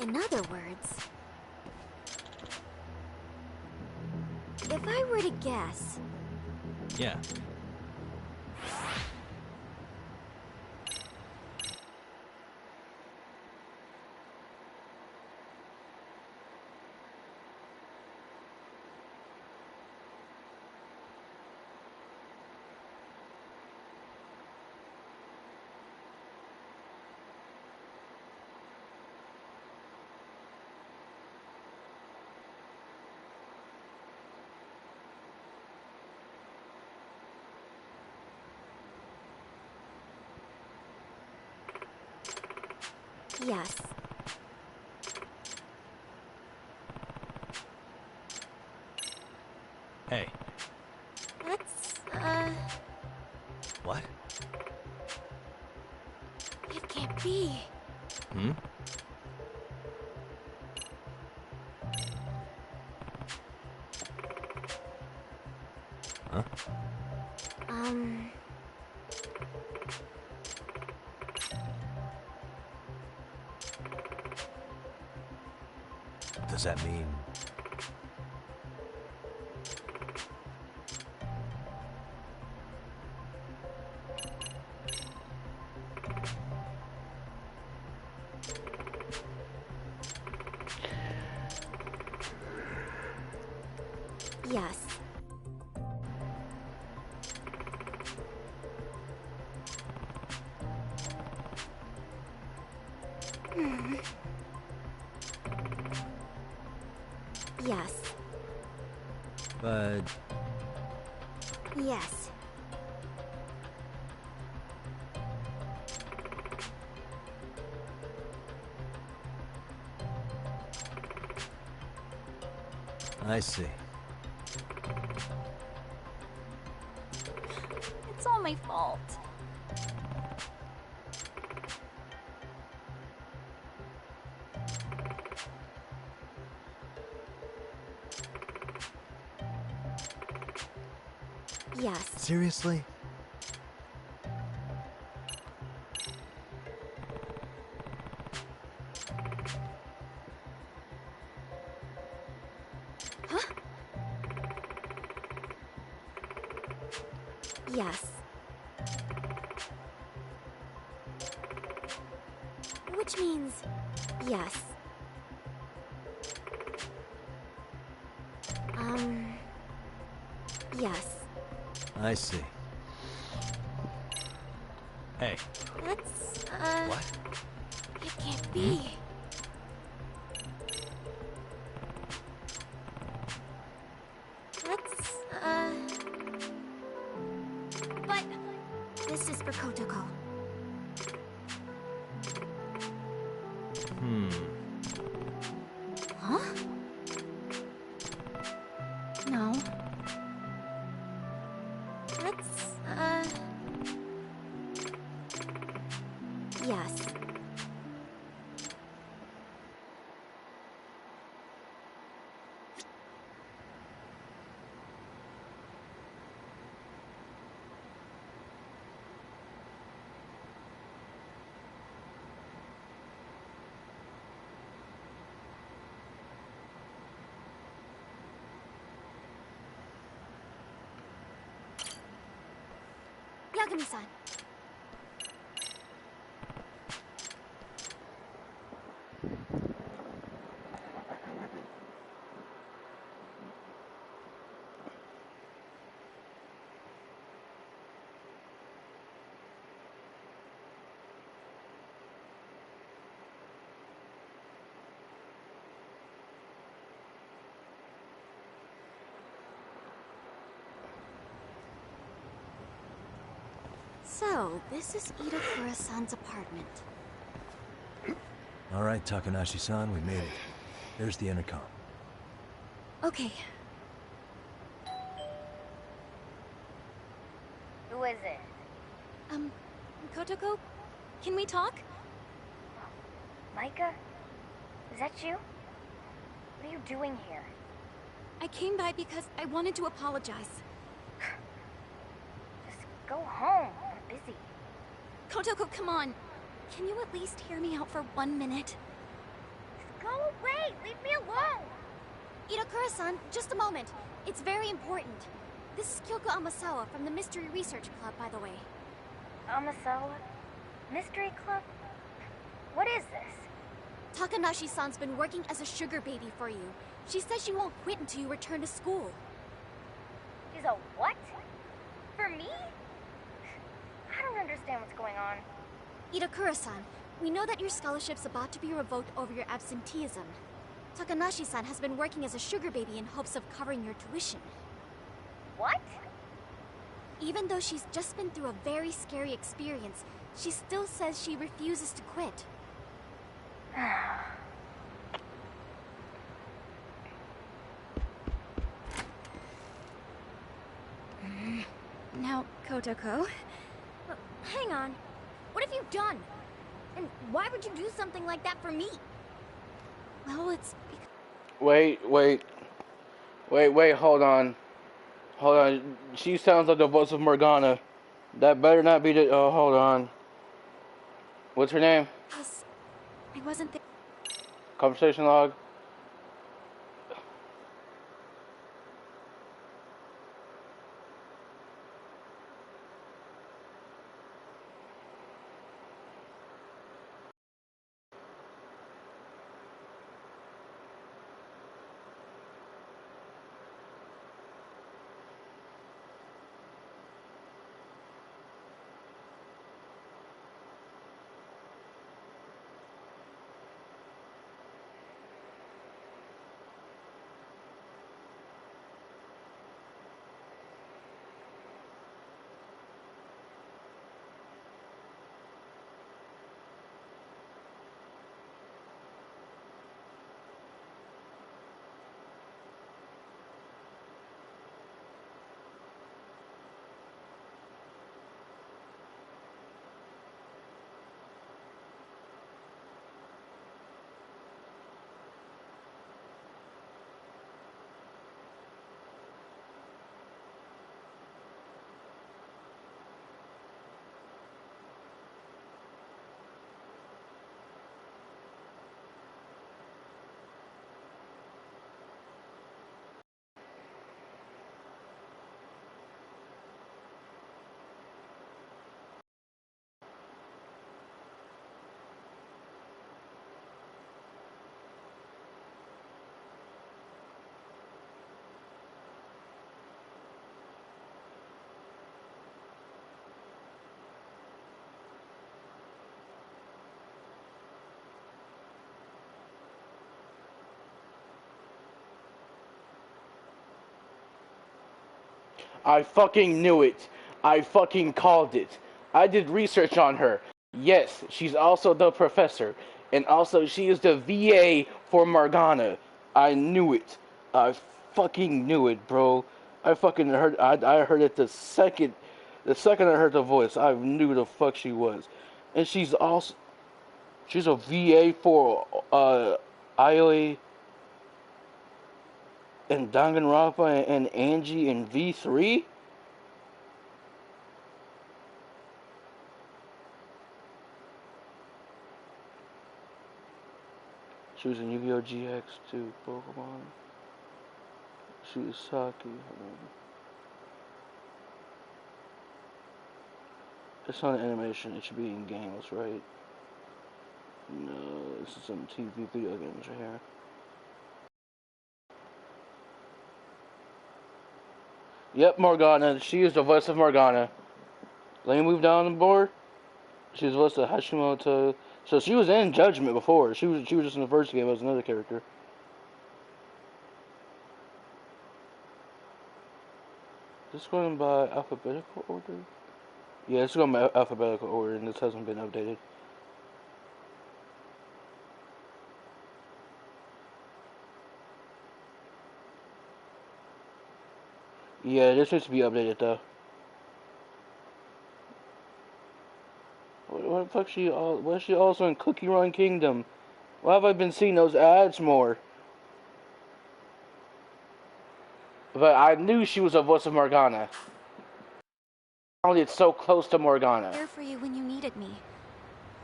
In other words, if I were to guess, Yeah. yes. Hey. That's, What? it can't be. Hmm? Huh? Does that mean... Yes. Yes. But... Yes. I see. It's all my fault. Yes. Seriously? Huh? Yes. Which means yes. Yes. I see. Hey. That's, What? It can't be. That's, But this is for Kotoko. Huh? No. That's, yes. Yagami-san. So, this is Itakura-san's apartment. All right, Takanashi-san, we made it. There's the intercom. Okay. Who is it? Kotoko? Can we talk? Micah? Is that you? What are you doing here? I came by because I wanted to apologize. Just go home. I'm busy. Kotoko, come on. Can you at least hear me out for 1 minute? Just go away! Leave me alone! Itakura-san, just a moment. It's very important. This is Kyoko Amasawa from the Mystery Research Club, by the way. Amasawa? Mystery Club? What is this? Takanashi-san's been working as a sugar baby for you. She says she won't quit until you return to school. She's a what? For me? I don't understand what's going on. Itakura-san, we know that your scholarship's about to be revoked over your absenteeism. Takanashi-san has been working as a sugar baby in hopes of covering your tuition. What? Even though she's just been through a very scary experience, she still says she refuses to quit. Now, Kotoko... hang on. What have you done? And why would you do something like that for me? Well, it's because... Wait, hold on. Hold on. She sounds like the voice of Morgana. That better not be the... Oh, hold on. What's her name? I wasn't there. Conversation log. I fucking knew it. I fucking called it. I did research on her. Yes, she's also the professor. And also, she is the VA for Morgana. I knew it. I fucking knew it, bro. I fucking heard. I heard it the second I heard the voice. I knew the fuck she was. And she's a VA for Aioi and Danganronpa and Angie in V3. She was in Yu-Gi-Oh! GX too, Pokemon. She was Saki. It's not an animation, it should be in games, right? No, this is some TV video games right here. Yep, Morgana. She is the voice of Morgana. Let me move down the board. She's the voice of Hashimoto. So she was in Judgment before. She was just in the first game as another character. Is this going by alphabetical order? Yeah, it's going by alphabetical order, and this hasn't been updated. Yeah, this needs to be updated though. What the fuck she all? Why is she also in Cookie Run Kingdom? Why have I been seeing those ads more? But I knew she was a voice of Morgana. It's so close to Morgana. There for you when you needed me.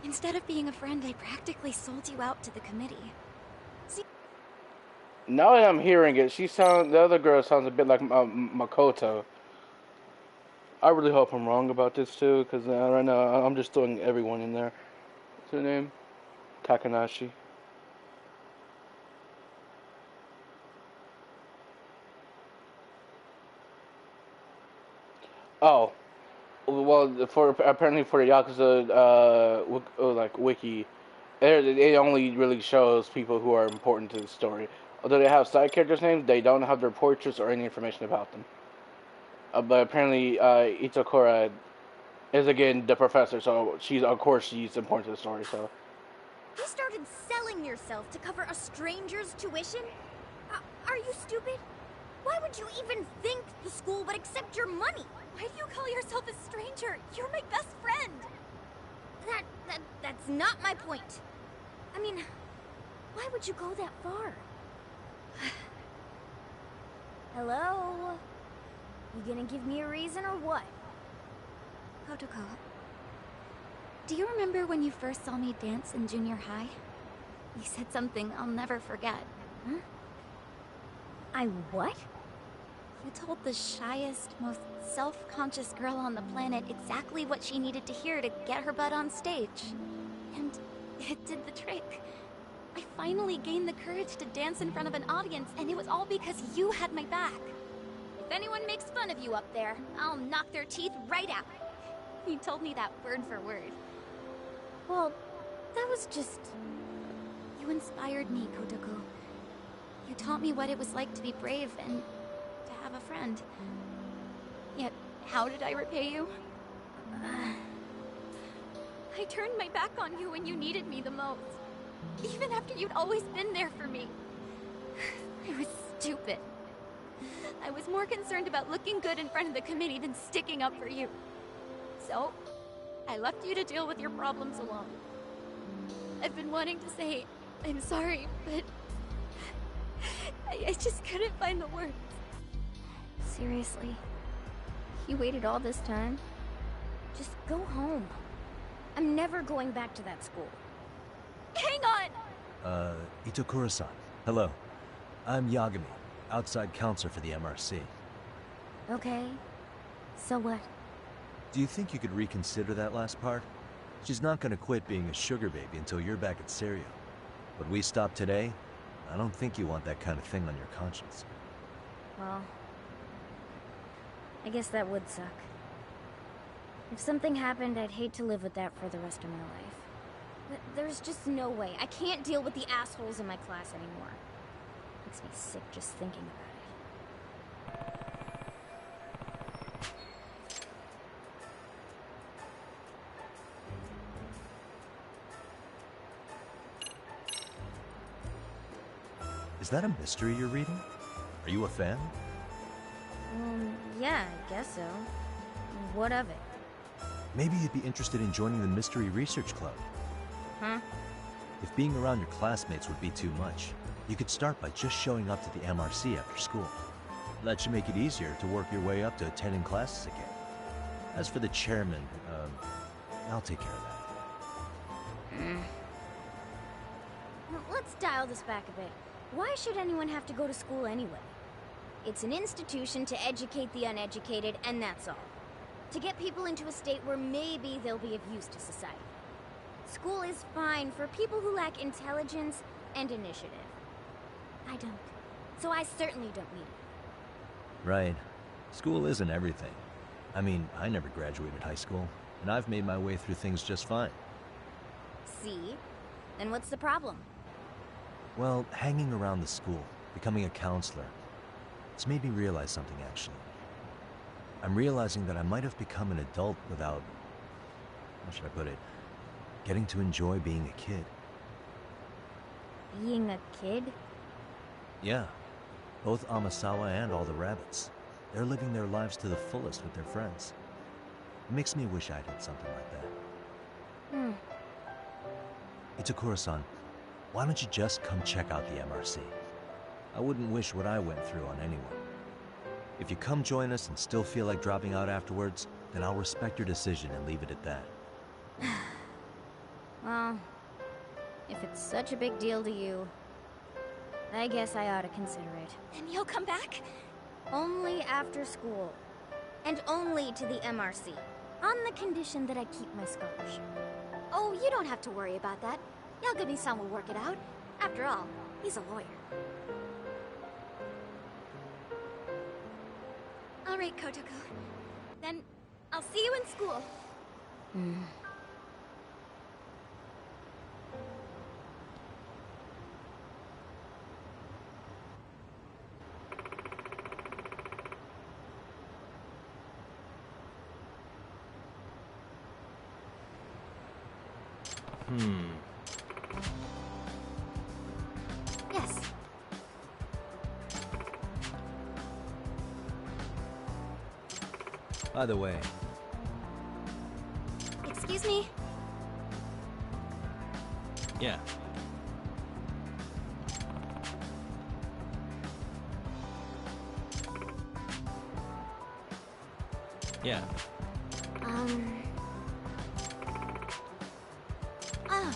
Instead of being a friend, I practically sold you out to the committee. See? Now that I'm hearing it, the other girl sounds a bit like Makoto. I really hope I'm wrong about this too, because right now I'm just throwing everyone in there. What's her name? Takanashi. Oh, well, apparently for the Yakuza wiki, it only really shows people who are important to the story. Although they have side characters' names, they don't have their portraits or any information about them. But apparently, Itakura is again the professor, so she's important to the story. So you started selling yourself to cover a stranger's tuition? Are you stupid? Why would you even think the school would accept your money? Why do you call yourself a stranger? You're my best friend. That's not my point. I mean, why would you go that far? Hello? You gonna give me a reason or what? Kotoko, do you remember when you first saw me dance in junior high? You said something I'll never forget. Huh? I what? You told the shyest, most self-conscious girl on the planet exactly what she needed to hear to get her butt on stage. And it did the trick. I finally gained the courage to dance in front of an audience, and it was all because you had my back. If anyone makes fun of you up there, I'll knock their teeth right out. You told me that word for word. Well, that was just... You inspired me, Kotoko. You taught me what it was like to be brave and to have a friend. Yet, how did I repay you? I turned my back on you when you needed me the most. Even after you'd always been there for me. I was stupid. I was more concerned about looking good in front of the committee than sticking up for you. So, I left you to deal with your problems alone. I've been wanting to say I'm sorry, but I just couldn't find the words. Seriously? You waited all this time? Just go home. I'm never going back to that school. Hang on! Itokura-san. Hello. I'm Yagami, outside counselor for the MRC. Okay. So what? Do you think you could reconsider that last part? She's not gonna quit being a sugar baby until you're back at Serio. But we stop today, I don't think you want that kind of thing on your conscience. Well, I guess that would suck. If something happened, I'd hate to live with that for the rest of my life. There's just no way. I can't deal with the assholes in my class anymore. Makes me sick just thinking about it. Is that a mystery you're reading? Are you a fan? Yeah, I guess so. What of it? Maybe you'd be interested in joining the Mystery Research Club. Huh? If being around your classmates would be too much, you could start by just showing up to the MRC after school. That should make it easier to work your way up to attending classes again. As for the chairman, I'll take care of that. Well, let's dial this back a bit. Why should anyone have to go to school anyway? It's an institution to educate the uneducated, and that's all. To get people into a state where maybe they'll be of use to society. School is fine for people who lack intelligence and initiative. I don't. So I certainly don't need it. Right. School isn't everything. I mean, I never graduated high school, and I've made my way through things just fine. See? Then what's the problem? Well, hanging around the school, becoming a counselor, it's made me realize something, actually. I'm realizing that I might have become an adult without, how should I put it, getting to enjoy being a kid. Being a kid? Yeah. Both Amasawa and all the rabbits. They're living their lives to the fullest with their friends. It makes me wish I did something like that. Itakura-san, why don't you just come check out the MRC? I wouldn't wish what I went through on anyone. If you come join us and still feel like dropping out afterwards, then I'll respect your decision and leave it at that. Well, if it's such a big deal to you, I guess I ought to consider it. And you'll come back? Only after school. And only to the MRC. On the condition that I keep my scholarship. Oh, you don't have to worry about that. Yagami-san will work it out. After all, he's a lawyer. All right, Kotoko. Then I'll see you in school. Yes. By the way, Excuse me? yeah. Yeah. Ah.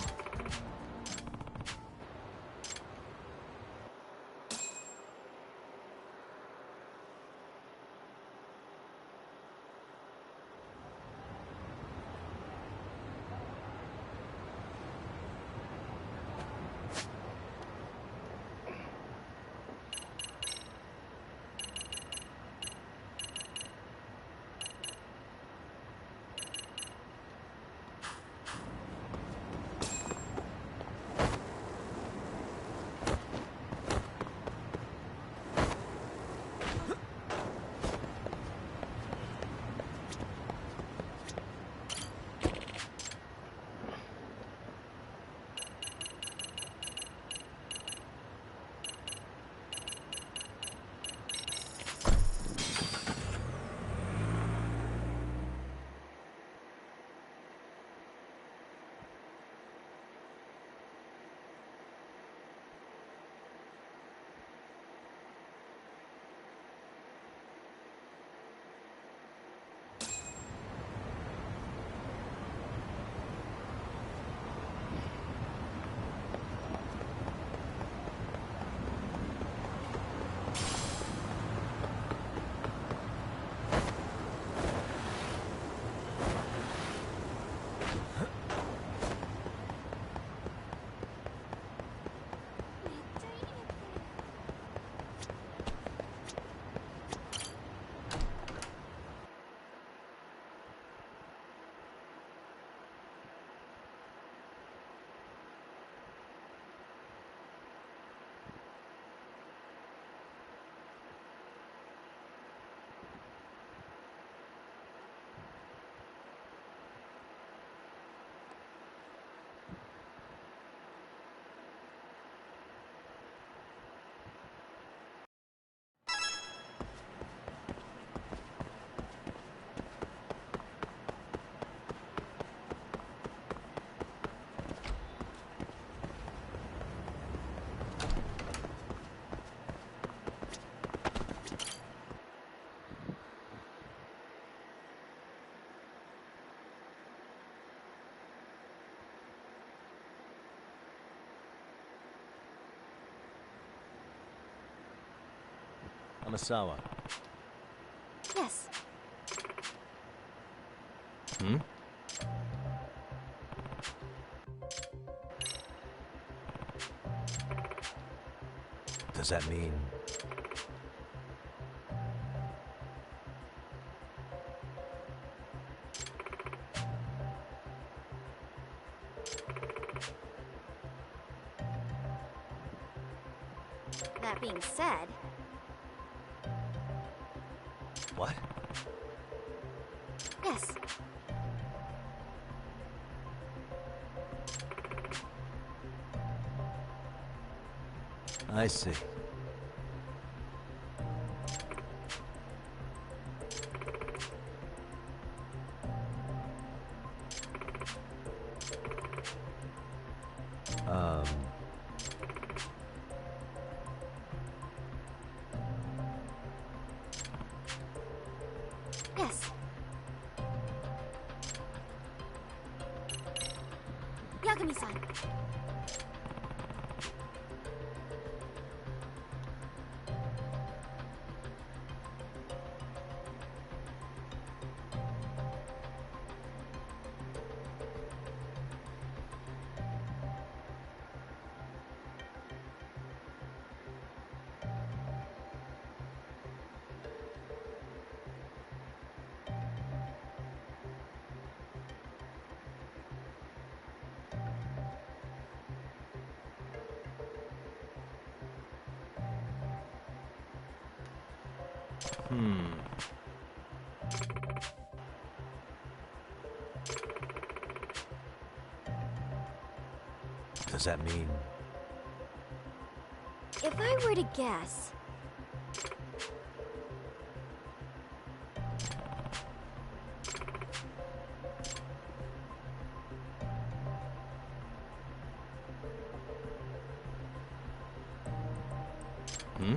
Amasawa. Yes. Hmm? Does that mean... That being said... What? Yes. I see. Yes. Yagami-san. Does that mean... If I were to guess... Hmm?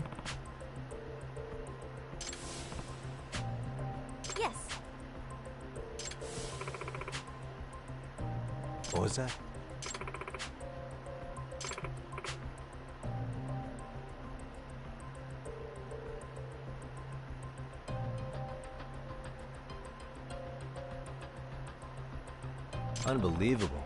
Yes. What was that? Unbelievable.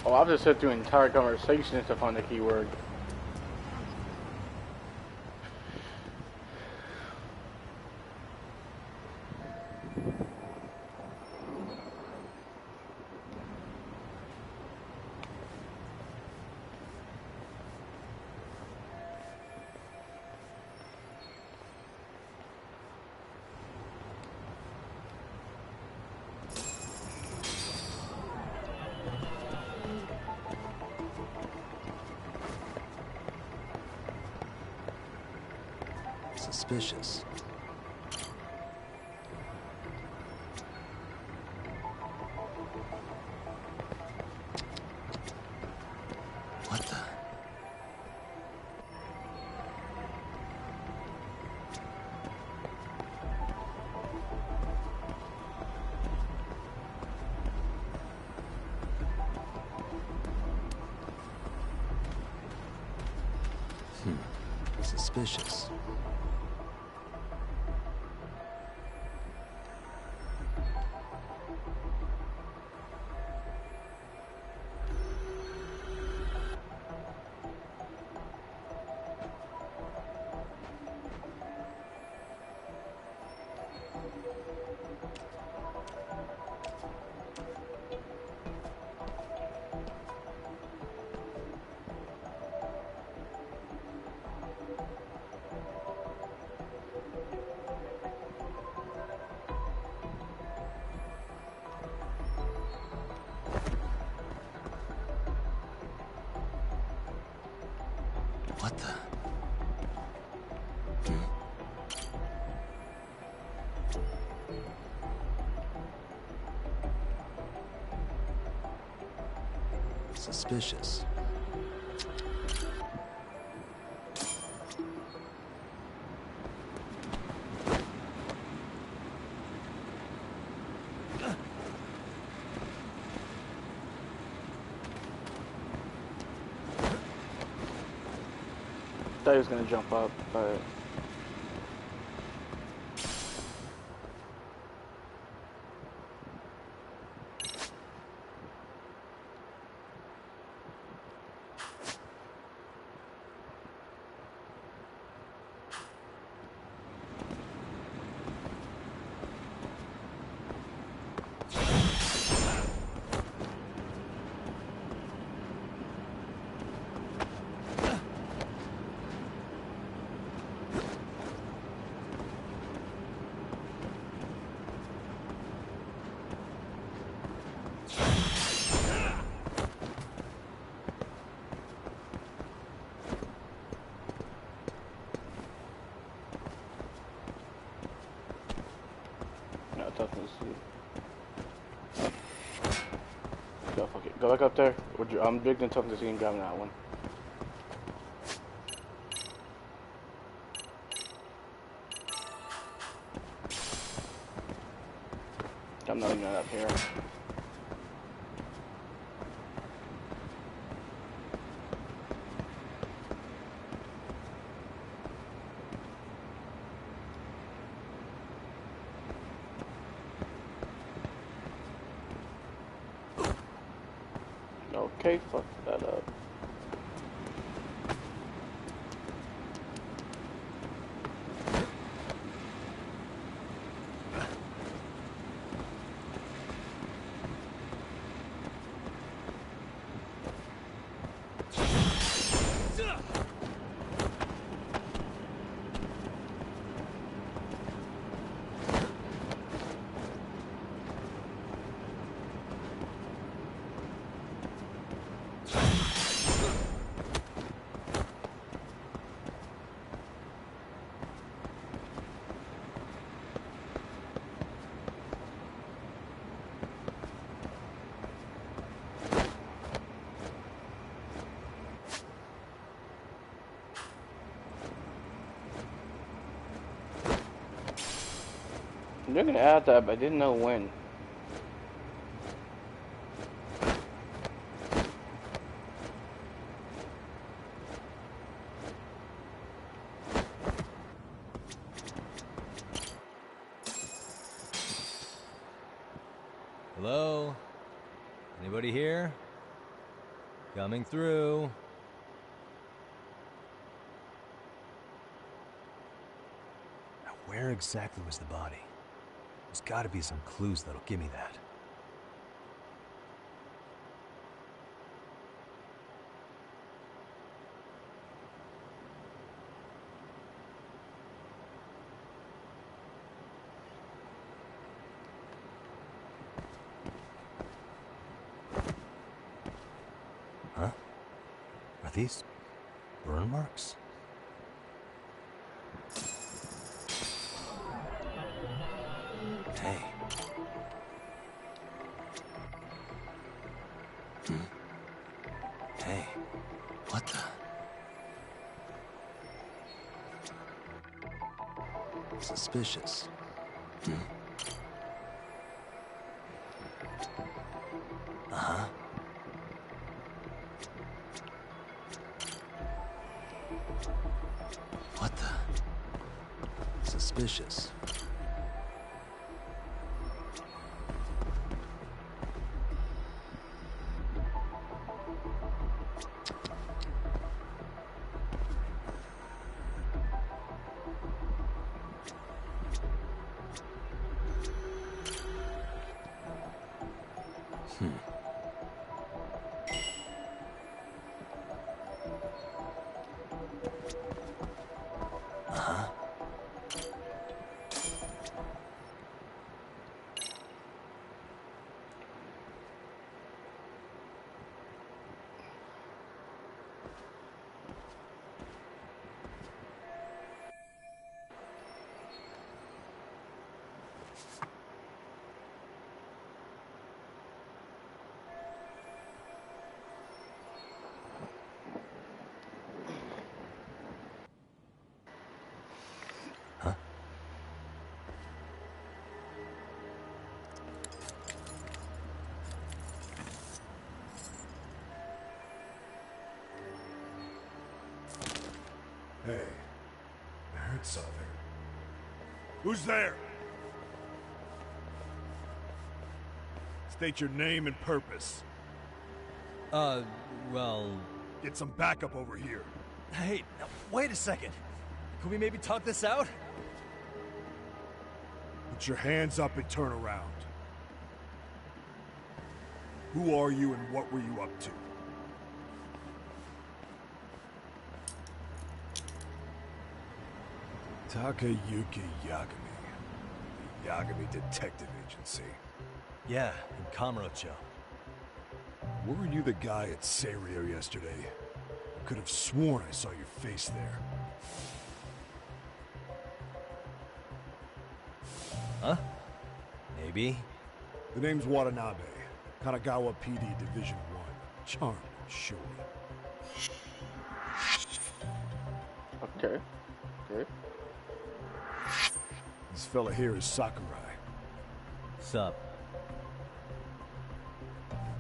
Oh, I've just sat through an entire conversation to find the keyword. Suspicious. What the? Suspicious. What the? Suspicious. I thought he was gonna jump up, but definitely see. Go, fuck it. Go back up there. I'm big and tough to see him driving that one. I'm not even up here. Okay, fuck that up. They're gonna add that, but I didn't know when. Hello? Anybody here? Coming through. Now, where exactly was the body? There's gotta be some clues that'll give me that. Huh? Are these burn marks? Hey. Hey. What the? Suspicious. Uh-huh. What the? Suspicious. Uh-huh. Hey, I heard something. Who's there? State your name and purpose. Well... Get some backup over here. Hey, now, wait a second. Could we maybe talk this out? Put your hands up and turn around. Who are you and what were you up to? Takayuki Yagami. The Yagami Detective Agency. Yeah, in Kamurocho. Weren't you the guy at Seirio yesterday? I could have sworn I saw your face there. Huh? Maybe. The name's Watanabe. Kanagawa PD Division 1. Charmed, sure. Okay. Okay. This fella here is Sakurai. Sup?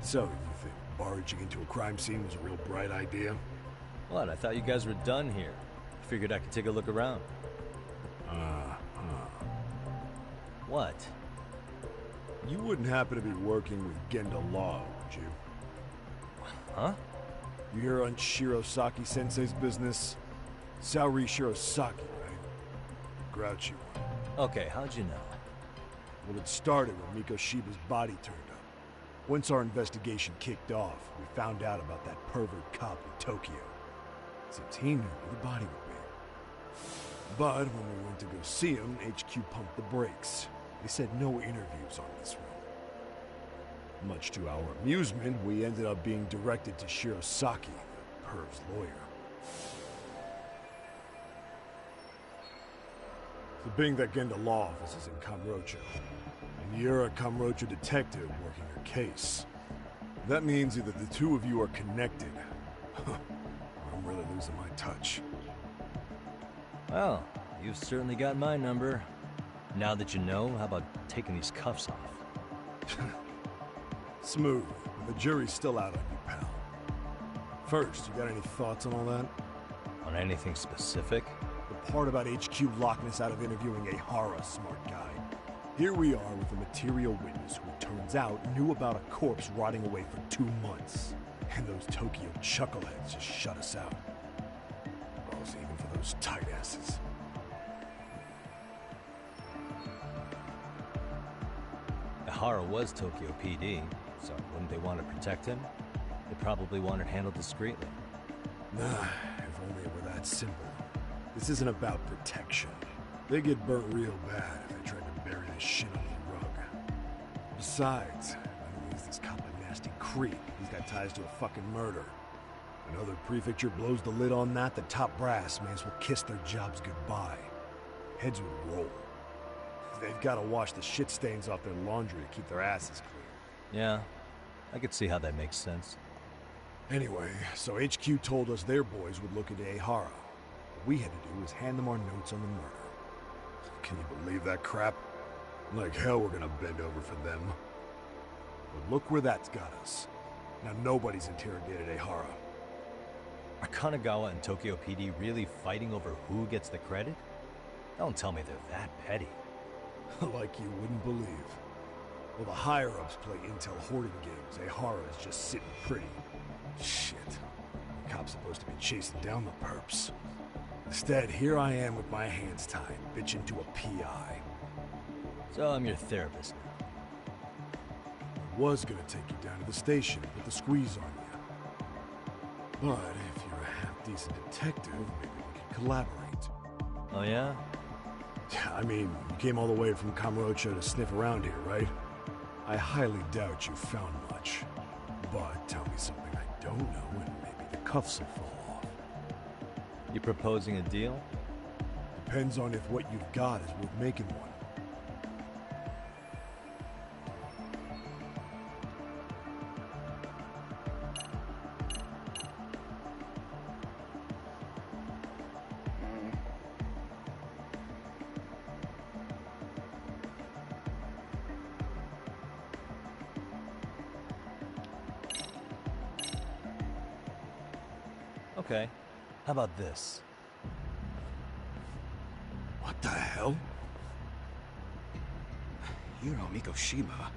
So, you think barging into a crime scene was a real bright idea? What? I thought you guys were done here. Figured I could take a look around. What? You wouldn't happen to be working with Genda Law, would you? Huh? You hear on Shirosaki-sensei's business? Saori Shirosaki, right? Grouchy one. Okay, how'd you know? Well, it started when Mikoshiba's body turned up. Once our investigation kicked off, we found out about that pervert cop in Tokyo. Seems he knew where the body would be. But when we went to go see him, HQ pumped the brakes. They said no interviews on this one. Much to our amusement, we ended up being directed to Shirosaki, the perv's lawyer. So being that Genda Law office is in Kamurocho, and you're a Kamurocho detective working your case, that means either the two of you are connected, or I'm really losing my touch. Well, you've certainly got my number. Now that you know, how about taking these cuffs off? Smooth, but the jury's still out on you, pal. First, you got any thoughts on all that? On anything specific? The part about HQ locking us out of interviewing a Hara, smart guy. Here we are with a material witness who, it turns out, knew about a corpse rotting away for 2 months. And those Tokyo chuckleheads just shut us out. Balls even for those tight asses. Hara was Tokyo PD, so wouldn't they want to protect him? They probably want it handled discreetly. Nah, if only it were that simple. This isn't about protection. They get burnt real bad if they try to bury this shit under the rug. Besides, not only is this cop a nasty creep, he's got ties to a fucking murder. Another prefecture blows the lid on that, the top brass may as well kiss their jobs goodbye. Heads would roll. They've got to wash the shit stains off their laundry to keep their asses clean. Yeah, I could see how that makes sense. Anyway, so HQ told us their boys would look into Ehara. What we had to do was hand them our notes on the murder. Can you believe that crap? Like hell we're gonna bend over for them. But look where that's got us. Now nobody's interrogated Ehara. Are Kanagawa and Tokyo PD really fighting over who gets the credit? Don't tell me they're that petty. Like you wouldn't believe. Well, the higher-ups play intel hoarding games. Ehara is just sitting pretty. Shit. The cop's supposed to be chasing down the perps. Instead, here I am with my hands tied, bitching to a PI. So I'm your therapist now. I was gonna take you down to the station, put the squeeze on you. But if you're a half-decent detective, maybe we can collaborate. Oh yeah? I mean, you came all the way from Kamurocho to sniff around here, right? I highly doubt you found much. But tell me something I don't know and maybe the cuffs will fall off. You proposing a deal? Depends on if what you've got is worth making one. Okay. How about this? What the hell? Hiro Mikoshiba.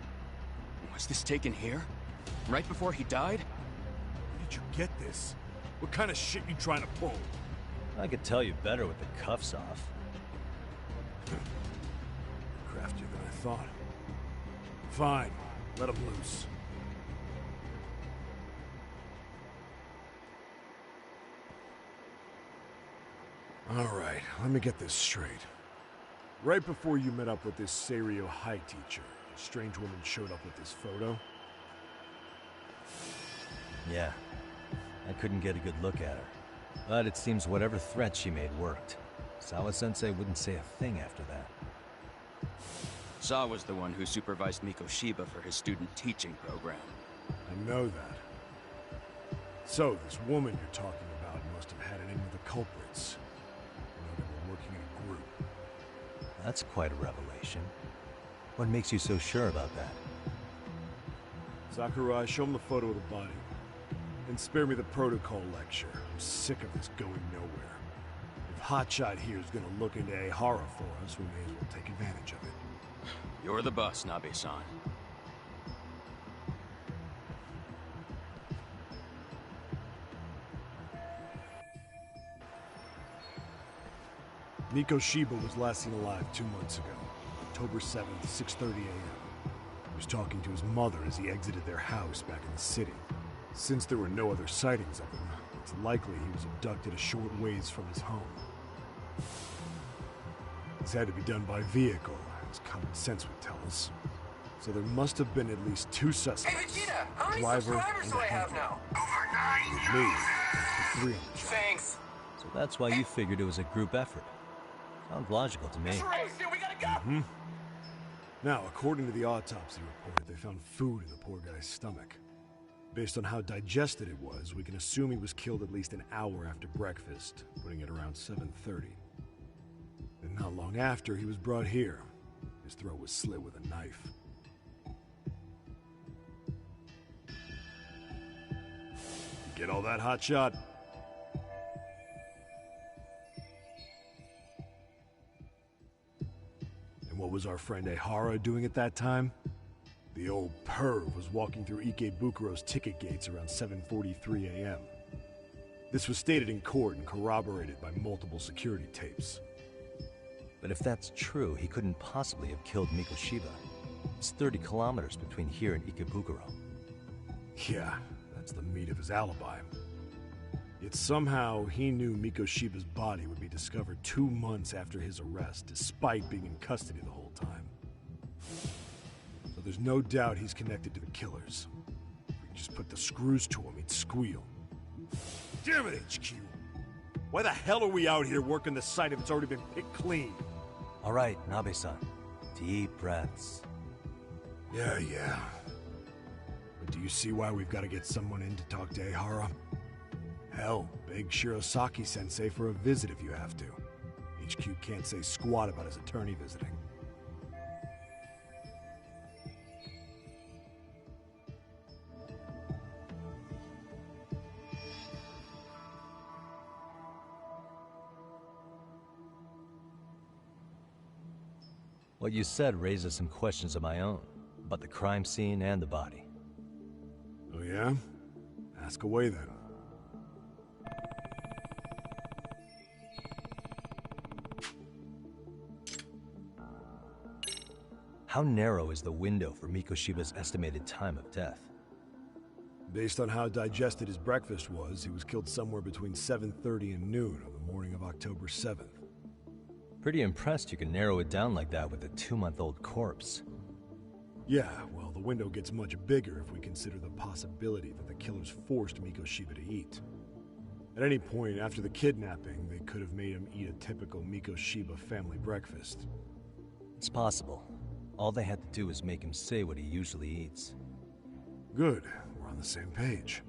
Was this taken here? Right before he died? Where did you get this? What kind of shit you trying to pull? I could tell you better with the cuffs off. Craftier than I thought. Fine. Let him loose. Alright, let me get this straight. Right before you met up with this Seiryo High teacher, a strange woman showed up with this photo? Yeah. I couldn't get a good look at her. But it seems whatever threat she made worked. Sawa-sensei wouldn't say a thing after that. Sawa's the one who supervised Mikoshiba for his student teaching program. I know that. So, this woman you're talking about must have had it in with the culprits. They were working in a group. That's quite a revelation. What makes you so sure about that? Sakurai, show him the photo of the body. And spare me the protocol lecture. I'm sick of this going nowhere. If Hotshot here is gonna look into Ehara for us, we may as well take advantage of it. You're the boss, Nabe-san. Mikoshiba was last seen alive 2 months ago, October 7th, 6:30 a.m. He was talking to his mother as he exited their house back in the city. Since there were no other sightings of him, it's likely he was abducted a short ways from his home. This had to be done by vehicle, as common sense would tell us. So there must have been at least 2 suspects. Hey Vegeta, how many driver subscribers and do a I have handler. now? Over 9 Me, the 3 on the track. Thanks. So that's why you figured it was a group effort. Sounds logical to me. We gotta go! Now, according to the autopsy report, they found food in the poor guy's stomach. Based on how digested it was, we can assume he was killed at least an hour after breakfast, putting it around 7:30. And not long after, he was brought here. His throat was slit with a knife. You get all that, Hotshot? And what was our friend Ehara doing at that time? The old perv was walking through Ikebukuro's ticket gates around 7:43 a.m. This was stated in court and corroborated by multiple security tapes. But if that's true, he couldn't possibly have killed Mikoshiba. It's 30 kilometers between here and Ikebukuro. Yeah, that's the meat of his alibi. Yet somehow he knew Mikoshiba's body would be discovered 2 months after his arrest, despite being in custody the whole time. So there's no doubt he's connected to the killers. If we just put the screws to him, he'd squeal. Damn it, HQ! Why the hell are we out here working the site if it's already been picked clean? All right, Nabe-san. Deep breaths. Yeah. But do you see why we've got to get someone in to talk to Ehara? Hell, beg Shirosaki-sensei for a visit if you have to. HQ can't say squat about his attorney visiting. What you said raises some questions of my own, about the crime scene and the body. Oh yeah? Ask away then. How narrow is the window for Mikoshiba's estimated time of death? Based on how digested his breakfast was, he was killed somewhere between 7:30 and noon on the morning of October 7th. Pretty impressed you can narrow it down like that with a 2-month-old corpse. Yeah, well, the window gets much bigger if we consider the possibility that the killers forced Mikoshiba to eat. At any point after the kidnapping, they could have made him eat a typical Mikoshiba family breakfast. It's possible. All they had to do was make him say what he usually eats. Good, we're on the same page.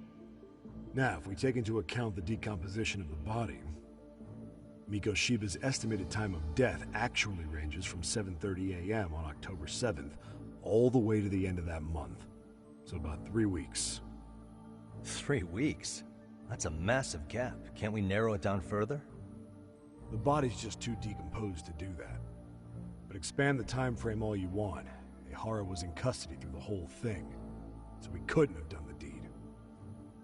Now, if we take into account the decomposition of the body, Mikoshiba's estimated time of death actually ranges from 7:30 a.m. on October 7th all the way to the end of that month. So about 3 weeks. 3 weeks? That's a massive gap. Can't we narrow it down further? The body's just too decomposed to do that. But expand the time frame all you want. Ehara was in custody through the whole thing, so he couldn't have done the deed.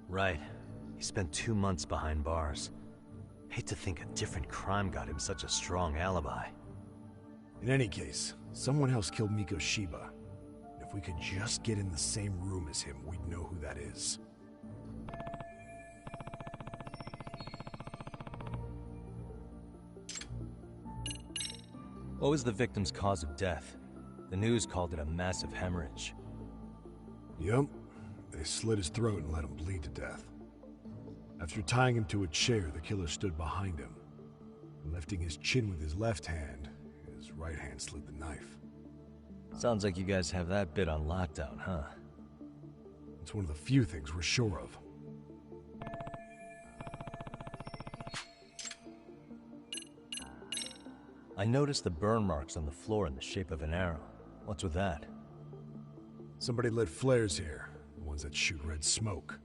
Right. He spent 2 months behind bars. Hate to think a different crime got him such a strong alibi. In any case, someone else killed Mikoshiba. If we could just get in the same room as him, we'd know who that is. What was the victim's cause of death? The news called it a massive hemorrhage. Yup. They slit his throat and let him bleed to death. After tying him to a chair, the killer stood behind him. Lifting his chin with his left hand, his right hand slid the knife. Sounds like you guys have that bit on lockdown, huh? It's one of the few things we're sure of. I noticed the burn marks on the floor in the shape of an arrow. What's with that? Somebody lit flares here. ones that shoot red smoke.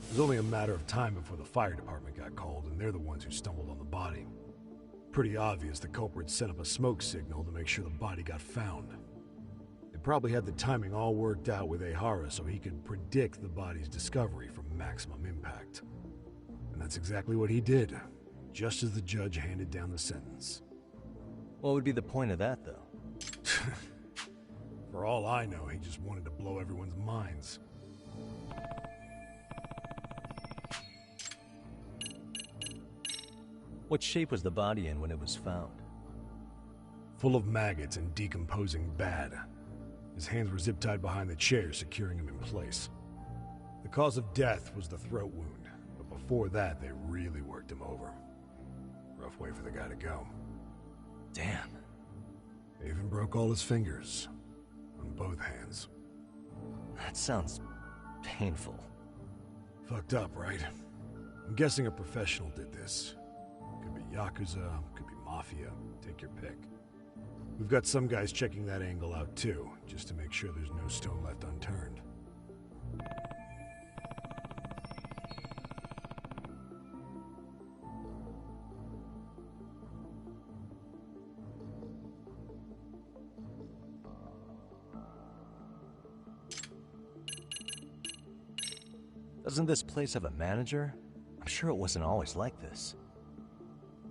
It was only a matter of time before the fire department got called, and they're the ones who stumbled on the body. Pretty obvious the culprit set up a smoke signal to make sure the body got found. They probably had the timing all worked out with Ehara so he could predict the body's discovery from maximum impact. And that's exactly what he did, just as the judge handed down the sentence. What would be the point of that, though? For all I know, he just wanted to blow everyone's minds. What shape was the body in when it was found? Full of maggots and decomposing bad. His hands were zip-tied behind the chair, securing him in place. The cause of death was the throat wound, but before that, they really worked him over. Rough way for the guy to go. Damn. They even broke all his fingers. On both hands. That sounds painful. Fucked up, right? I'm guessing a professional did this. Could be Yakuza, could be Mafia, take your pick. We've got some guys checking that angle out too, just to make sure there's no stone left unturned. Doesn't this place have a manager? I'm sure it wasn't always like this.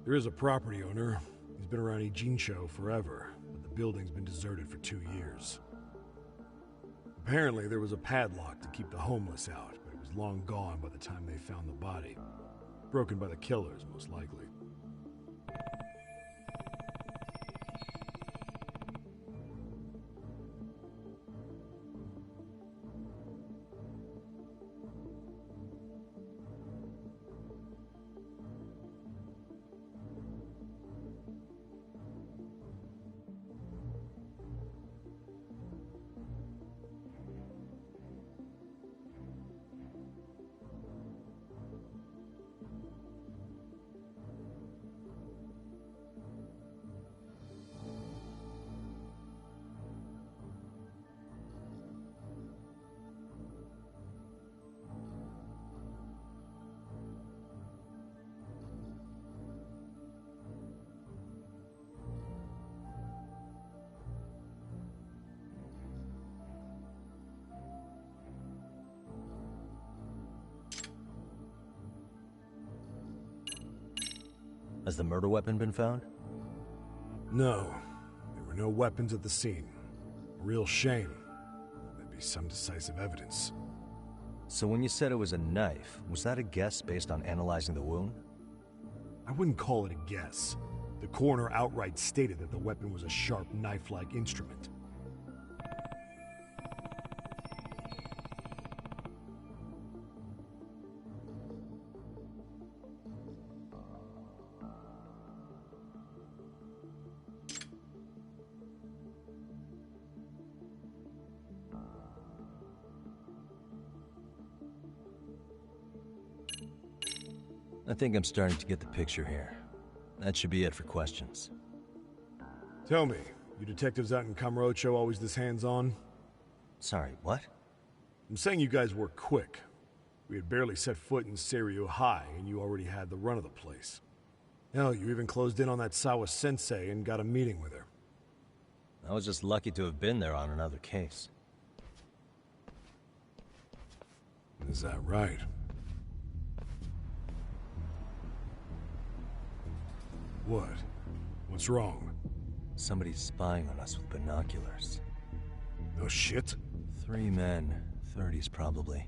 There is a property owner. He's been around Ijincho forever, but the building's been deserted for 2 years. Apparently, there was a padlock to keep the homeless out, but it was long gone by the time they found the body. Broken by the killers, most likely. Has the murder weapon been found? No. There were no weapons at the scene. A real shame. There'd be some decisive evidence. So when you said it was a knife, was that a guess based on analyzing the wound? I wouldn't call it a guess. The coroner outright stated that the weapon was a sharp knife-like instrument. I think I'm starting to get the picture here. That should be it for questions. Tell me, you detectives out in Kamurocho always this hands-on? Sorry, what? I'm saying you guys work quick. We had barely set foot in Seiryo High, and you already had the run of the place. Hell, you even closed in on that Sawa-sensei and got a meeting with her. I was just lucky to have been there on another case. Is that right? What? What's wrong? Somebody's spying on us with binoculars. No shit? 3 men, 30s probably.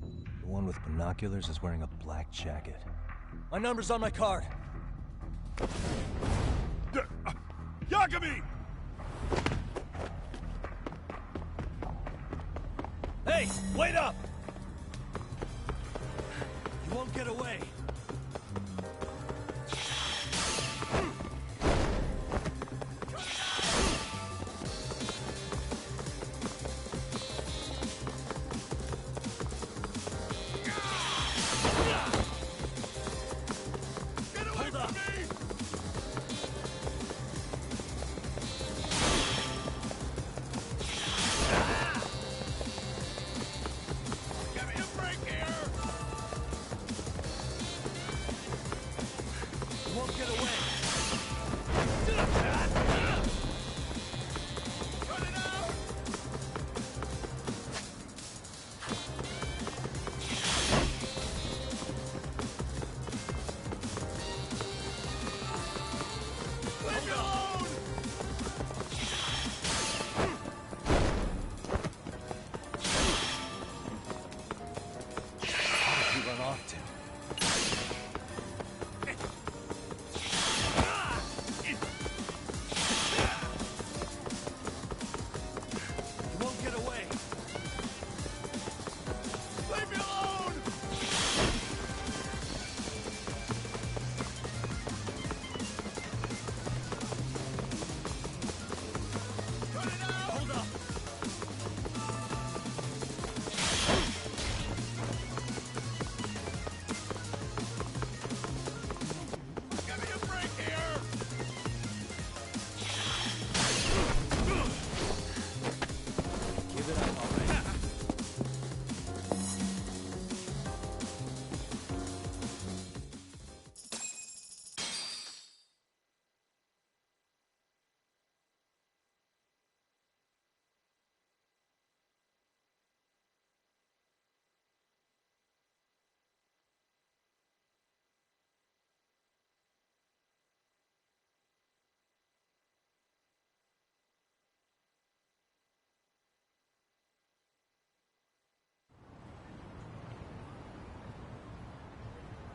The one with binoculars is wearing a black jacket. My number's on my card! Yagami! Hey, wait up! You won't get away.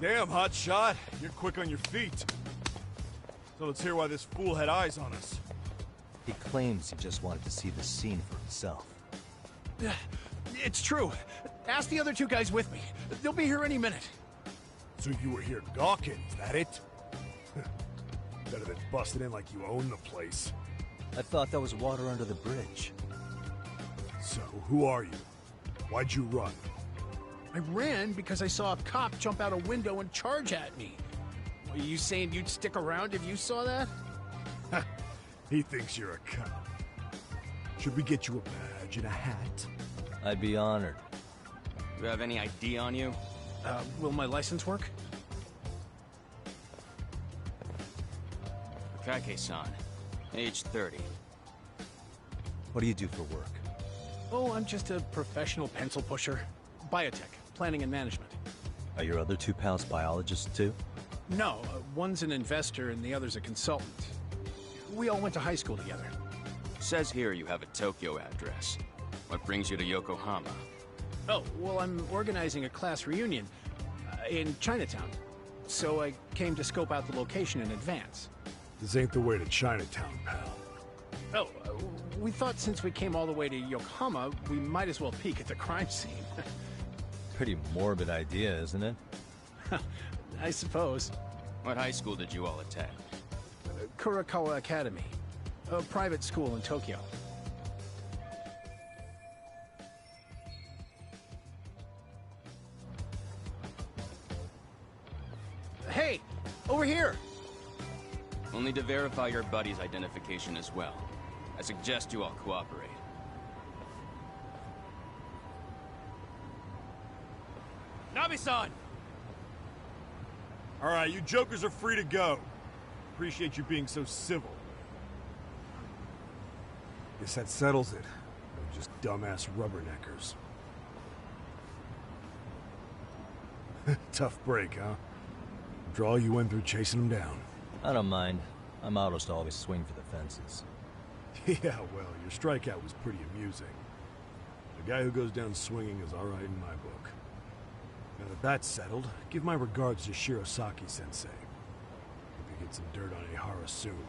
Damn, hot shot. You're quick on your feet. So let's hear why this fool had eyes on us. He claims he just wanted to see the scene for himself. It's true. Ask the other two guys with me. They'll be here any minute. So you were here gawking, is that it? Better than busting in like you own the place. I thought that was water under the bridge. So, who are you? Why'd you run? I ran because I saw a cop jump out a window and charge at me. Are you saying you'd stick around if you saw that? He thinks you're a cop. Should we get you a badge and a hat? I'd be honored. You have any ID on you? Will my license work? Kake-san, age 30. What do you do for work? Oh, I'm just a professional pencil pusher. Biotech, planning and management. Are your other two pals biologists too? No, one's an investor and the other's a consultant. We all went to high school together. Says here you have a Tokyo address. What brings you to Yokohama? Oh, well, I'm organizing a class reunion in Chinatown. So I came to scope out the location in advance. This ain't the way to Chinatown, pal. Oh, we thought since we came all the way to Yokohama, we might as well peek at the crime scene. Pretty morbid idea, isn't it? I suppose. What high school did you all attend? Kurakawa Academy, a private school in Tokyo. Hey, over here! We'll need to verify your buddy's identification as well. I suggest you all cooperate. Nabe-san! All right, you jokers are free to go. Appreciate you being so civil. Guess that settles it. They're just dumbass rubberneckers. Tough break, huh? After all you went through chasing them down. I don't mind. I'm autos to always swing for the fences. Yeah, well, your strikeout was pretty amusing. The guy who goes down swinging is alright in my book. Now that that's settled, give my regards to Shirosaki-sensei. Hope you get some dirt on Ihara soon.